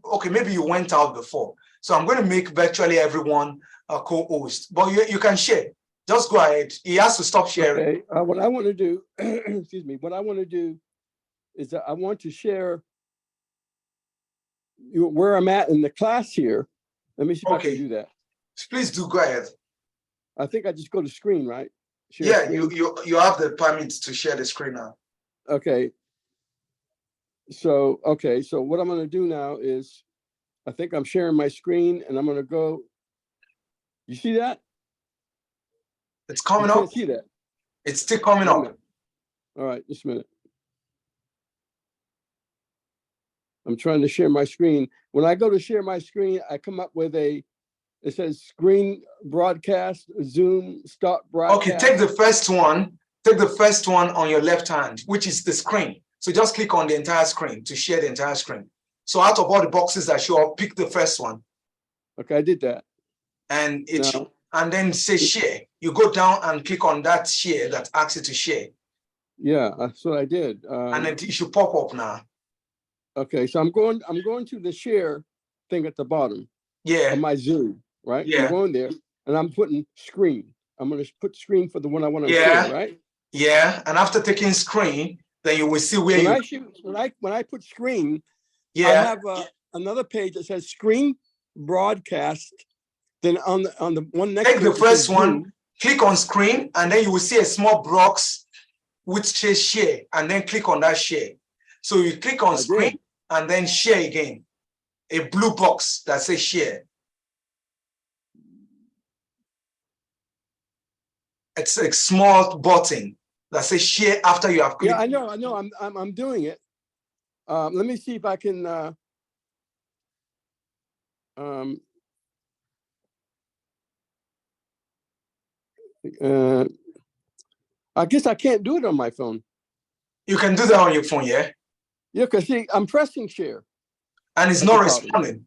Okay, maybe you went out before. So I'm going to make virtually everyone a co-host, but you can share. Just go ahead. He has to stop sharing. Okay. What I want to do, excuse me, what I want to do is that I want to share where I'm at in the class here. Let me see if I can do that. Please do, go ahead. I think I just go to screen, right? Share screen. You have the permit to share the screen now. Okay. So what I'm going to do now is, I think I'm sharing my screen and I'm going to go. You see that? It's coming up. You can't see that. It's still coming up. All right, just a minute. I'm trying to share my screen. When I go to share my screen, I come up with it says screen broadcast, Zoom, stop broadcast. Okay, take the first one Take the first one on your left hand, which is the screen. So just click on the entire screen to share the entire screen. So out of all the boxes that show up, pick the first one. Okay, I did that. And No. and then say share. You go down and click on that share that asks you to share. Yeah, that's what I did. And then it should pop up now. Okay, so I'm going to the share thing at the bottom Yeah. of my Zoom, right? Yeah. I'm going there and I'm putting screen. I'm going to put screen for the one I want to Yeah. share, right? Yeah. And after taking screen, then you will see where when I put screen, yeah. I have another page that says screen broadcast. Then on the one next take the first one, Zoom. click on screen, and then you will see a small box which says share, and then click on that share. So you click on screen and then share again. A blue box that says share. It's a small button that says share after you have clicked. Yeah, I know. I'm doing it. Let me see if I can. I guess I can't do it on my phone. You can do that on your phone, yeah? Yeah, because see, I'm pressing share. And it's not responding.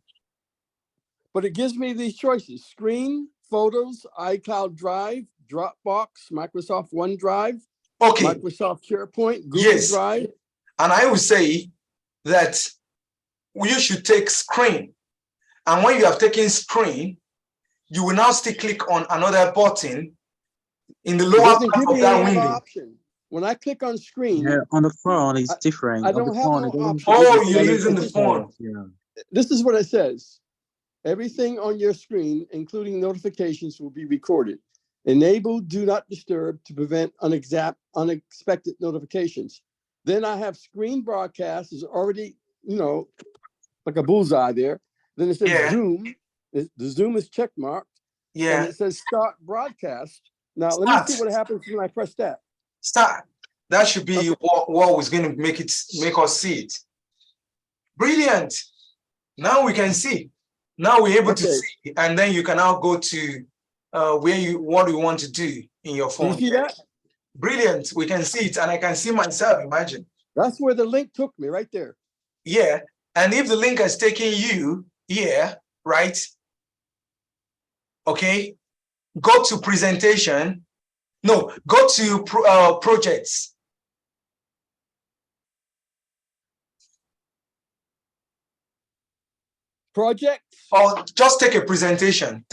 But it gives me these choices: screen, photos, iCloud Drive, Dropbox, Microsoft OneDrive, Microsoft SharePoint, Google Drive. And I would say that you should take screen. And when you have taken screen, you will now still click on another button in the lower part of that window. Option. When I click on screen, on the phone, it's different. I don't have no option. Oh, you're using the phone. Yeah. This is what it says. Everything on your screen, including notifications, will be recorded. Enable do not disturb to prevent unexpected notifications. Then I have screen broadcast is already, like a bullseye there. Then it says Zoom. The Zoom is check marked. Yeah. And it says start broadcast. Now let me see what happens when I press that. Start. That should be what was going to make us see it. Brilliant. Now we can see. Now we're able to see, and then you can now go to what you want to do in your phone. Do you see that? Brilliant. We can see it, and I can see myself. Imagine. That's where the link took me, right there. Yeah, and if the link has taken you here, right? Okay, go to presentation. No, go to projects. Projects? Or just take a presentation.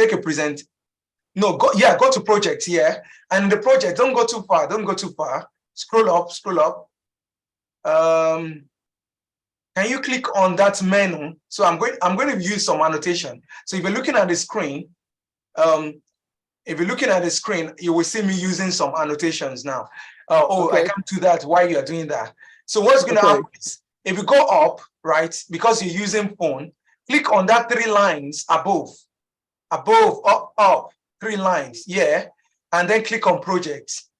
No, go to projects here. And in the project, don't go too far. Don't go too far. Scroll up. Can you click on that menu? So I'm going to use some annotation. So if you're looking at the screen, you will see me using some annotations now. I can't do that while you're doing that. So what's going to happen is, if you go up, right, because you're using phone, click on that 3 lines above, up, 3 lines, and then click on projects,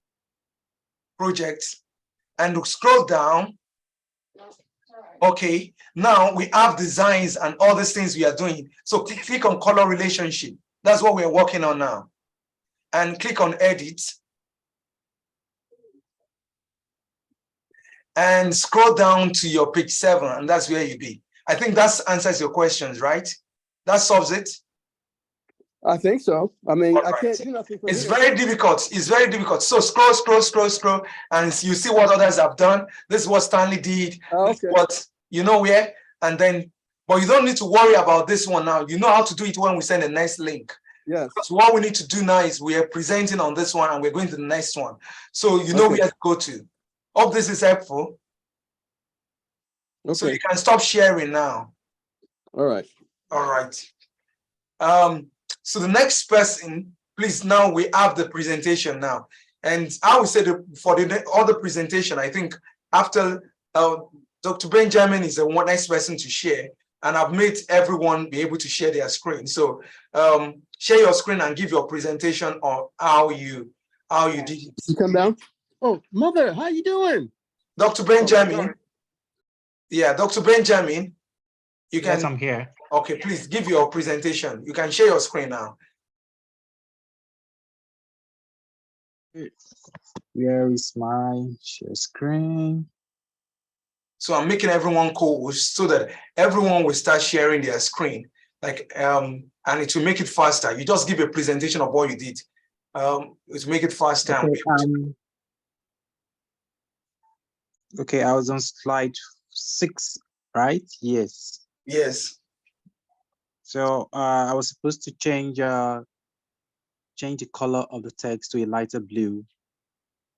and scroll down. Okay, now we have designs and all these things we are doing. So click on color relationship. That's what we're working on now. And click on edit. And scroll down to your page 7, and that's where you be. I think that answers your questions, right? That solves it. I think so. I mean, I can't do nothing from It's here. very difficult. It's very difficult. So scroll, and you see what others have done. This is what Stanley did. This is what where, and then, but you don't need to worry about this one now. You know how to do it when we send the next link. Yes. So what we need to do now is we are presenting on this one, and we're going to the next one. So you know where to go to. Hope this is helpful. So you can stop sharing now. All right. All right. So the next person, please, now we have the presentation now. And I would say for the other presentation, I think after Dr. Benjamin is the next person to share, and I've made everyone be able to share their screen. So share your screen and give your presentation on how you did it. You come down. Oh, mother, how you doing? Dr. Benjamin. Dr. Benjamin, you can. Yes, I'm here. Okay, please give your presentation. You can share your screen now. Where is my share screen? So I'm making everyone co-host so that everyone will start sharing their screen. Like, and it will make it faster. You just give a presentation of what you did. It will make it faster. Okay, okay, I was on slide 6, right? Yes. Yes. So I was supposed to change the color of the text to a lighter blue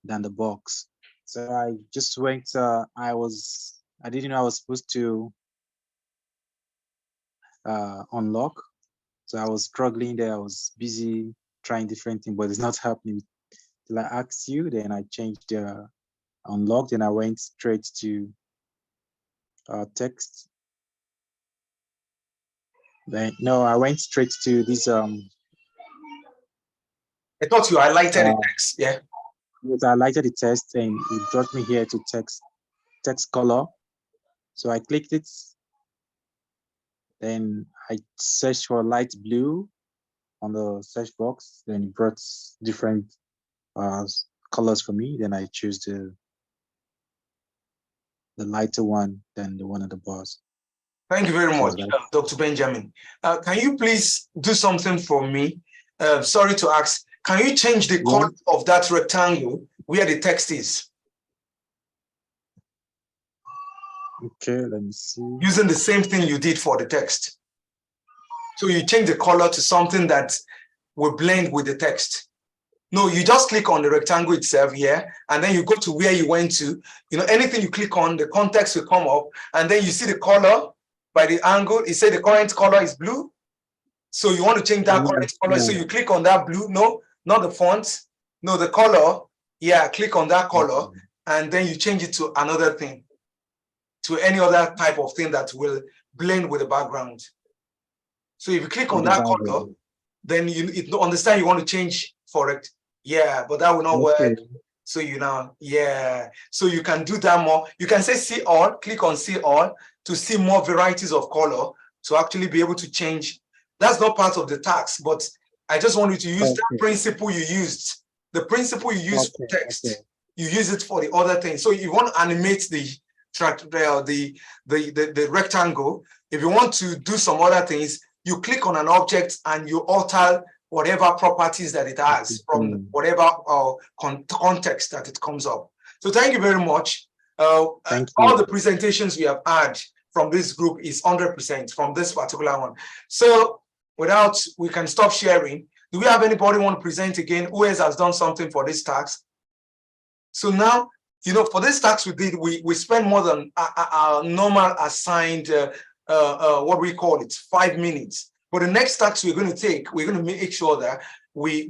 than the box. So I just went. I didn't know I was supposed to unlock. So I was struggling there. I was busy trying different things, but it's not happening. Till I asked you, then I changed the unlocked, and I went straight to text. Then no, I went straight to this. I thought you highlighted the text. Yeah. Yes, I highlighted the text, and it brought me here to text color. So I clicked it. Then I searched for light blue on the search box. Then it brought different colors for me. Then I choose the lighter one than the one at the box. Thank you very So much, Dr. Benjamin. Can you please do something for me? Sorry to ask. Can you change the color of that rectangle where the text is? Okay, let me see. Using the same thing you did for the text. So you change the color to something that will blend with the text. No, you just click on the rectangle itself here, and then you go to where you went to. You know, anything you click on, the context will come up, and then you see the color by the angle. It said the current color is blue. So you want to change that current color. So you click on that blue. No, not the font. No, the color. Yeah, click on that color, and then you change it to another thing, to any other type of thing that will blend with the background. So if you click on that color, then you understand you want to change for it. Yeah, but that will not work. So so you can do that more. You can say see all, click on see all to see more varieties of color to actually be able to change. That's not part of the task, but I just want you to use that principle you used. The principle you use for text, you use it for the other thing. So you want to animate the rectangle. If you want to do some other things, you click on an object and you alter whatever properties that it has from whatever context that it comes up. So thank you very much. All the presentations we have had from this group is 100% from this particular one. So we can stop sharing. Do we have anybody want to present again? Who else has done something for this task? So now, for this task we did, we spent more than our normal assigned, what we call it, 5 minutes. But the next task we're going to take, we're going to make sure that we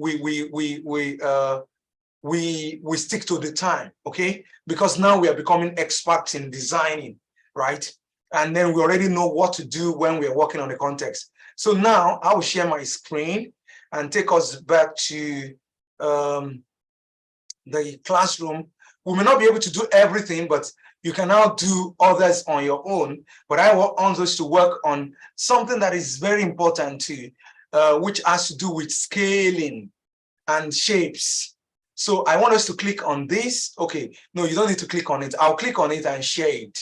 stick to the time, okay? Because now we are becoming experts in designing, right? And then we already know what to do when we're working on the context. So now I will share my screen and take us back to the classroom. We may not be able to do everything, but you can now do others on your own. But I want us to work on something that is very important too, which has to do with scaling and shapes. So I want us to click on this. Okay, no, you don't need to click on it. I'll click on it and share it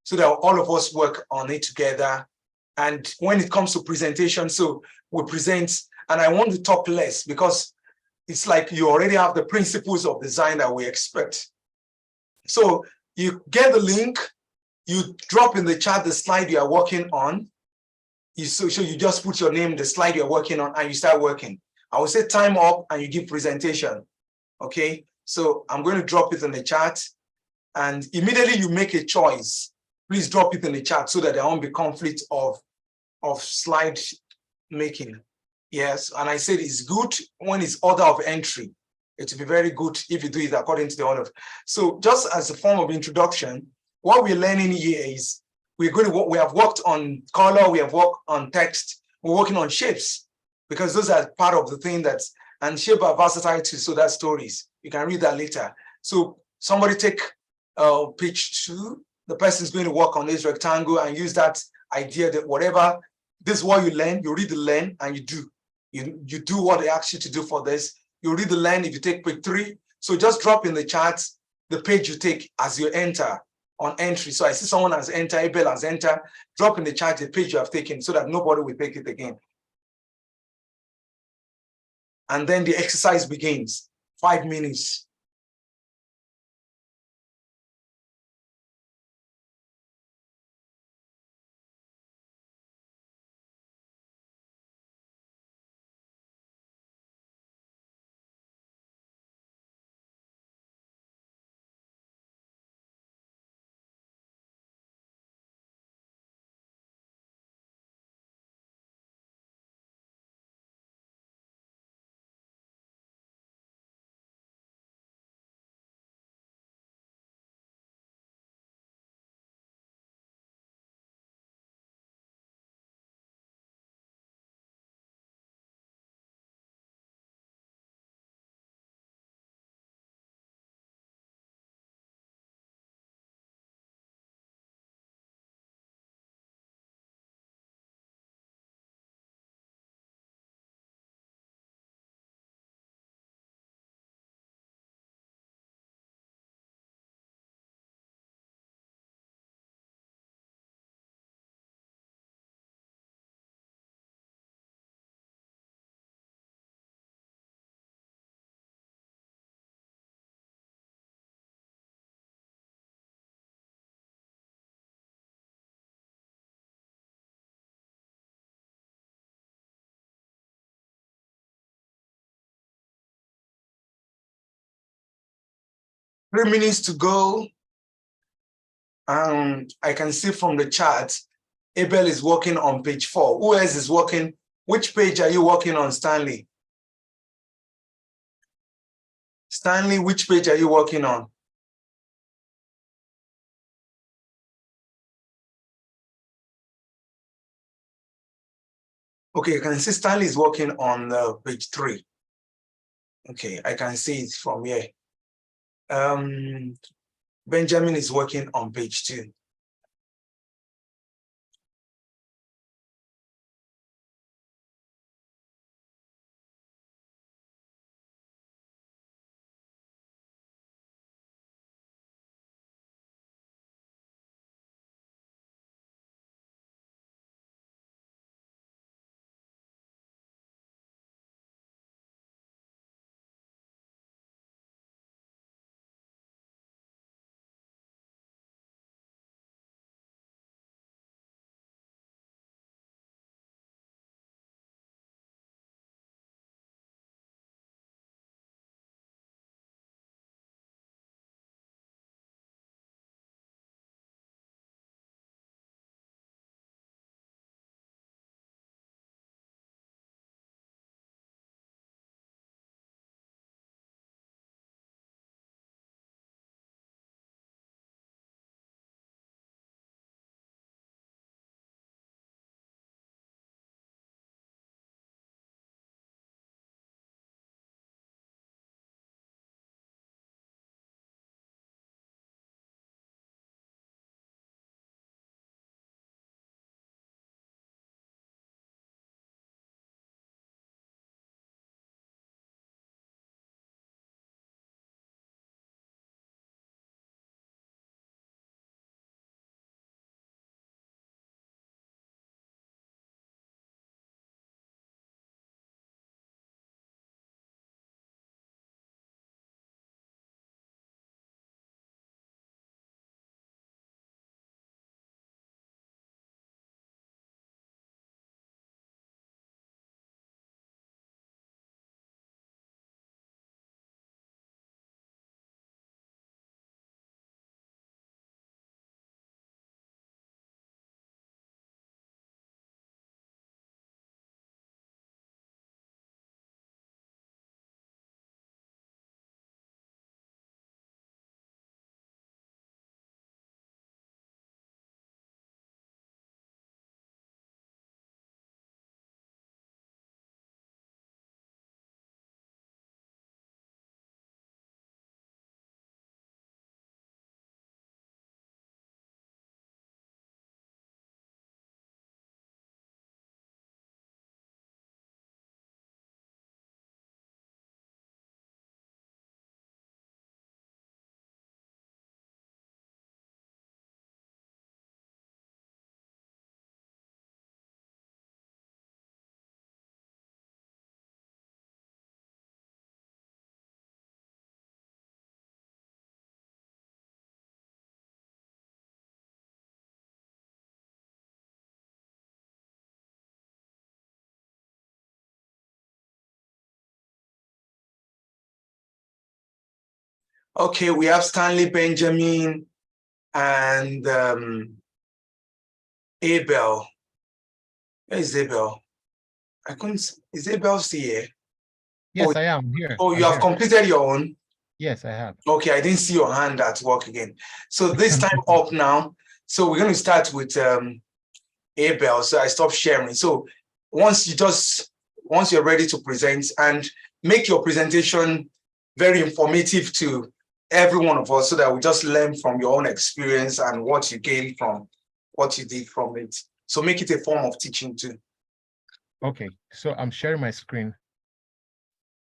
so that all of us work on it together. And when it comes to presentation, so we present, and I want to talk less because it's like you already have the principles of design that we expect. So you get the link, you drop in the chat the slide you are working on. So you just put your name, the slide you're working on, and you start working. I will say time up and you give presentation. Okay, so I'm going to drop it in the chat, and immediately you make a choice. Please drop it in the chat so that there won't be conflict of slide making. Yes, and I said it's good when it's order of entry. It will be very good if you do it according to the order. So just as a form of introduction, what we're learning here is we have worked on color, we have worked on text, we're working on shapes, because those are part of the thing and shape are versatile too, so that's stories. You can read that later. So somebody take page 2, the person's going to work on this rectangle and use that idea that whatever, this is what you learn, you read the learn and you do. You do what they ask you to do for this. You read the line if you take page 3. So just drop in the chat the page you take as you enter on entry. So I see someone has entered, Abel has entered. Drop in the chat the page you have taken so that nobody will take it again. And then the exercise begins. 5 minutes. Three minutes to go. I can see from the chart, Abel is working on page 4. Who else is working? Which page are you working on, Stanley? Stanley, which page are you working on? Okay, I can see Stanley is working on page 3. Okay, I can see it from here. Benjamin is working on page 2. Okay, we have Stanley Benjamin and Abel. Where is Abel? I couldn't. Is Abel still here? Yes, I am here. Oh, you I'm have here. completed your own? Yes, I have. Okay, I didn't see your hand at work again. So this time up now. So we're going to start with Abel. So I stopped sharing. So once you're ready to present, and make your presentation very informative to every one of us, so that we just learn from your own experience and what you gained from what you did from it. So make it a form of teaching too. Okay, so I'm sharing my screen.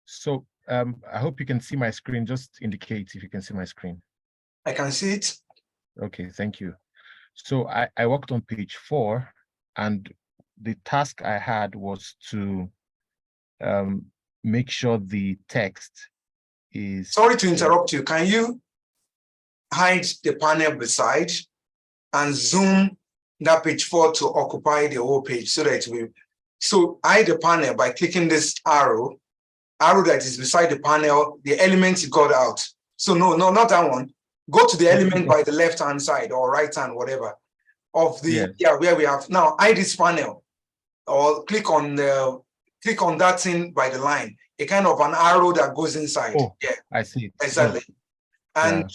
So I hope you can see my screen. Just indicate if you can see my screen. I can see it. Okay, thank you. So I worked on page 4, and the task I had was to make sure the text is... Sorry to interrupt you. Can you hide the panel beside and zoom that page 4 to occupy the whole page, so that it will... So hide the panel by clicking this arrow that is beside the panel, the element you got out. So no, not that one. Go to the element by the left-hand side or right-hand, whatever, of the, where we have now. Hide this panel, or click on that thing by the line, a kind of an arrow that goes inside. Oh, yeah, I see it. Exactly. Good. And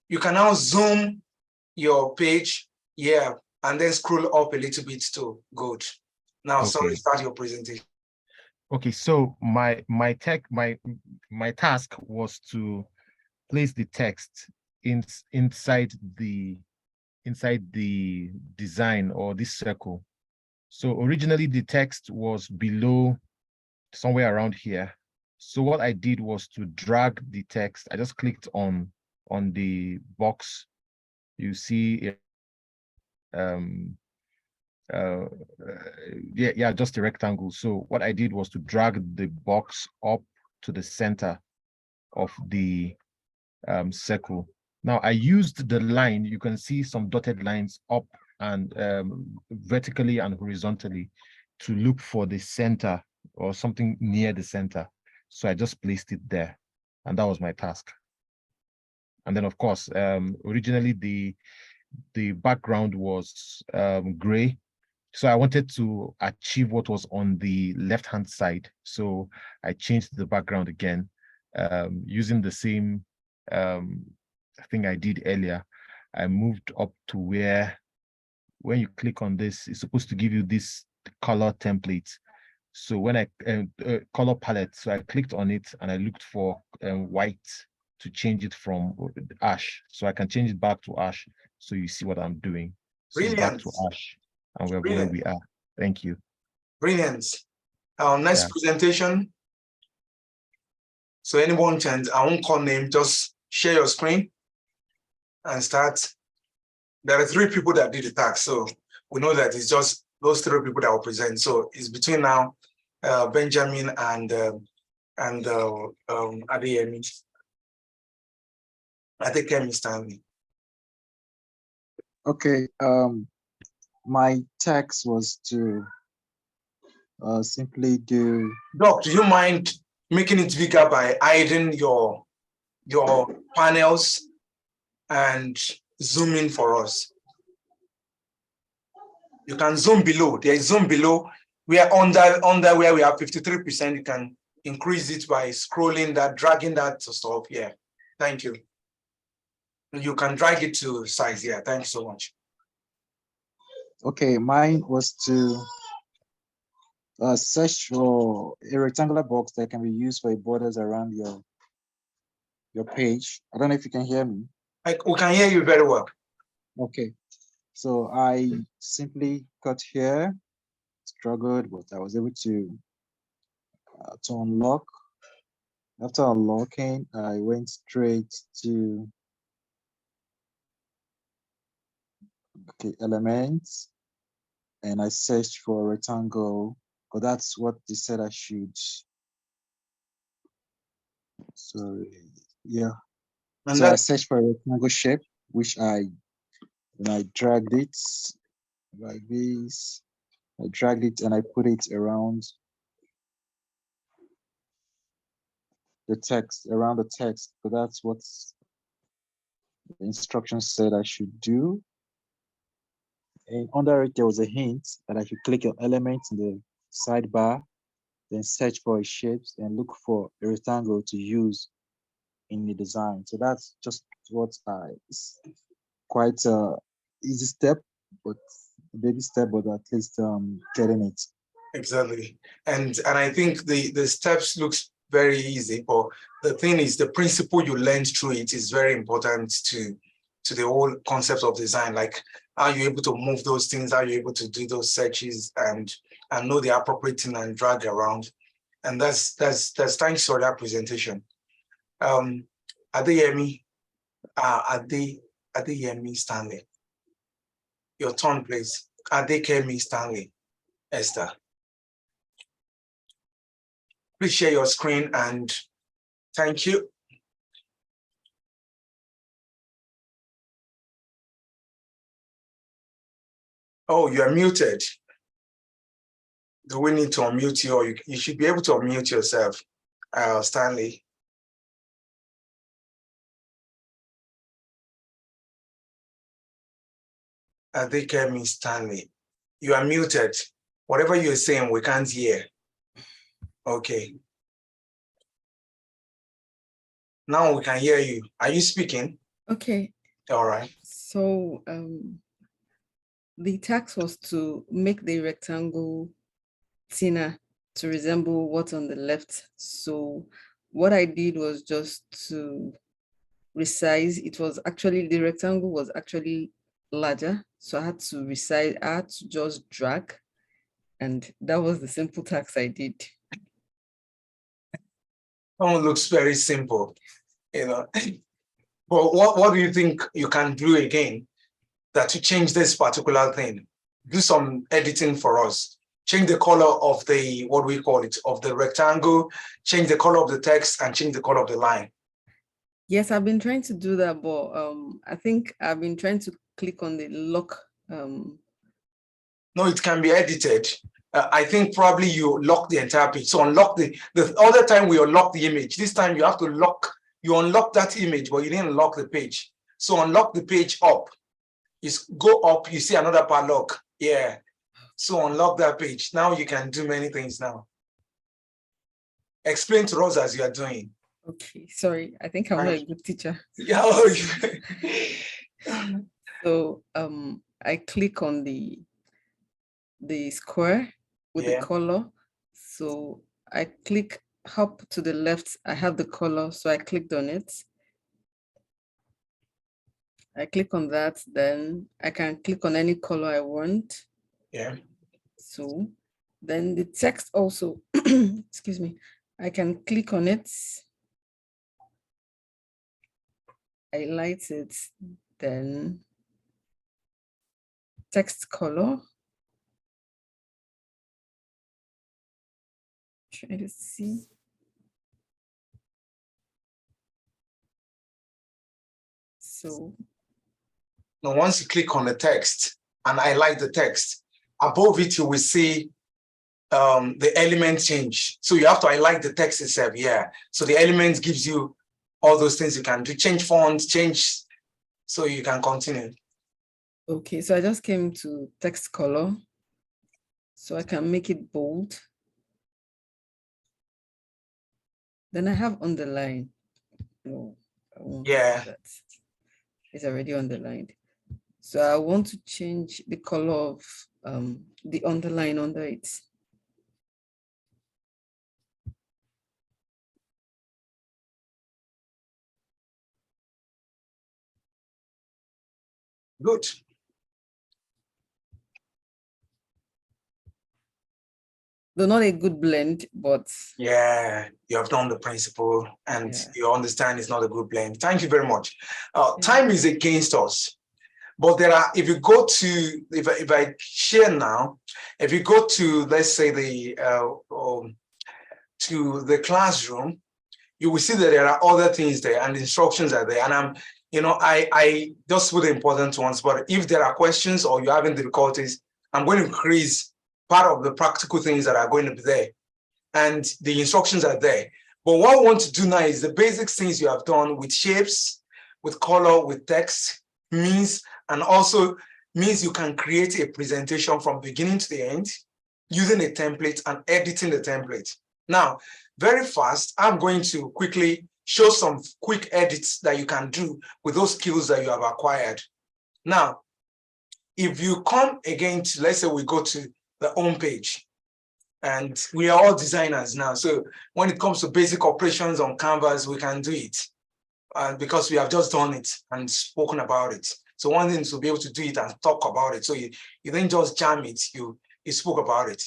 you can now zoom your page, and then scroll up a little bit to good. Now, sorry, start your presentation. Okay, so my task was to place the text inside the design, or this circle. So originally the text was below, somewhere around here. So what I did was to drag the text. I just clicked on the box. You see, just a rectangle. So what I did was to drag the box up to the center of the circle. Now I used the line. You can see some dotted lines up and vertically and horizontally to look for the center or something near the center. So I just placed it there, and that was my task. And then, of course, originally the background was gray. So I wanted to achieve what was on the left-hand side. So I changed the background again, using the same thing I did earlier. I moved up to where, when you click on this, it's supposed to give you this color template. So when I color palette, so I clicked on it and I looked for white to change it from ash. So I can change it back to ash. So you see what I'm doing. So it's back to ash, and we're where we are. Thank you. Brilliant. Our next presentation. So anyone can, I won't call name, just share your screen and start. There are 3 people that did the task, so we know that it's just those 3 people that will present. So it's between now Benjamin and Adeyemi. Adeyemi Stanley. Okay. My task was to simply do. Doc, do you mind making it bigger by hiding your panels and zoom in for us? You can zoom below. There is zoom below. We are under where we have 53%. You can increase it by scrolling that, dragging that stuff. Yeah, thank you. You can drag it to size. Yeah, thank you so much. Okay, mine was to search for a rectangular box that can be used for borders around your page. I don't know if you can hear me. We can hear you very well. Okay, so I simply got here, struggled, but I was able to unlock. After unlocking, I went straight to elements, and I searched for a rectangle, because that's what they said I should. Sorry, yeah. And so I searched for a rectangle shape, which I dragged it like this. I dragged it and I put it around the text, so that's what's the instructions said I should do. And under it, there was a hint that I should click on elements in the sidebar, then search for a shape and look for a rectangle to use in the design. So that's just what it's quite a easy step, but a baby step, but at least getting it. Exactly. And I think the steps looks very easy, but the thing is the principle you learned through it is very important to the whole concept of design. Like, are you able to move those things? Are you able to do those searches and know the appropriate thing and drag around? And that's thanks for that presentation. Adeyemi, Adeyemi Stanley. Your turn, please. Adekemi Stanley, Esther. Please share your screen and thank you. Oh, you are muted. Do we need to unmute you, or you should be able to unmute yourself, Stanley? Adekemi Stanley, you are muted. Whatever you're saying, we can't hear. Okay. Now we can hear you. Are you speaking? Okay. All right. So the task was to make the rectangle thinner to resemble what's on the left. So what I did was just to resize. It was actually, the rectangle was actually larger. So I had to resize, I had to just drag. And that was the simple task I did. Oh, looks very simple, you know. But what do you think you can do again that to change this particular thing? Do some editing for us. Change the color of the, what we call it, of the rectangle, change the color of the text and change the color of the line. Yes, I've been trying to do that, but I think I've been trying to click on the lock. No, it can be edited. I think probably you lock the entire page. So unlock the other time we unlock the image. This time you have to lock, you unlock that image, but you didn't lock the page. So unlock the page up. You go up, you see another padlock. Yeah. So unlock that page. Now you can do many things now. Explain to us as you are doing. Okay, sorry. I think I'm not a good teacher. Yeah. So I click on the square with the color. So I click up to the left. I have the color, so I clicked on it. I click on that, then I can click on any color I want. Yeah. So then the text also, excuse me, I can click on it, highlight it, then text color. Try to see. So now, once you click on the text and highlight the text, above it, you will see the element change. So you have to highlight the text itself. Yeah. So the element gives you all those things you can do, change fonts, change, so you can continue. Okay, so I just came to text color. So I can make it bold. Then I have underline. No, I won't do that. It's already underlined. So I want to change the color of the underline under it. Good. Though not a good blend, but yeah, you have done the principle and you understand it's not a good blend. Thank you very much. Time is against us, but there are, if you go to, if I share now, if you go to, let's say to the classroom, you will see that there are other things there and the instructions are there. And I just put the important ones, but if there are questions or you're having difficulties, I'm going to increase part of the practical things that are going to be there. And the instructions are there. But what I want to do now is the basic things you have done with shapes, with color, with text means, and also means you can create a presentation from beginning to the end using a template and editing the template. Now, very fast, I'm going to quickly show some quick edits that you can do with those skills that you have acquired. Now, if you come again to, let's say we go to the home page, and we are all designers now. So when it comes to basic operations on Canvas, we can do it because we have just done it and spoken about it. So one thing is to be able to do it and talk about it. So you didn't just jam it, you spoke about it.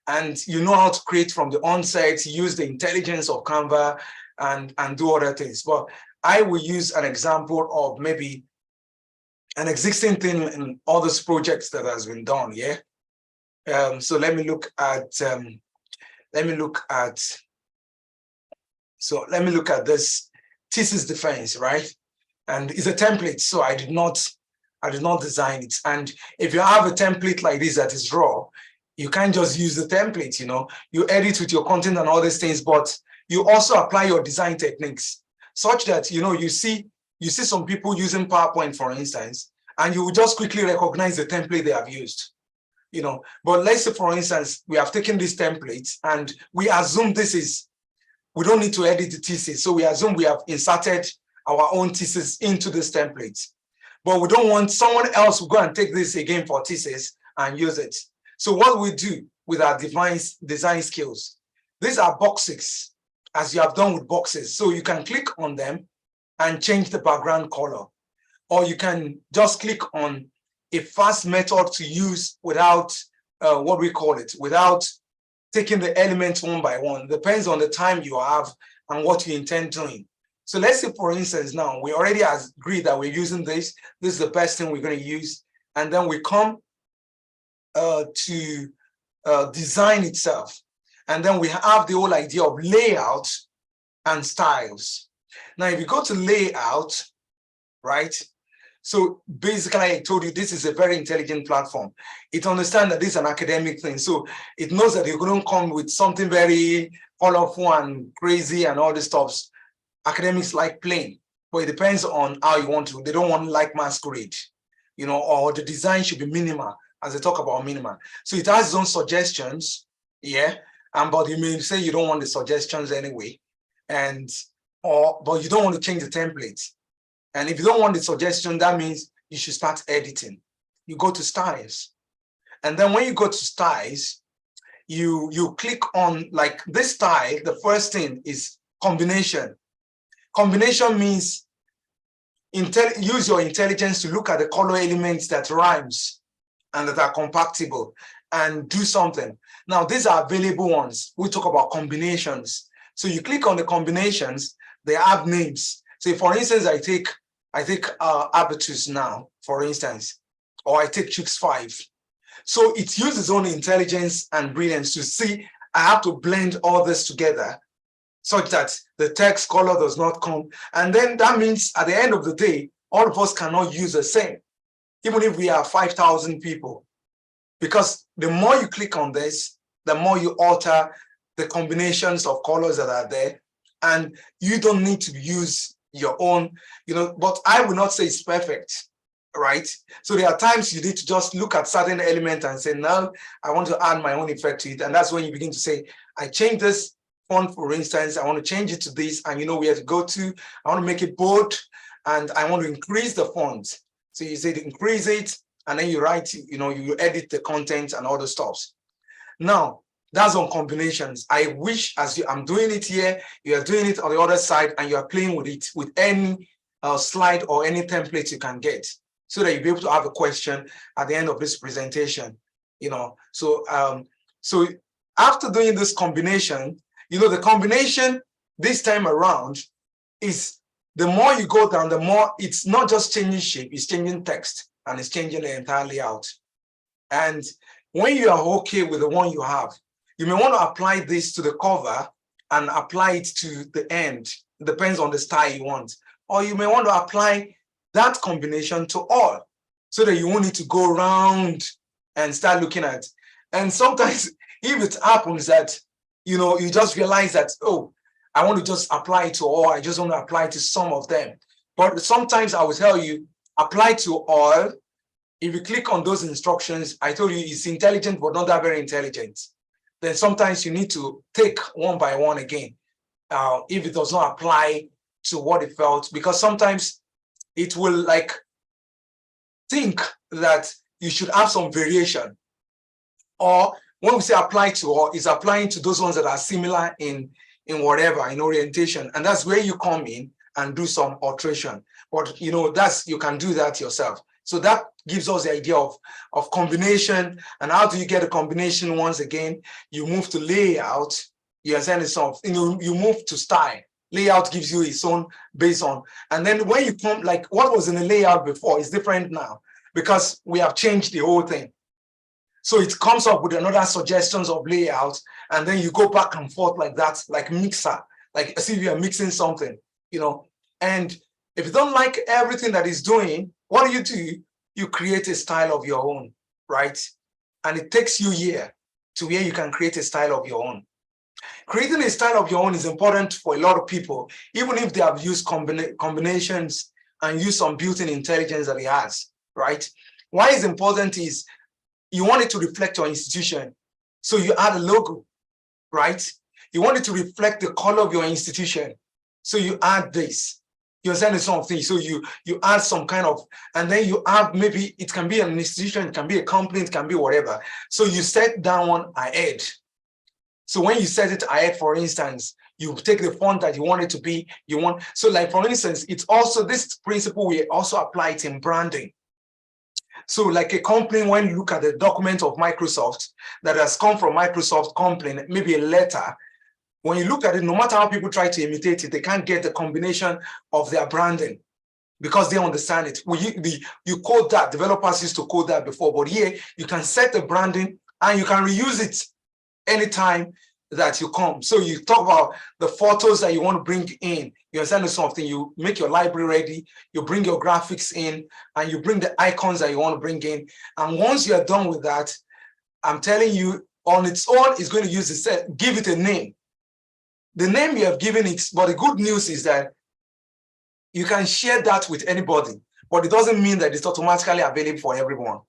And you know how to create from the onset, use the intelligence of Canva and do other things. But I will use an example of maybe an existing thing in all those projects that has been done, yeah? So let me look at this thesis defense, right? And it's a template, so I did not design it. And if you have a template like this that is raw, you can't just use the template, you know, you edit with your content and all these things, but you also apply your design techniques such that, you know, you see some people using PowerPoint, for instance, and you will just quickly recognize the template they have used. You know, but let's say, for instance, we have taken this template and we assume we don't need to edit the thesis. So we assume we have inserted our own thesis into this template, but we don't want someone else to go and take this again for thesis and use it. So what we do with our design skills, these are boxes, as you have done with boxes. So you can click on them and change the background color, or you can just click on a fast method to use without without taking the elements one by one. Depends on the time you have and what you intend doing. So let's say, for instance, now we already agreed that we're using this. This is the best thing we're going to use. And then we come to design itself. And then we have the whole idea of layout and styles. Now, if you go to layout, right? So basically, I told you this is a very intelligent platform. It understands that this is an academic thing. So it knows that you're going to come with something very colorful and crazy and all this stuff. Academics like plain, but it depends on how you want to. They don't want like masquerade, you know, or the design should be minimal, as they talk about minimal. So it has its own suggestions, yeah. But you may say you don't want the suggestions anyway, but you don't want to change the template. And if you don't want the suggestion, that means you should start editing. You go to styles. And then when you go to styles, you click on like this style. The first thing is combination. Combination means use your intelligence to look at the color elements that rhymes and that are compatible and do something. Now, these are available ones. We talk about combinations. So you click on the combinations, they have names. So for instance, I take Habitus now, for instance, or I take Chicks 5. So it uses its own intelligence and brilliance to see I have to blend all this together such that the text color does not come. And then that means at the end of the day, all of us cannot use the same, even if we are 5,000 people. Because the more you click on this, the more you alter the combinations of colors that are there. And you don't need to use your own, you know, but I will not say it's perfect, right? So there are times you need to just look at certain elements and say, no, I want to add my own effect to it. And that's when you begin to say, I change this font, for instance, I want to change it to this, and you know where to go to. I want to make it bold, and I want to increase the font. So you say to increase it, and then you write, you know, you edit the content and all the stuff. Now, that's on combinations. I wish, as I'm doing it here, you are doing it on the other side, and you are playing with it with any slide or any template you can get, so that you'll be able to have a question at the end of this presentation. You know, so after doing this combination, you know, the combination this time around is the more you go down, the more it's not just changing shape, it's changing text, and it's changing the entire layout. And when you are okay with the one you have, you may want to apply this to the cover and apply it to the end. It depends on the style you want. Or you may want to apply that combination to all, so that you won't need to go around and start looking at. And sometimes if it happens that, you know, you just realize that, oh, I want to just apply it to all, I just want to apply it to some of them. But sometimes I will tell you, apply to all. If you click on those instructions, I told you it's intelligent, but not that very intelligent. Then sometimes you need to take one by one again, if it does not apply to what it felt, because sometimes it will like think that you should have some variation. Or when we say apply to, or is applying to those ones that are similar in whatever, in orientation. And that's where you come in and do some alteration. But you know, you can do that yourself. So that gives us the idea of combination. And how do you get a combination? Once again, you move to layout. You understand it's something, you move to style. Layout gives you its own based on. And then when you come, like what was in the layout before is different now because we have changed the whole thing. So it comes up with another suggestions of layout, and then you go back and forth like that, like mixer, like as if you're mixing something, you know. And if you don't like everything that it's doing, what do? You create a style of your own, right? And it takes you here to where you can create a style of your own. Creating a style of your own is important for a lot of people, even if they have used combinations and used some built-in intelligence that it has, right? Why it's important is you want it to reflect your institution. So you add a logo, right? You want it to reflect the color of your institution. So you add this. You understand something. So you add some kind of, and then you add, maybe it can be an institution, it can be a company, it can be whatever. So you set that one ahead. So when you set it ahead, for instance, you take the font that you want it to be, so like for instance, it's also this principle we also apply it in branding. So like a company, when you look at the document of Microsoft that has come from Microsoft company, maybe a letter, when you look at it, no matter how people try to imitate it, they can't get the combination of their branding because they understand it. You code that, developers used to code that before, but here you can set the branding and you can reuse it anytime that you come. So you talk about the photos that you want to bring in. You understand something, you make your library ready, you bring your graphics in, and you bring the icons that you want to bring in. And once you're done with that, I'm telling you, on its own, it's going to use the set, give it a name. The name you have given it, but the good news is that you can share that with anybody, but it doesn't mean that it's automatically available for everyone.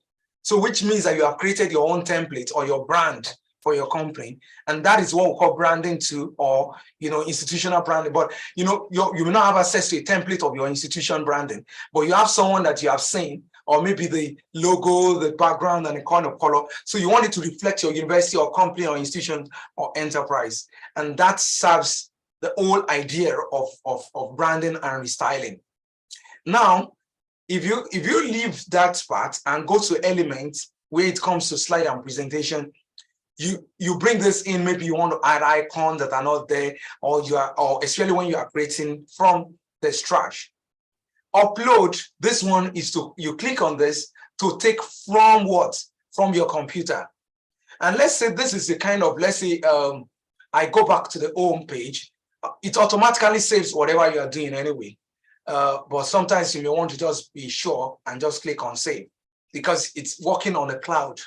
So which means that you have created your own template or your brand for your company, and that is what we call branding too, or institutional branding. But you may not have access to a template of your institution branding, but you have someone that you have seen, or maybe the logo, the background, and the kind of color. So you want it to reflect your university or company or institution or enterprise, and that serves the whole idea of branding and restyling. Now, if you leave that part and go to elements where it comes to slide and presentation, you bring this in. Maybe you want to add icons that are not there, or especially when you are creating from the scratch. Upload, this one is you click on this to take from what? From your computer. And let's say this is the kind of, let's say I go back to the home page. It automatically saves whatever you are doing anyway. But sometimes you may want to just be sure and just click on save because it's working on the cloud.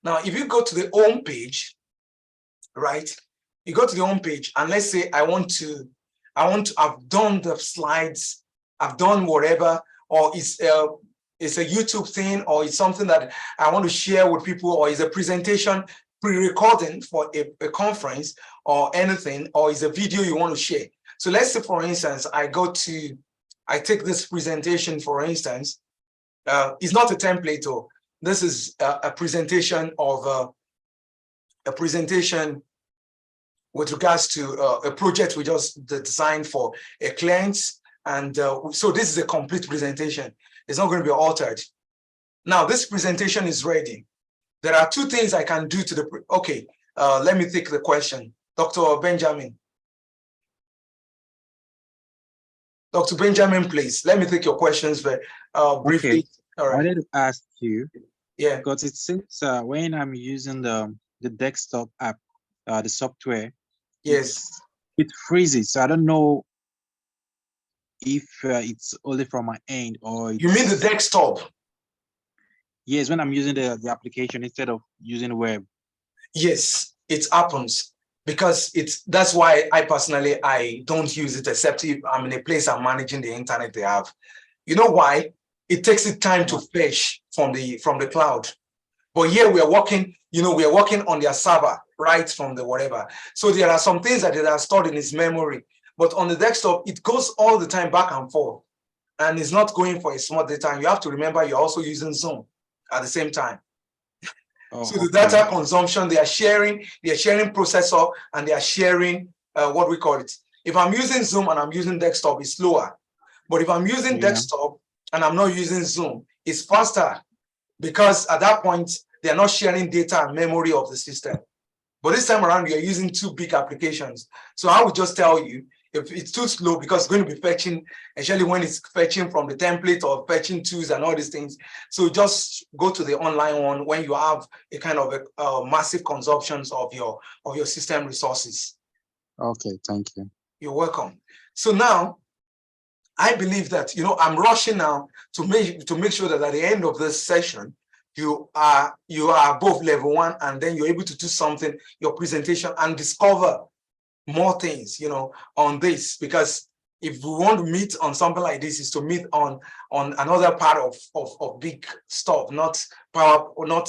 Now, if you go to the home page, right? You go to the home page, and let's say I want to have done the slides, I've done whatever, or it's a YouTube thing, or it's something that I want to share with people, or it's a presentation pre-recording for a conference or anything, or it's a video you want to share. So let's say, for instance, I take this presentation, for instance, it's not a template, though. This is a presentation of a presentation with regards to a project we just designed for a client. And so this is a complete presentation. It's not going to be altered. Now, this presentation is ready. There are two things I can do to okay, let me take the question. Dr. Benjamin. Dr. Benjamin, please, let me take your questions very briefly. Okay. All right. I wanted to ask you, yeah, because it seems when I'm using the desktop app, the software, yes, it freezes. So I don't know if it's only from my end or you mean the desktop? Yes, when I'm using the application instead of using web. Yes, it happens. because that's why I don't use it except if I'm in a place I'm managing the internet they have. You know why? It takes it time to fetch from the cloud. But here we are working, we are working on their server, right from the whatever. So there are some things that are stored in its memory, but on the desktop, it goes all the time back and forth, and it's not going for a small data. And you have to remember you're also using Zoom at the same time. So the data consumption, they are sharing processor, and they are sharing what we call it. If I'm using Zoom and I'm using desktop, it's slower. But if I'm using desktop and I'm not using Zoom, it's faster, because at that point, they're not sharing data and memory of the system. But this time around, you're using two big applications. So I would just tell you, if it's too slow, because it's going to be fetching, especially when it's fetching from the template or fetching tools and all these things. So just go to the online one when you have a kind of a massive consumptions of your system resources. Okay, thank you. You're welcome. So now, I believe that, I'm rushing now to make sure that at the end of this session, you are above level 1, and then you're able to do something, your presentation, and discover more things, on this. Because if we want to meet on something like this, is to meet on another part of big stuff, not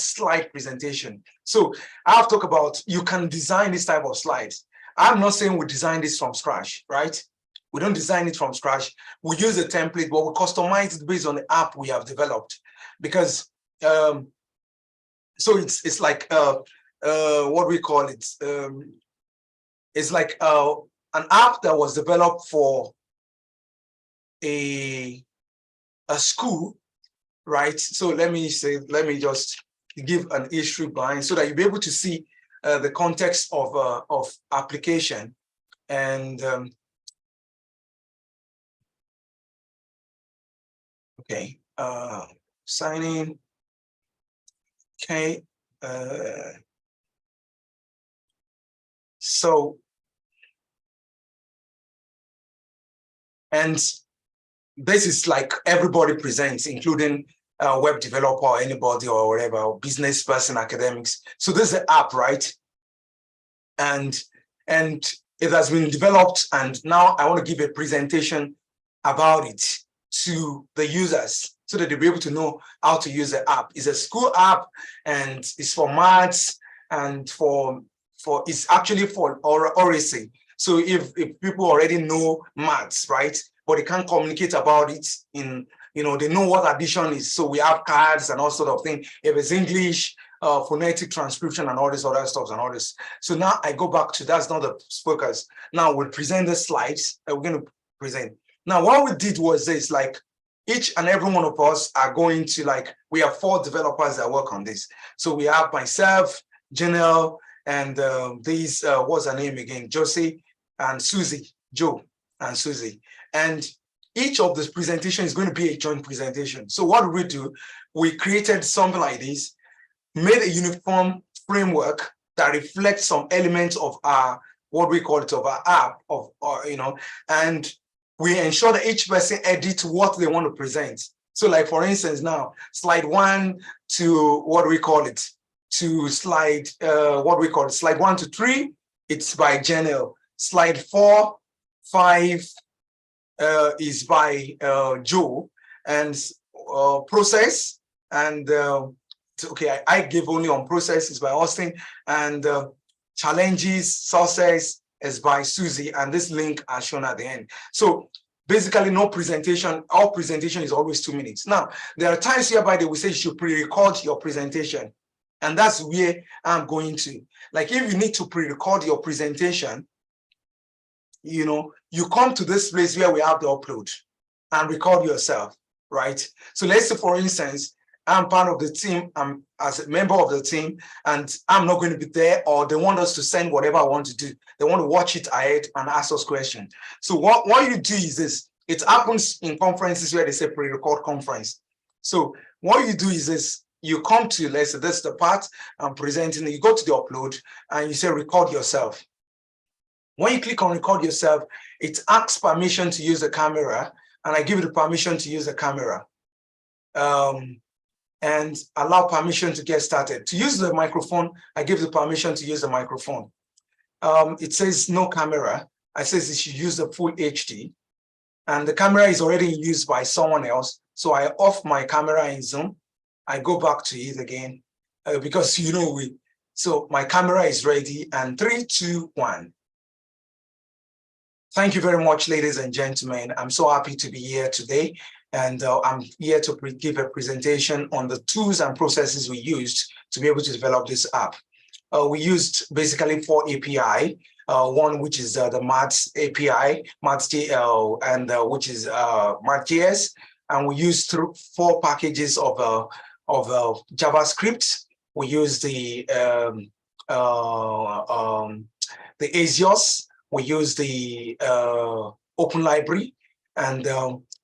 slide presentation. So I've talked about, you can design this type of slides. I'm not saying we design this from scratch, right? We don't design it from scratch. We use a template, but we customize it based on the app we have developed. Because so it's like what we call it. It's like an app that was developed for a school, right? So let me just give an history behind, so that you'll be able to see the context of application. And okay, sign in. Okay, so, and this is like everybody presents, including web developer or anybody or whatever, or business person, academics. So this is the app, right? And it has been developed, and now I want to give a presentation about it to the users, so that they'll be able to know how to use the app. It's a school app, and it's for maths, and it's actually for oracy. So if people already know maths, right, but they can't communicate about it in, they know what addition is. So we have cards and all sort of things. If it's English, phonetic transcription and all this other stuff and all this. So now I go back to, that's not the focus. Now we'll present the slides that we're going to present. Now what we did was this, like each and every one of us are going to, we have 4 developers that work on this. So we have myself, Janelle, and these, what's her name again? Josie and Susie, Joe and Susie. And each of this presentation is going to be a joint presentation. So what we do, we created something like this, made a uniform framework that reflects some elements of our, what we call it, of our app, and we ensure that each person edits what they want to present. So like, for instance, now, slide 1 to, what we call it, to slide, slide 1 to 3, it's by Janelle. Slide 4, 5 is by Joe, and process, and okay, I give only on process is by Austin, and challenges, success is by Susie, and this link are shown at the end. So basically, no presentation. Our presentation is always 2 minutes. Now, there are times hereby they will say you should pre-record your presentation, and that's where I'm going to. Like, if you need to pre-record your presentation, you come to this place where we have the upload and record yourself, right? So let's say, for instance, I'm part of the team, I'm as a member of the team, and I'm not going to be there, or they want us to send whatever I want to do. They want to watch it ahead and ask us questions. So what you do is this, it happens in conferences where they say pre-record conference. So what you do is this, you come to, let's say this is the part I'm presenting, you go to the upload and you say record yourself. When you click on record yourself, it asks permission to use the camera, and I give you the permission to use the camera. And allow permission to get started. To use the microphone, I give the permission to use the microphone. it says no camera. I says it should use the full HD, and the camera is already in use by someone else. So I off my camera in Zoom. I go back to it again because so my camera is ready, and 3, 2, 1. Thank you very much, ladies and gentlemen. I'm so happy to be here today, and I'm here to give a presentation on the tools and processes we used to be able to develop this app. We used basically 4 API, one which is the Maths API, Maths.jl, and which is Math.js, and we used 4 packages of JavaScript. We used the Axios. We use the Open Library, and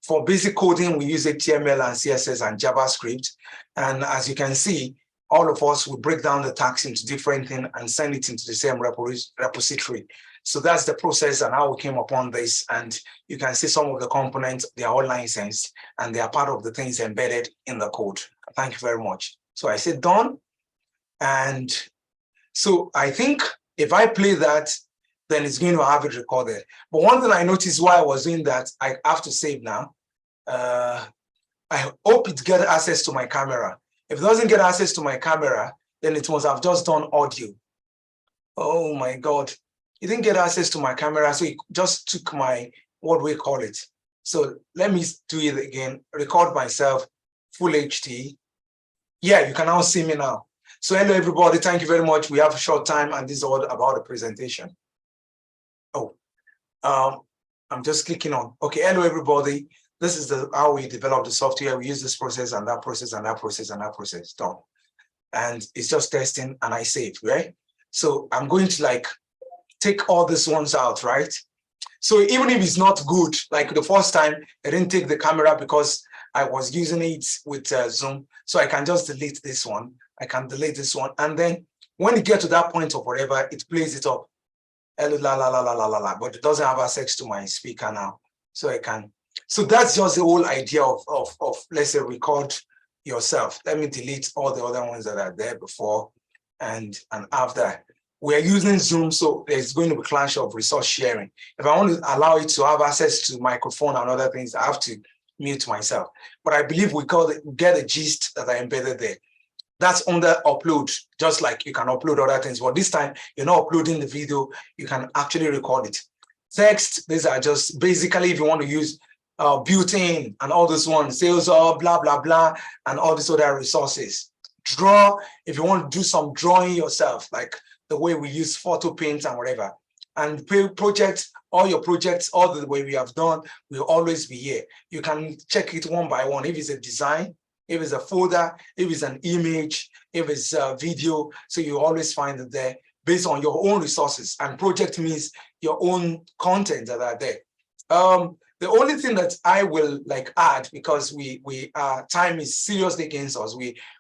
for basic coding, we use HTML and CSS and JavaScript. And as you can see, all of us will break down the tags into different things and send it into the same repository. So that's the process and how we came upon this. And you can see some of the components, they are all licensed, and they are part of the things embedded in the code. Thank you very much. So I said done. And so I think if I play that, then it's going to have it recorded. But one thing I noticed while I was doing that, I have to save now. I hope it gets access to my camera. If it doesn't get access to my camera, then it must have just done audio. Oh my God. It didn't get access to my camera, so it just took my, what we call it. So let me do it again, record myself, full HD. Yeah, you can now see me now. So hello everybody, thank you very much. We have a short time and this is all about the presentation. Oh, I'm just clicking on. Okay, hello everybody. This is how we develop the software. We use this process and that process and that process and that process. Done. And it's just testing and I save, right? So I'm going to take all these ones out, right? So even if it's not good, like the first time, I didn't take the camera because I was using it with Zoom. So I can just delete this one. I can delete this one. And then when you get to that point of whatever, it plays it up. Hello, la, la, la, la, la, la, la, but it doesn't have access to my speaker now. So I can. So that's just the whole idea of let's say, record yourself. Let me delete all the other ones that are there before and after. We're using Zoom, so there's going to be a clash of resource sharing. If I want to allow it to have access to microphone and other things, I have to mute myself. But I believe we get the gist that are embedded there. That's under upload, just like you can upload other things. But this time, you're not uploading the video, you can actually record it. Text, these are just basically if you want to use built-in and all this one, sales or blah, blah, blah, and all these other resources. Draw, if you want to do some drawing yourself, like the way we use photo paint and whatever. And projects, all your projects, all the way we have done, will always be here. You can check it one by one. If it's a design, if it's a folder, if it's an image, if it's a video, so you always find it there based on your own resources. And project means your own content that are there. The only thing that I will add, because time is seriously against us,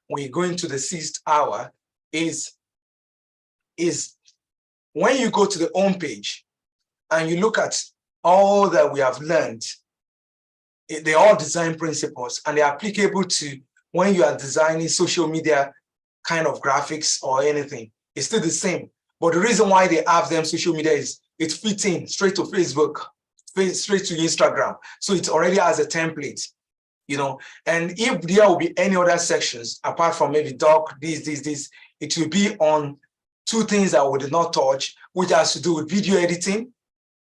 we're going to the 6th hour, is when you go to the home page and you look at all that we have learned, they're all design principles and they're applicable to when you are designing social media kind of graphics or anything. It's still the same. But the reason why they have them social media is it fits in straight to Facebook, straight to Instagram. So it already has a template, and if there will be any other sections apart from maybe doc, this, it will be on 2 things that we did not touch, which has to do with video editing.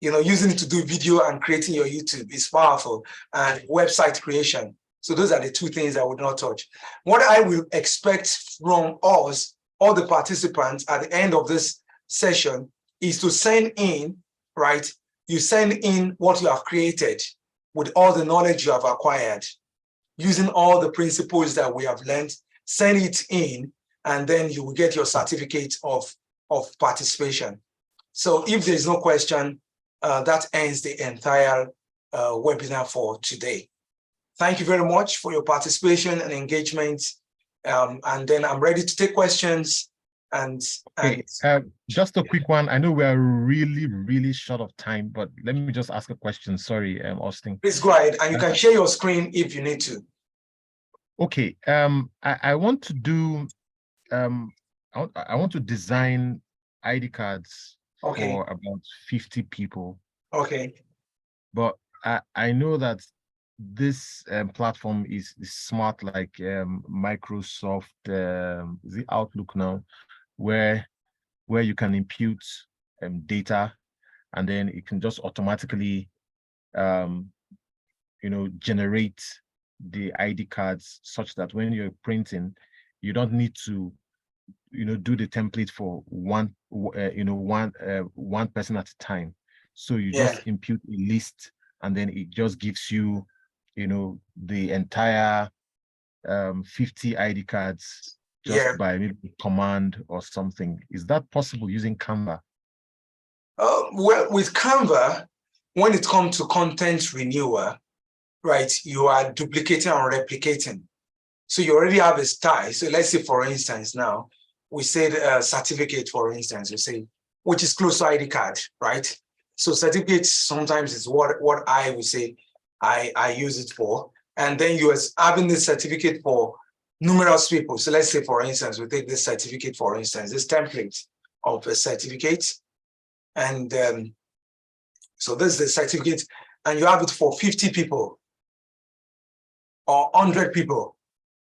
Using it to do video and creating your YouTube is powerful, and website creation. So those are the 2 things I would not touch. What I will expect from us, all the participants at the end of this session, is to send in, right? You send in what you have created with all the knowledge you have acquired, using all the principles that we have learned, send it in, and then you will get your certificate of participation. So if there's no question, that ends the entire webinar for today. Thank you very much for your participation and engagement. And then I'm ready to take questions. Just a quick one. I know we are really, really short of time, but let me just ask a question. Sorry, Austin. Please go ahead, and you can share your screen if you need to. Okay. I want to do. I want to design ID cards Okay. for about 50 people. Okay. But I know that this platform is smart, like Microsoft, the Outlook now, where you can impute data, and then it can just automatically generate the ID cards such that when you're printing, you don't need to do the template for one person at a time. So you Yeah. just impute a list, and then it just gives you the entire 50 ID cards just Yeah. by maybe command or something. Is that possible using Canva? Well, with Canva, when it comes to content renewal, right, you are duplicating and replicating. So you already have a style. So let's say, for instance, now we said certificate, for instance, we say, which is close to ID card, right? So certificate sometimes is what I would say I use it for. And then you are having this certificate for numerous people. So let's say, for instance, we take this certificate, for instance, this template of a certificate. And so this is the certificate, and you have it for 50 people or 100 people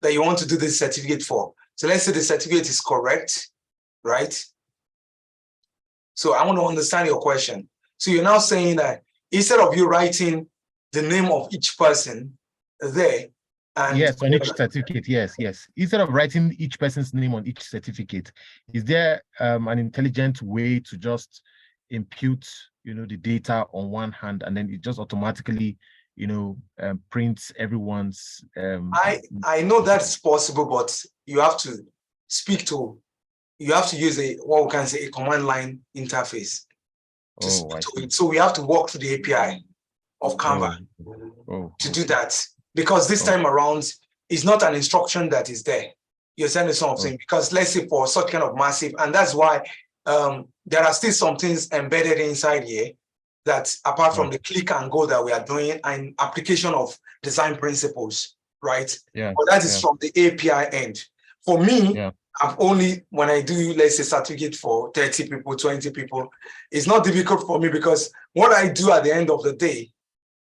that you want to do this certificate for. So let's say the certificate is correct, right? So I want to understand your question. So you're now saying that instead of you writing the name of each person there, and yes, on each certificate, yes. Instead of writing each person's name on each certificate, is there an intelligent way to just impute, the data on one hand, and then it just automatically, prints everyone's. I know that's possible, but you have to use what we can say a command line interface to speak to it. So we have to walk through the API of Canva to do that, because this time around it's not an instruction that is there. You're sending something because let's say for such kind of massive, and that's why there are still some things embedded inside here that apart from the click and go that we are doing and application of design principles, right? Yeah. But that is from the API end. For me, I've only, when I do, let's say, certificate for 30 people, 20 people, it's not difficult for me because what I do at the end of the day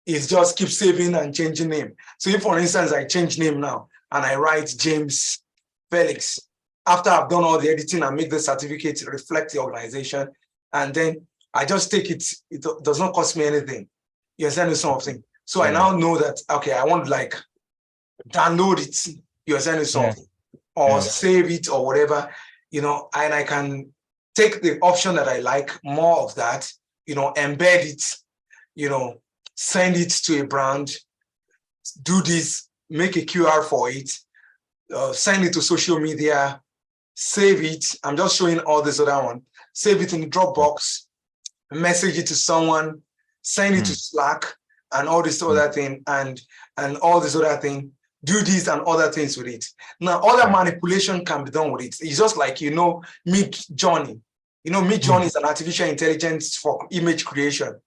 is just keep saving and changing name. So if, for instance, I change name now and I write James Felix, after I've done all the editing and make the certificate reflect the organization, and then I just take it, it does not cost me anything. You understand something? So I now know that, okay, I want to like download it, you understand something, or save it or whatever, and I can take the option that I like more of that, embed it, send it to a brand, do this, make a QR for it, send it to social media, save it. I'm just showing all this other one. Save it in the Dropbox, message it to someone, send it to Slack, and all this other thing, and all this other thing. Do this and other things with it. Now, other manipulation can be done with it. It's just like, Midjourney. Midjourney is an artificial intelligence for image creation.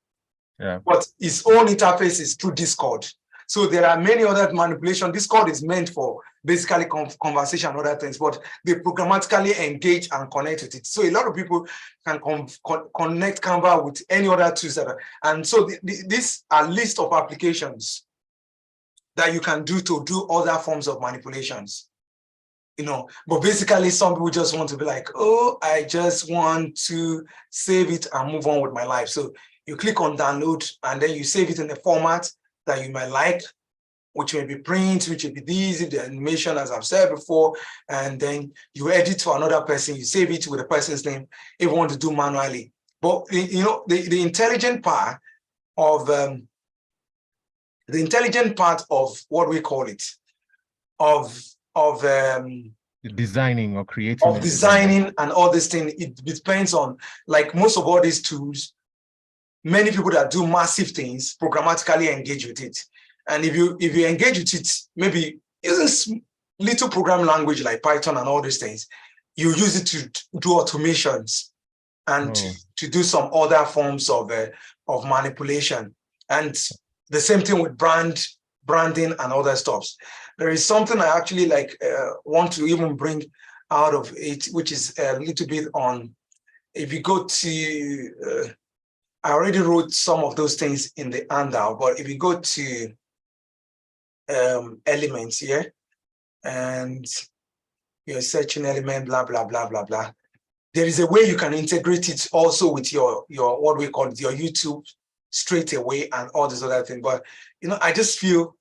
Yeah. But its own interface is through Discord. So there are many other manipulation. Discord is meant for basically conversation and other things, but they programmatically engage and connect with it. So a lot of people can connect Canva with any other tools. And so these are list of applications that you can do to do other forms of manipulations. But basically some people just want to be like, oh, I just want to save it and move on with my life. So you click on download and then you save it in a format that you might like, which may be print, which may be this, the animation, as I've said before, and then you edit to another person, you save it with a person's name if you want to do manually. But the intelligent part of what we call it, of designing or creating, of designing and all this thing, it depends on, like most of all these tools, many people that do massive things programmatically engage with it. And if you engage with it, maybe using little program language like Python and all these things, you use it to do automations and to do some other forms of manipulation. And the same thing with branding and other stuff. There is something I actually want to even bring out of it, which is a little bit on if you go to, I already wrote some of those things in the handout, but if you go to elements here, and you're searching element, blah, blah, blah, blah, blah. There is a way you can integrate it also with your what we call it, your YouTube straight away and all this other thing. But I just feel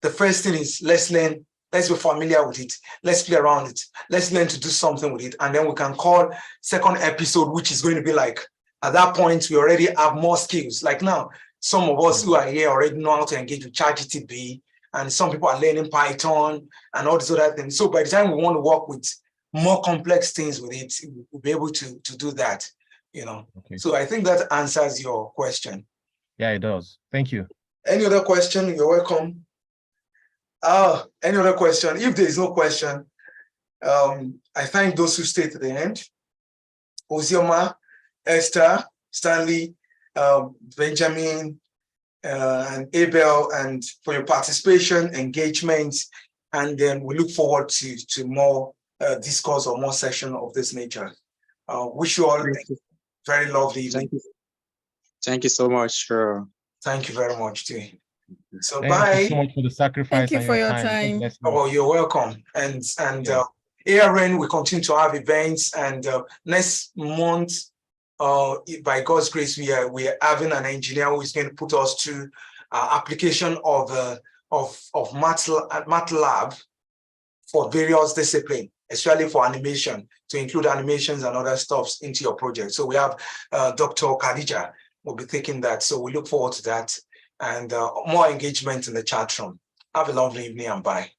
the first thing is let's learn, let's be familiar with it, let's play around it, let's learn to do something with it, and then we can call second episode, which is going to be like, at that point we already have more skills. Like now, some of us who are here already know how to engage with ChatGPT, and some people are learning Python and all these other things. So by the time we want to work with more complex things with it, we'll be able to do that, Okay. So I think that answers your question. Yeah, it does. Thank you. Any other question? You're welcome. Any other question? If there is no question, I thank those who stayed to the end. Ozioma, Esther, Stanley, Benjamin, and Abel, and for your participation, engagement, and then we look forward to more discourse or more session of this nature. Wish you all a very lovely evening. Thank you so much. Sure. Thank you very much too. So Thank bye. you so much for the sacrifice. Thank you and for your your time. Oh, you're welcome. And Yeah. ARN, we continue to have events, and next month, by God's grace, we are having an engineer who is going to put us through application of MATLAB for various disciplines, especially for animation, to include animations and other stuffs into your project. So we have Dr. Khadija will be taking that. So we look forward to that, and more engagement in the chat room. Have a lovely evening and bye.